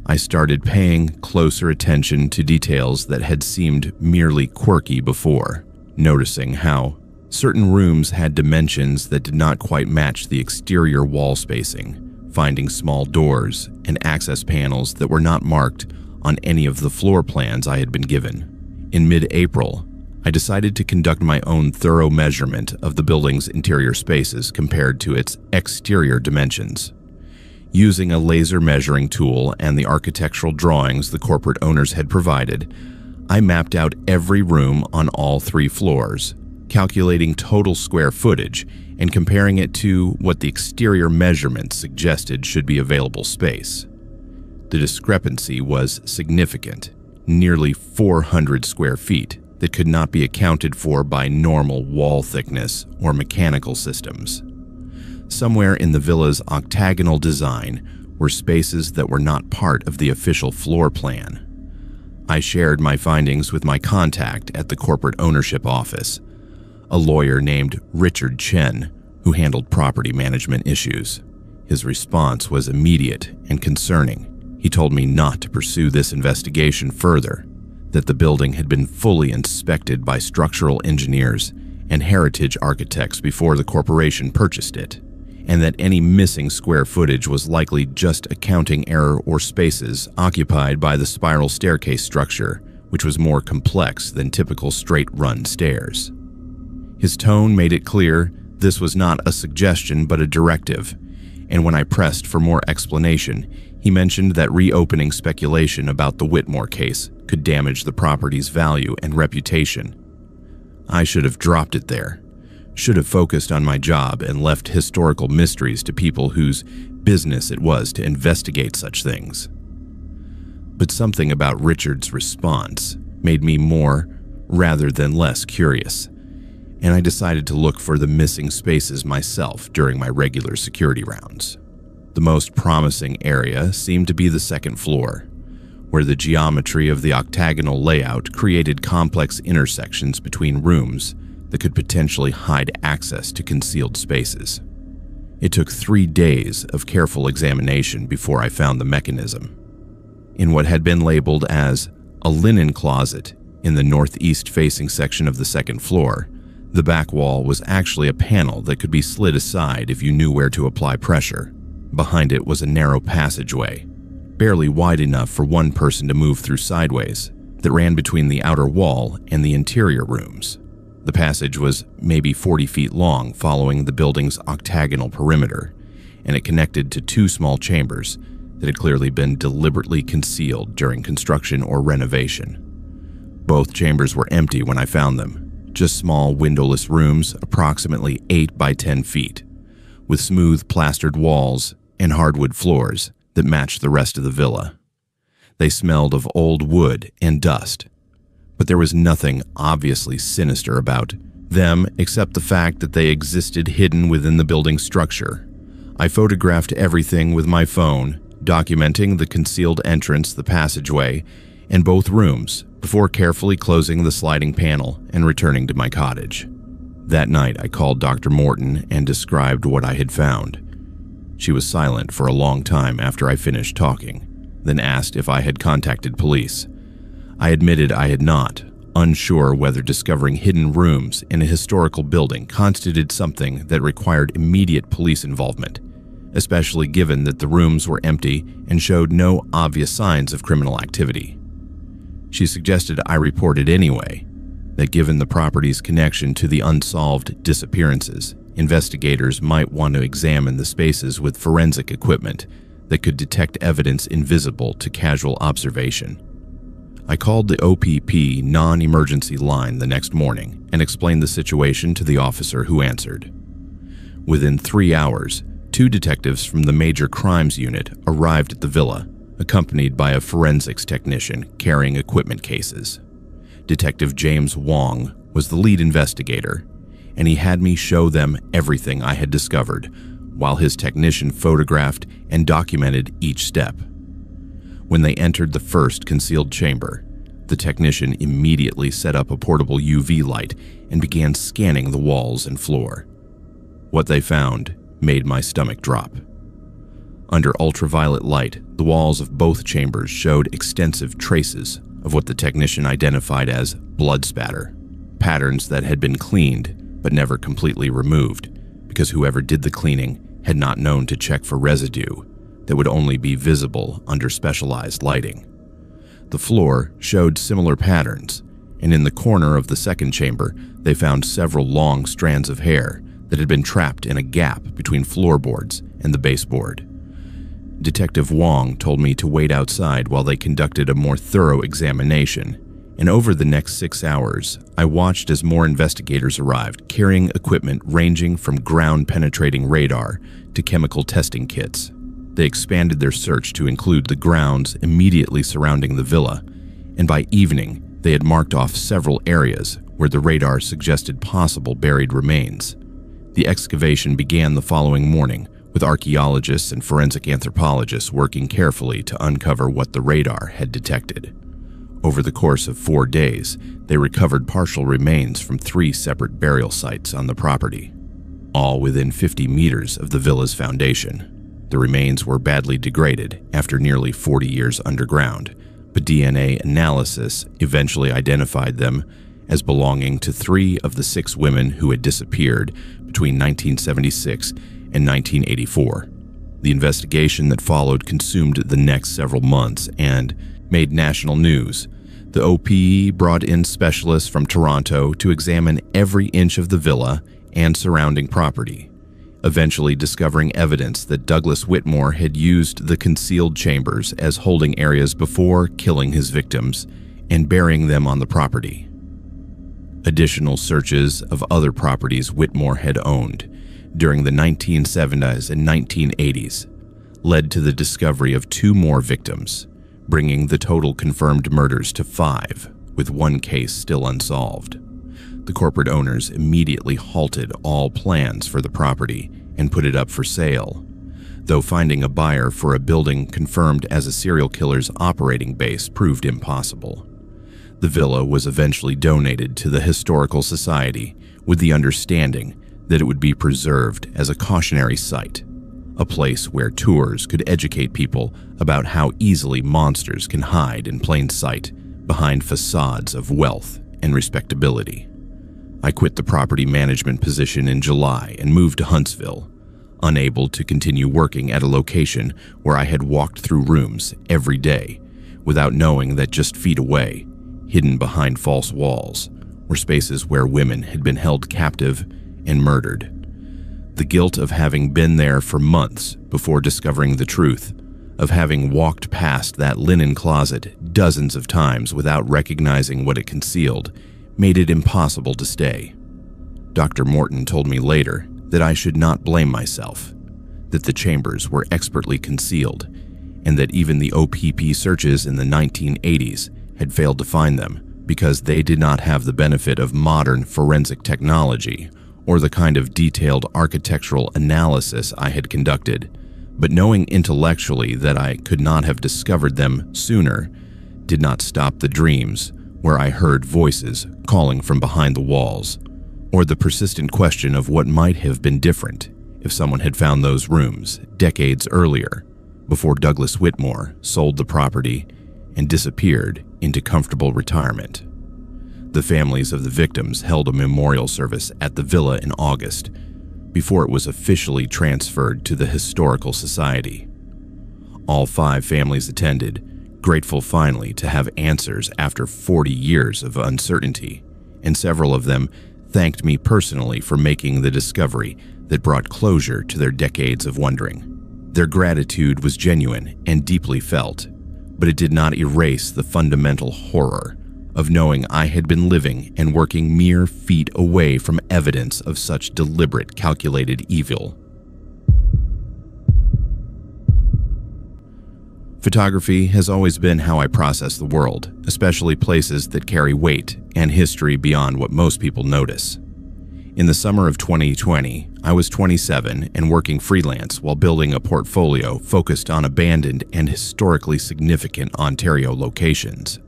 I started paying closer attention to details that had seemed merely quirky before, noticing how certain rooms had dimensions that did not quite match the exterior wall spacing, finding small doors and access panels that were not marked on any of the floor plans I had been given. In mid-April, I decided to conduct my own thorough measurement of the building's interior spaces compared to its exterior dimensions. Using a laser measuring tool and the architectural drawings the corporate owners had provided, I mapped out every room on all 3 floors, calculating total square footage and comparing it to what the exterior measurements suggested should be available space. The discrepancy was significant, nearly 400 square feet that could not be accounted for by normal wall thickness or mechanical systems. Somewhere in the villa's octagonal design were spaces that were not part of the official floor plan. I shared my findings with my contact at the corporate ownership office, a lawyer named Richard Chen, who handled property management issues. His response was immediate and concerning. He told me not to pursue this investigation further, that the building had been fully inspected by structural engineers and heritage architects before the corporation purchased it, and that any missing square footage was likely just a counting error or spaces occupied by the spiral staircase structure, which was more complex than typical straight-run stairs. His tone made it clear this was not a suggestion but a directive, and when I pressed for more explanation, he mentioned that reopening speculation about the Whitmore case could damage the property's value and reputation. I should have dropped it there, should have focused on my job and left historical mysteries to people whose business it was to investigate such things. But something about Richard's response made me more rather than less curious, and I decided to look for the missing spaces myself during my regular security rounds. The most promising area seemed to be the second floor, where the geometry of the octagonal layout created complex intersections between rooms that could potentially hide access to concealed spaces. It took 3 days of careful examination before I found the mechanism. In what had been labeled as a linen closet in the northeast-facing section of the second floor, The back wall was actually a panel that could be slid aside if you knew where to apply pressure. Behind it was a narrow passageway, barely wide enough for one person to move through sideways, that ran between the outer wall and the interior rooms. The passage was maybe 40 feet long, following the building's octagonal perimeter, and it connected to two small chambers that had clearly been deliberately concealed during construction or renovation. Both chambers were empty when I found them, just small windowless rooms approximately 8 by 10 feet, with smooth plastered walls and hardwood floors that matched the rest of the villa. They smelled of old wood and dust, but there was nothing obviously sinister about them except the fact that they existed hidden within the building's structure. I photographed everything with my phone, documenting the concealed entrance, the passageway, and both rooms before carefully closing the sliding panel and returning to my cottage. That night, I called Dr. Morton and described what I had found. She was silent for a long time after I finished talking, then asked if I had contacted police. I admitted I had not, unsure whether discovering hidden rooms in a historical building constituted something that required immediate police involvement, especially given that the rooms were empty and showed no obvious signs of criminal activity. She suggested I report it anyway, that given the property's connection to the unsolved disappearances, investigators might want to examine the spaces with forensic equipment that could detect evidence invisible to casual observation. I called the OPP non-emergency line the next morning and explained the situation to the officer who answered. Within 3 hours, 2 detectives from the Major Crimes Unit arrived at the villa, accompanied by a forensics technician carrying equipment cases. Detective James Wong was the lead investigator, and he had me show them everything I had discovered, while his technician photographed and documented each step. When they entered the first concealed chamber, the technician immediately set up a portable UV light and began scanning the walls and floor. What they found made my stomach drop. Under ultraviolet light, the walls of both chambers showed extensive traces of what the technician identified as blood spatter, patterns that had been cleaned but never completely removed because whoever did the cleaning had not known to check for residue that would only be visible under specialized lighting. The floor showed similar patterns, and in the corner of the second chamber, they found several long strands of hair that had been trapped in a gap between floorboards and the baseboard. Detective Wong told me to wait outside while they conducted a more thorough examination, and over the next 6 hours, I watched as more investigators arrived, carrying equipment ranging from ground-penetrating radar to chemical testing kits. They expanded their search to include the grounds immediately surrounding the villa, and by evening, they had marked off several areas where the radar suggested possible buried remains. The excavation began the following morning, with archaeologists and forensic anthropologists working carefully to uncover what the radar had detected. Over the course of 4 days, they recovered partial remains from 3 separate burial sites on the property, all within 50 meters of the villa's foundation. The remains were badly degraded after nearly 40 years underground, but DNA analysis eventually identified them as belonging to 3 of the 6 women who had disappeared between 1976 and 1984. The investigation that followed consumed the next several months and made national news. The OPE brought in specialists from Toronto to examine every inch of the villa and surrounding property, eventually discovering evidence that Douglas Whitmore had used the concealed chambers as holding areas before killing his victims and burying them on the property. Additional searches of other properties Whitmore had owned during the 1970s and 1980s led to the discovery of 2 more victims, bringing the total confirmed murders to 5, with 1 case still unsolved. The corporate owners immediately halted all plans for the property and put it up for sale, though finding a buyer for a building confirmed as a serial killer's operating base proved impossible. The villa was eventually donated to the Historical Society with the understanding that it would be preserved as a cautionary site, a place where tours could educate people about how easily monsters can hide in plain sight behind facades of wealth and respectability. I quit the property management position in July and moved to Huntsville, unable to continue working at a location where I had walked through rooms every day without knowing that just feet away, hidden behind false walls, were spaces where women had been held captive and murdered. The guilt of having been there for months before discovering the truth, of having walked past that linen closet dozens of times without recognizing what it concealed, made it impossible to stay. Dr. Morton told me later that I should not blame myself, that the chambers were expertly concealed, and that even the OPP searches in the 1980s had failed to find them because they did not have the benefit of modern forensic technology or the kind of detailed architectural analysis I had conducted. But knowing intellectually that I could not have discovered them sooner did not stop the dreams where I heard voices calling from behind the walls, or the persistent question of what might have been different if someone had found those rooms decades earlier, before Douglas Whitmore sold the property and disappeared into comfortable retirement. The families of the victims held a memorial service at the villa in August, before it was officially transferred to the Historical Society. All 5 families attended, grateful finally to have answers after 40 years of uncertainty, and several of them thanked me personally for making the discovery that brought closure to their decades of wondering. Their gratitude was genuine and deeply felt, but it did not erase the fundamental horror of knowing I had been living and working mere feet away from evidence of such deliberate, calculated evil. Photography has always been how I process the world, especially places that carry weight and history beyond what most people notice. In the summer of 2020, I was 27 and working freelance while building a portfolio focused on abandoned and historically significant Ontario locations.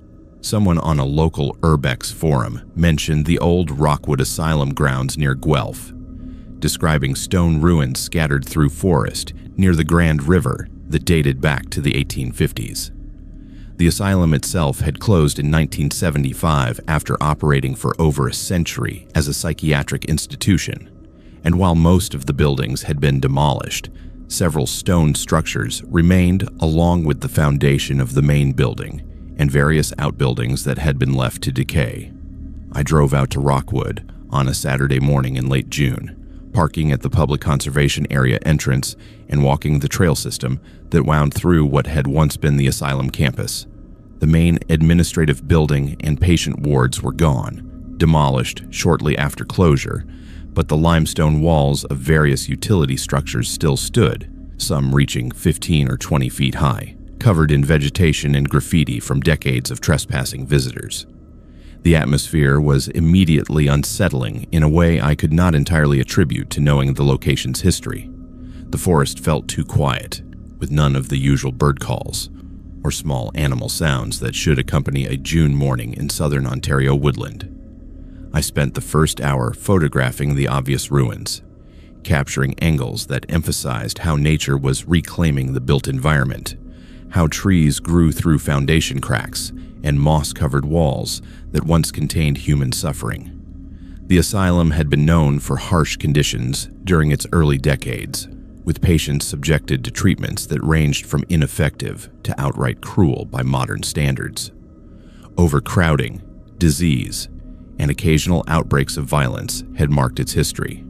Someone on a local urbex forum mentioned the old Rockwood Asylum grounds near Guelph, describing stone ruins scattered through forest near the Grand River that dated back to the 1850s. The asylum itself had closed in 1975 after operating for over a century as a psychiatric institution, and while most of the buildings had been demolished, several stone structures remained along with the foundation of the main building and various outbuildings that had been left to decay. I drove out to Rockwood on a Saturday morning in late June, parking at the public conservation area entrance and walking the trail system that wound through what had once been the asylum campus. The main administrative building and patient wards were gone, demolished shortly after closure, but the limestone walls of various utility structures still stood, some reaching 15 or 20 feet high, covered in vegetation and graffiti from decades of trespassing visitors. The atmosphere was immediately unsettling in a way I could not entirely attribute to knowing the location's history. The forest felt too quiet, with none of the usual bird calls or small animal sounds that should accompany a June morning in southern Ontario woodland. I spent the first hour photographing the obvious ruins, capturing angles that emphasized how nature was reclaiming the built environment, how trees grew through foundation cracks and moss-covered walls that once contained human suffering. The asylum had been known for harsh conditions during its early decades, with patients subjected to treatments that ranged from ineffective to outright cruel by modern standards. Overcrowding, disease, and occasional outbreaks of violence had marked its history.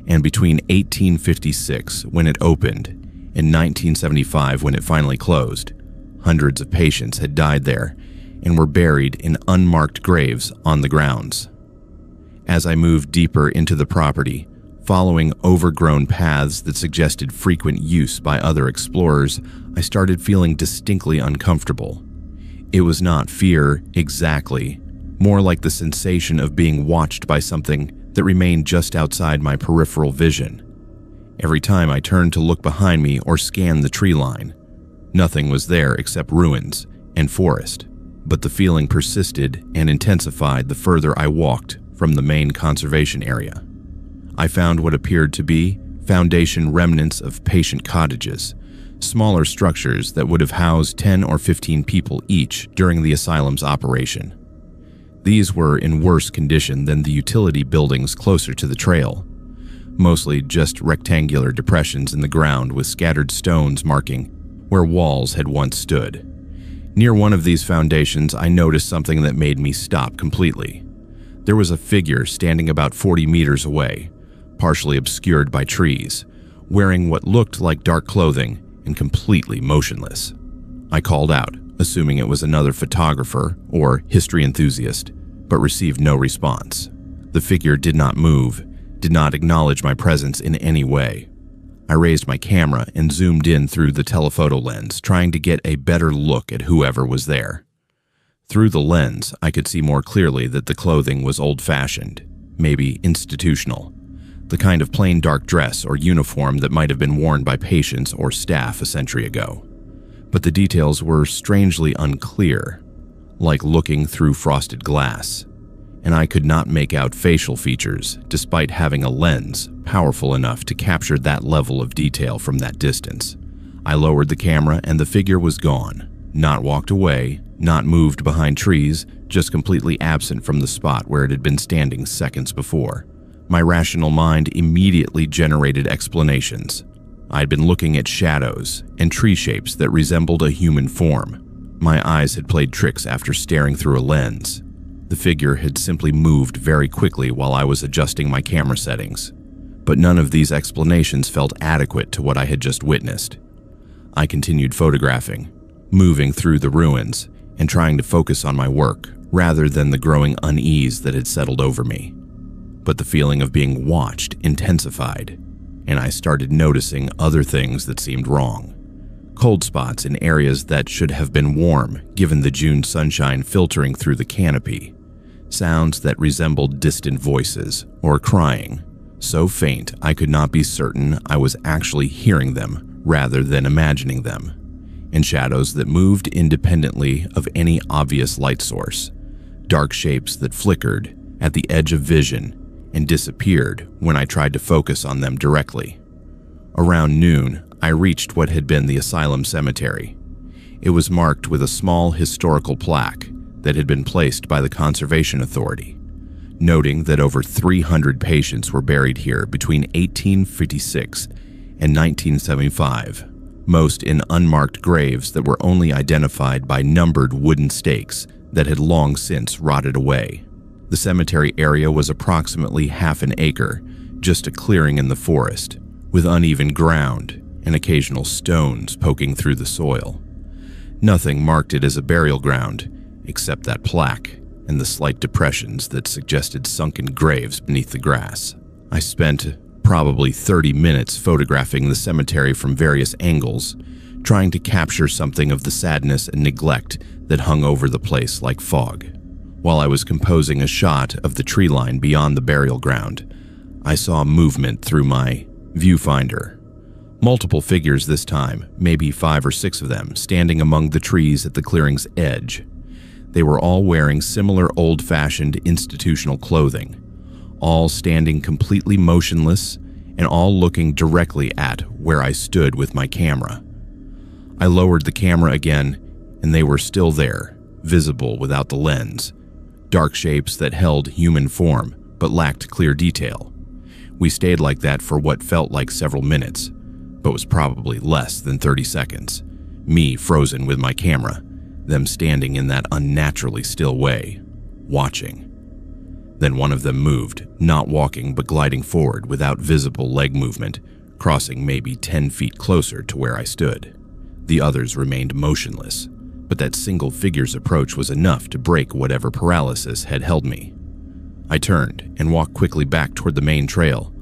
And between 1856, when it opened, and 1975, when it finally closed, hundreds of patients had died there and were buried in unmarked graves on the grounds. As I moved deeper into the property, following overgrown paths that suggested frequent use by other explorers, I started feeling distinctly uncomfortable. It was not fear exactly, more like the sensation of being watched by something that remained just outside my peripheral vision. Every time I turned to look behind me or scan the tree line, nothing was there except ruins and forest, but the feeling persisted and intensified the further I walked from the main conservation area. I found what appeared to be foundation remnants of patient cottages, smaller structures that would have housed 10 or 15 people each during the asylum's operation. These were in worse condition than the utility buildings closer to the trail, mostly just rectangular depressions in the ground with scattered stones marking where walls had once stood. Near one of these foundations, I noticed something that made me stop completely. There was a figure standing about 40 meters away, partially obscured by trees, wearing what looked like dark clothing and completely motionless. I called out, assuming it was another photographer or history enthusiast, but received no response. The figure did not move, did not acknowledge my presence in any way. I raised my camera and zoomed in through the telephoto lens, trying to get a better look at whoever was there. Through the lens, I could see more clearly that the clothing was old-fashioned, maybe institutional, the kind of plain dark dress or uniform that might have been worn by patients or staff a century ago. But the details were strangely unclear, like looking through frosted glass, and I could not make out facial features despite having a lens powerful enough to capture that level of detail from that distance. I lowered the camera and the figure was gone, not walked away, not moved behind trees, just completely absent from the spot where it had been standing seconds before. My rational mind immediately generated explanations. I had been looking at shadows and tree shapes that resembled a human form. My eyes had played tricks after staring through a lens. The figure had simply moved very quickly while I was adjusting my camera settings. But none of these explanations felt adequate to what I had just witnessed. I continued photographing, moving through the ruins, and trying to focus on my work rather than the growing unease that had settled over me. But the feeling of being watched intensified, and I started noticing other things that seemed wrong. Cold spots in areas that should have been warm given the June sunshine filtering through the canopy. Sounds that resembled distant voices or crying, so faint I could not be certain I was actually hearing them rather than imagining them. And shadows that moved independently of any obvious light source. Dark shapes that flickered at the edge of vision and disappeared when I tried to focus on them directly. Around noon, I reached what had been the asylum cemetery. It was marked with a small historical plaque that had been placed by the Conservation Authority, noting that over 300 patients were buried here between 1856 and 1975, most in unmarked graves that were only identified by numbered wooden stakes that had long since rotted away. The cemetery area was approximately half an acre, just a clearing in the forest, with uneven ground and occasional stones poking through the soil. Nothing marked it as a burial ground, except that plaque and the slight depressions that suggested sunken graves beneath the grass. I spent probably 30 minutes photographing the cemetery from various angles, trying to capture something of the sadness and neglect that hung over the place like fog. While I was composing a shot of the tree line beyond the burial ground, I saw movement through my viewfinder. Multiple figures this time, maybe 5 or 6 of them, standing among the trees at the clearing's edge. They were all wearing similar old-fashioned institutional clothing, all standing completely motionless and all looking directly at where I stood with my camera. I lowered the camera again, and they were still there, visible without the lens, dark shapes that held human form but lacked clear detail. We stayed like that for what felt like several minutes, but was probably less than 30 seconds, me frozen with my camera, them standing in that unnaturally still way, watching. Then one of them moved, not walking but gliding forward without visible leg movement, crossing maybe 10 feet closer to where I stood. The others remained motionless, but that single figure's approach was enough to break whatever paralysis had held me. I turned and walked quickly back toward the main trail,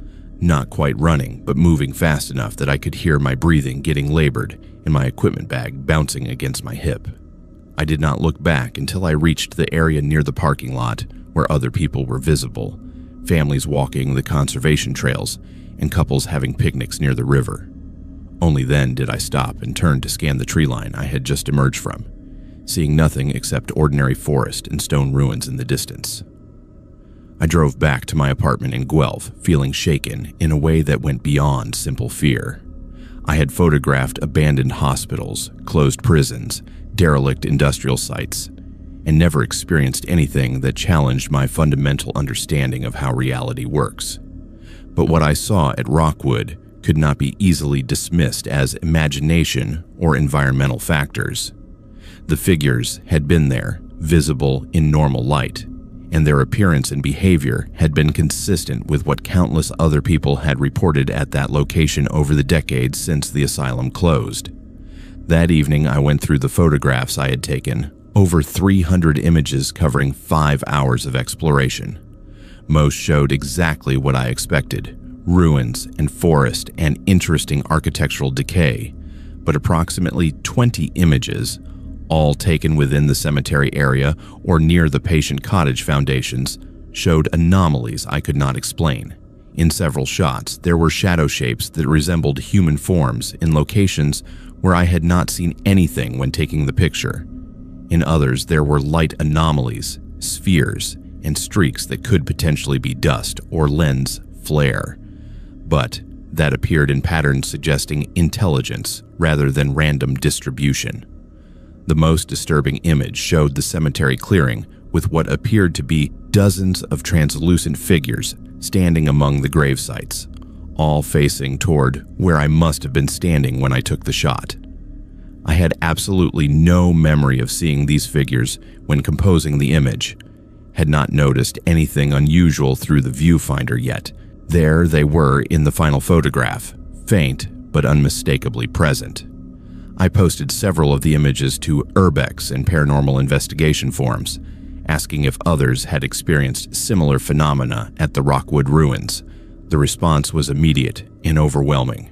not quite running, but moving fast enough that I could hear my breathing getting labored and my equipment bag bouncing against my hip. I did not look back until I reached the area near the parking lot where other people were visible, families walking the conservation trails and couples having picnics near the river. Only then did I stop and turn to scan the tree line I had just emerged from, seeing nothing except ordinary forest and stone ruins in the distance. I drove back to my apartment in Guelph, feeling shaken in a way that went beyond simple fear. I had photographed abandoned hospitals, closed prisons, derelict industrial sites, and never experienced anything that challenged my fundamental understanding of how reality works. But what I saw at Rockwood could not be easily dismissed as imagination or environmental factors. The figures had been there, visible in normal light, and their appearance and behavior had been consistent with what countless other people had reported at that location over the decades since the asylum closed. That evening, I went through the photographs I had taken, over 300 images covering 5 hours of exploration. Most showed exactly what I expected: ruins and forest and interesting architectural decay, but approximately 20 images, all taken within the cemetery area or near the patient cottage foundations, showed anomalies I could not explain. In several shots, there were shadow shapes that resembled human forms in locations where I had not seen anything when taking the picture. In others, there were light anomalies, spheres, and streaks that could potentially be dust or lens flare, but that appeared in patterns suggesting intelligence rather than random distribution. The most disturbing image showed the cemetery clearing with what appeared to be dozens of translucent figures standing among the grave sites, all facing toward where I must have been standing when I took the shot. I had absolutely no memory of seeing these figures when composing the image, had not noticed anything unusual through the viewfinder yet. There they were in the final photograph, faint but unmistakably present. I posted several of the images to Urbex and Paranormal Investigation forums, asking if others had experienced similar phenomena at the Rockwood ruins. The response was immediate and overwhelming.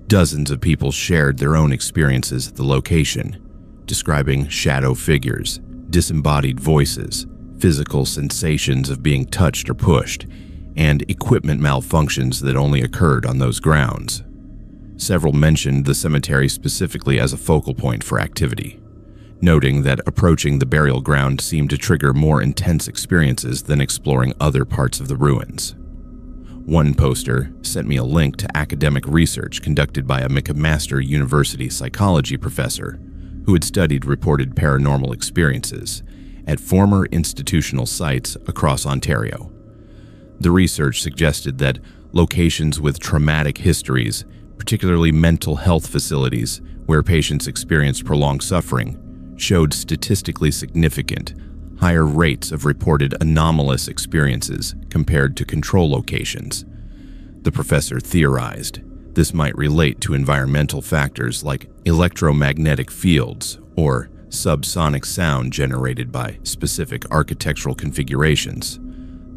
Dozens of people shared their own experiences at the location, describing shadow figures, disembodied voices, physical sensations of being touched or pushed, and equipment malfunctions that only occurred on those grounds. Several mentioned the cemetery specifically as a focal point for activity, noting that approaching the burial ground seemed to trigger more intense experiences than exploring other parts of the ruins. One poster sent me a link to academic research conducted by a McMaster University psychology professor who had studied reported paranormal experiences at former institutional sites across Ontario. The research suggested that locations with traumatic histories, particularly mental health facilities where patients experienced prolonged suffering, showed statistically significant, higher rates of reported anomalous experiences compared to control locations. The professor theorized this might relate to environmental factors like electromagnetic fields or subsonic sound generated by specific architectural configurations,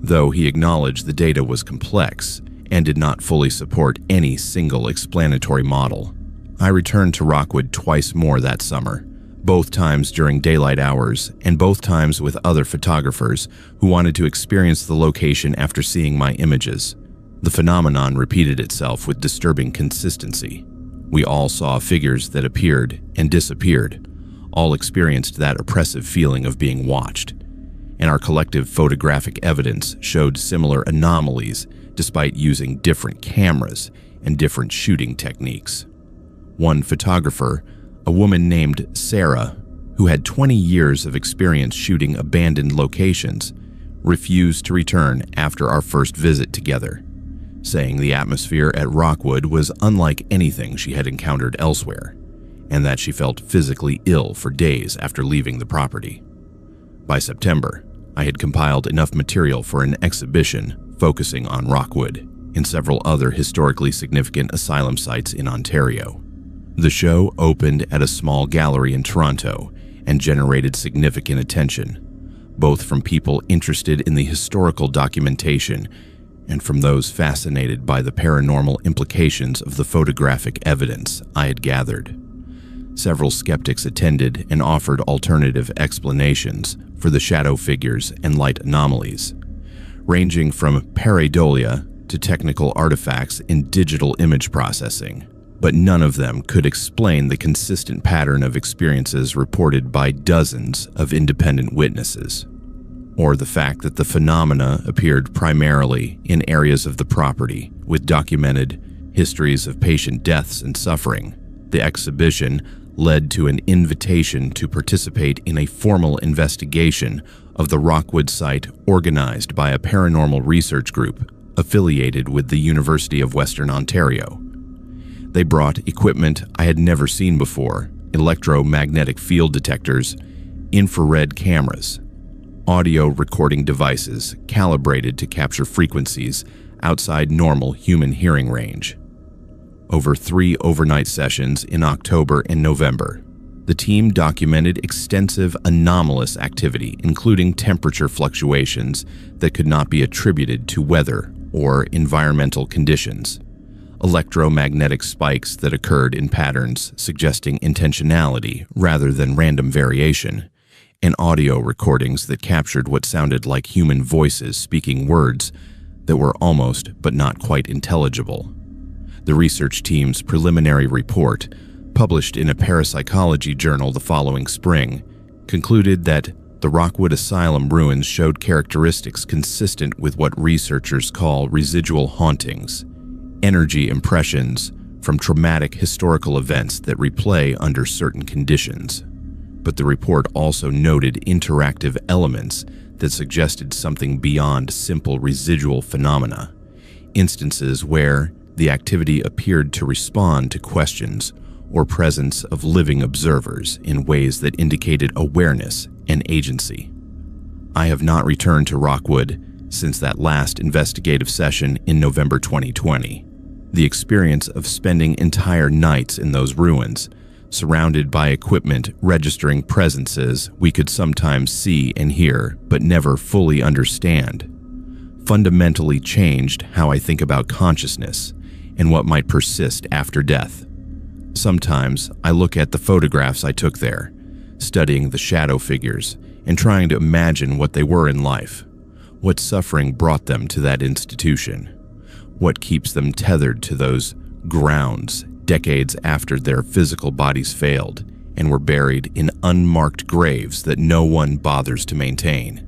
though he acknowledged the data was complex and did not fully support any single explanatory model. I returned to Rockwood twice more that summer, both times during daylight hours and both times with other photographers who wanted to experience the location after seeing my images. The phenomenon repeated itself with disturbing consistency. We all saw figures that appeared and disappeared, all experienced that oppressive feeling of being watched, and our collective photographic evidence showed similar anomalies despite using different cameras and different shooting techniques. One photographer, a woman named Sarah, who had 20 years of experience shooting abandoned locations, refused to return after our first visit together, saying the atmosphere at Rockwood was unlike anything she had encountered elsewhere, and that she felt physically ill for days after leaving the property. By September, I had compiled enough material for an exhibition focusing on Rockwood and several other historically significant asylum sites in Ontario. The show opened at a small gallery in Toronto and generated significant attention, both from people interested in the historical documentation and from those fascinated by the paranormal implications of the photographic evidence I had gathered. Several skeptics attended and offered alternative explanations for the shadow figures and light anomalies, ranging from pareidolia to technical artifacts in digital image processing. But none of them could explain the consistent pattern of experiences reported by dozens of independent witnesses, or the fact that the phenomena appeared primarily in areas of the property with documented histories of patient deaths and suffering. The exhibition led to an invitation to participate in a formal investigation of the Rockwood site organized by a paranormal research group affiliated with the University of Western Ontario. They brought equipment I had never seen before: electromagnetic field detectors, infrared cameras, audio recording devices calibrated to capture frequencies outside normal human hearing range. Over 3 overnight sessions in October and November, the team documented extensive anomalous activity, including temperature fluctuations that could not be attributed to weather or environmental conditions, electromagnetic spikes that occurred in patterns suggesting intentionality rather than random variation, and audio recordings that captured what sounded like human voices speaking words that were almost but not quite intelligible. The research team's preliminary report, published in a parapsychology journal the following spring, concluded that the Rockwood Asylum ruins showed characteristics consistent with what researchers call residual hauntings, energy impressions from traumatic historical events that replay under certain conditions. But the report also noted interactive elements that suggested something beyond simple residual phenomena, instances where the activity appeared to respond to questions or presence of living observers in ways that indicated awareness and agency. I have not returned to Rockwood since that last investigative session in November 2020. The experience of spending entire nights in those ruins, surrounded by equipment registering presences we could sometimes see and hear but never fully understand, fundamentally changed how I think about consciousness and what might persist after death. Sometimes I look at the photographs I took there, studying the shadow figures and trying to imagine what they were in life, what suffering brought them to that institution, what keeps them tethered to those grounds decades after their physical bodies failed and were buried in unmarked graves that no one bothers to maintain.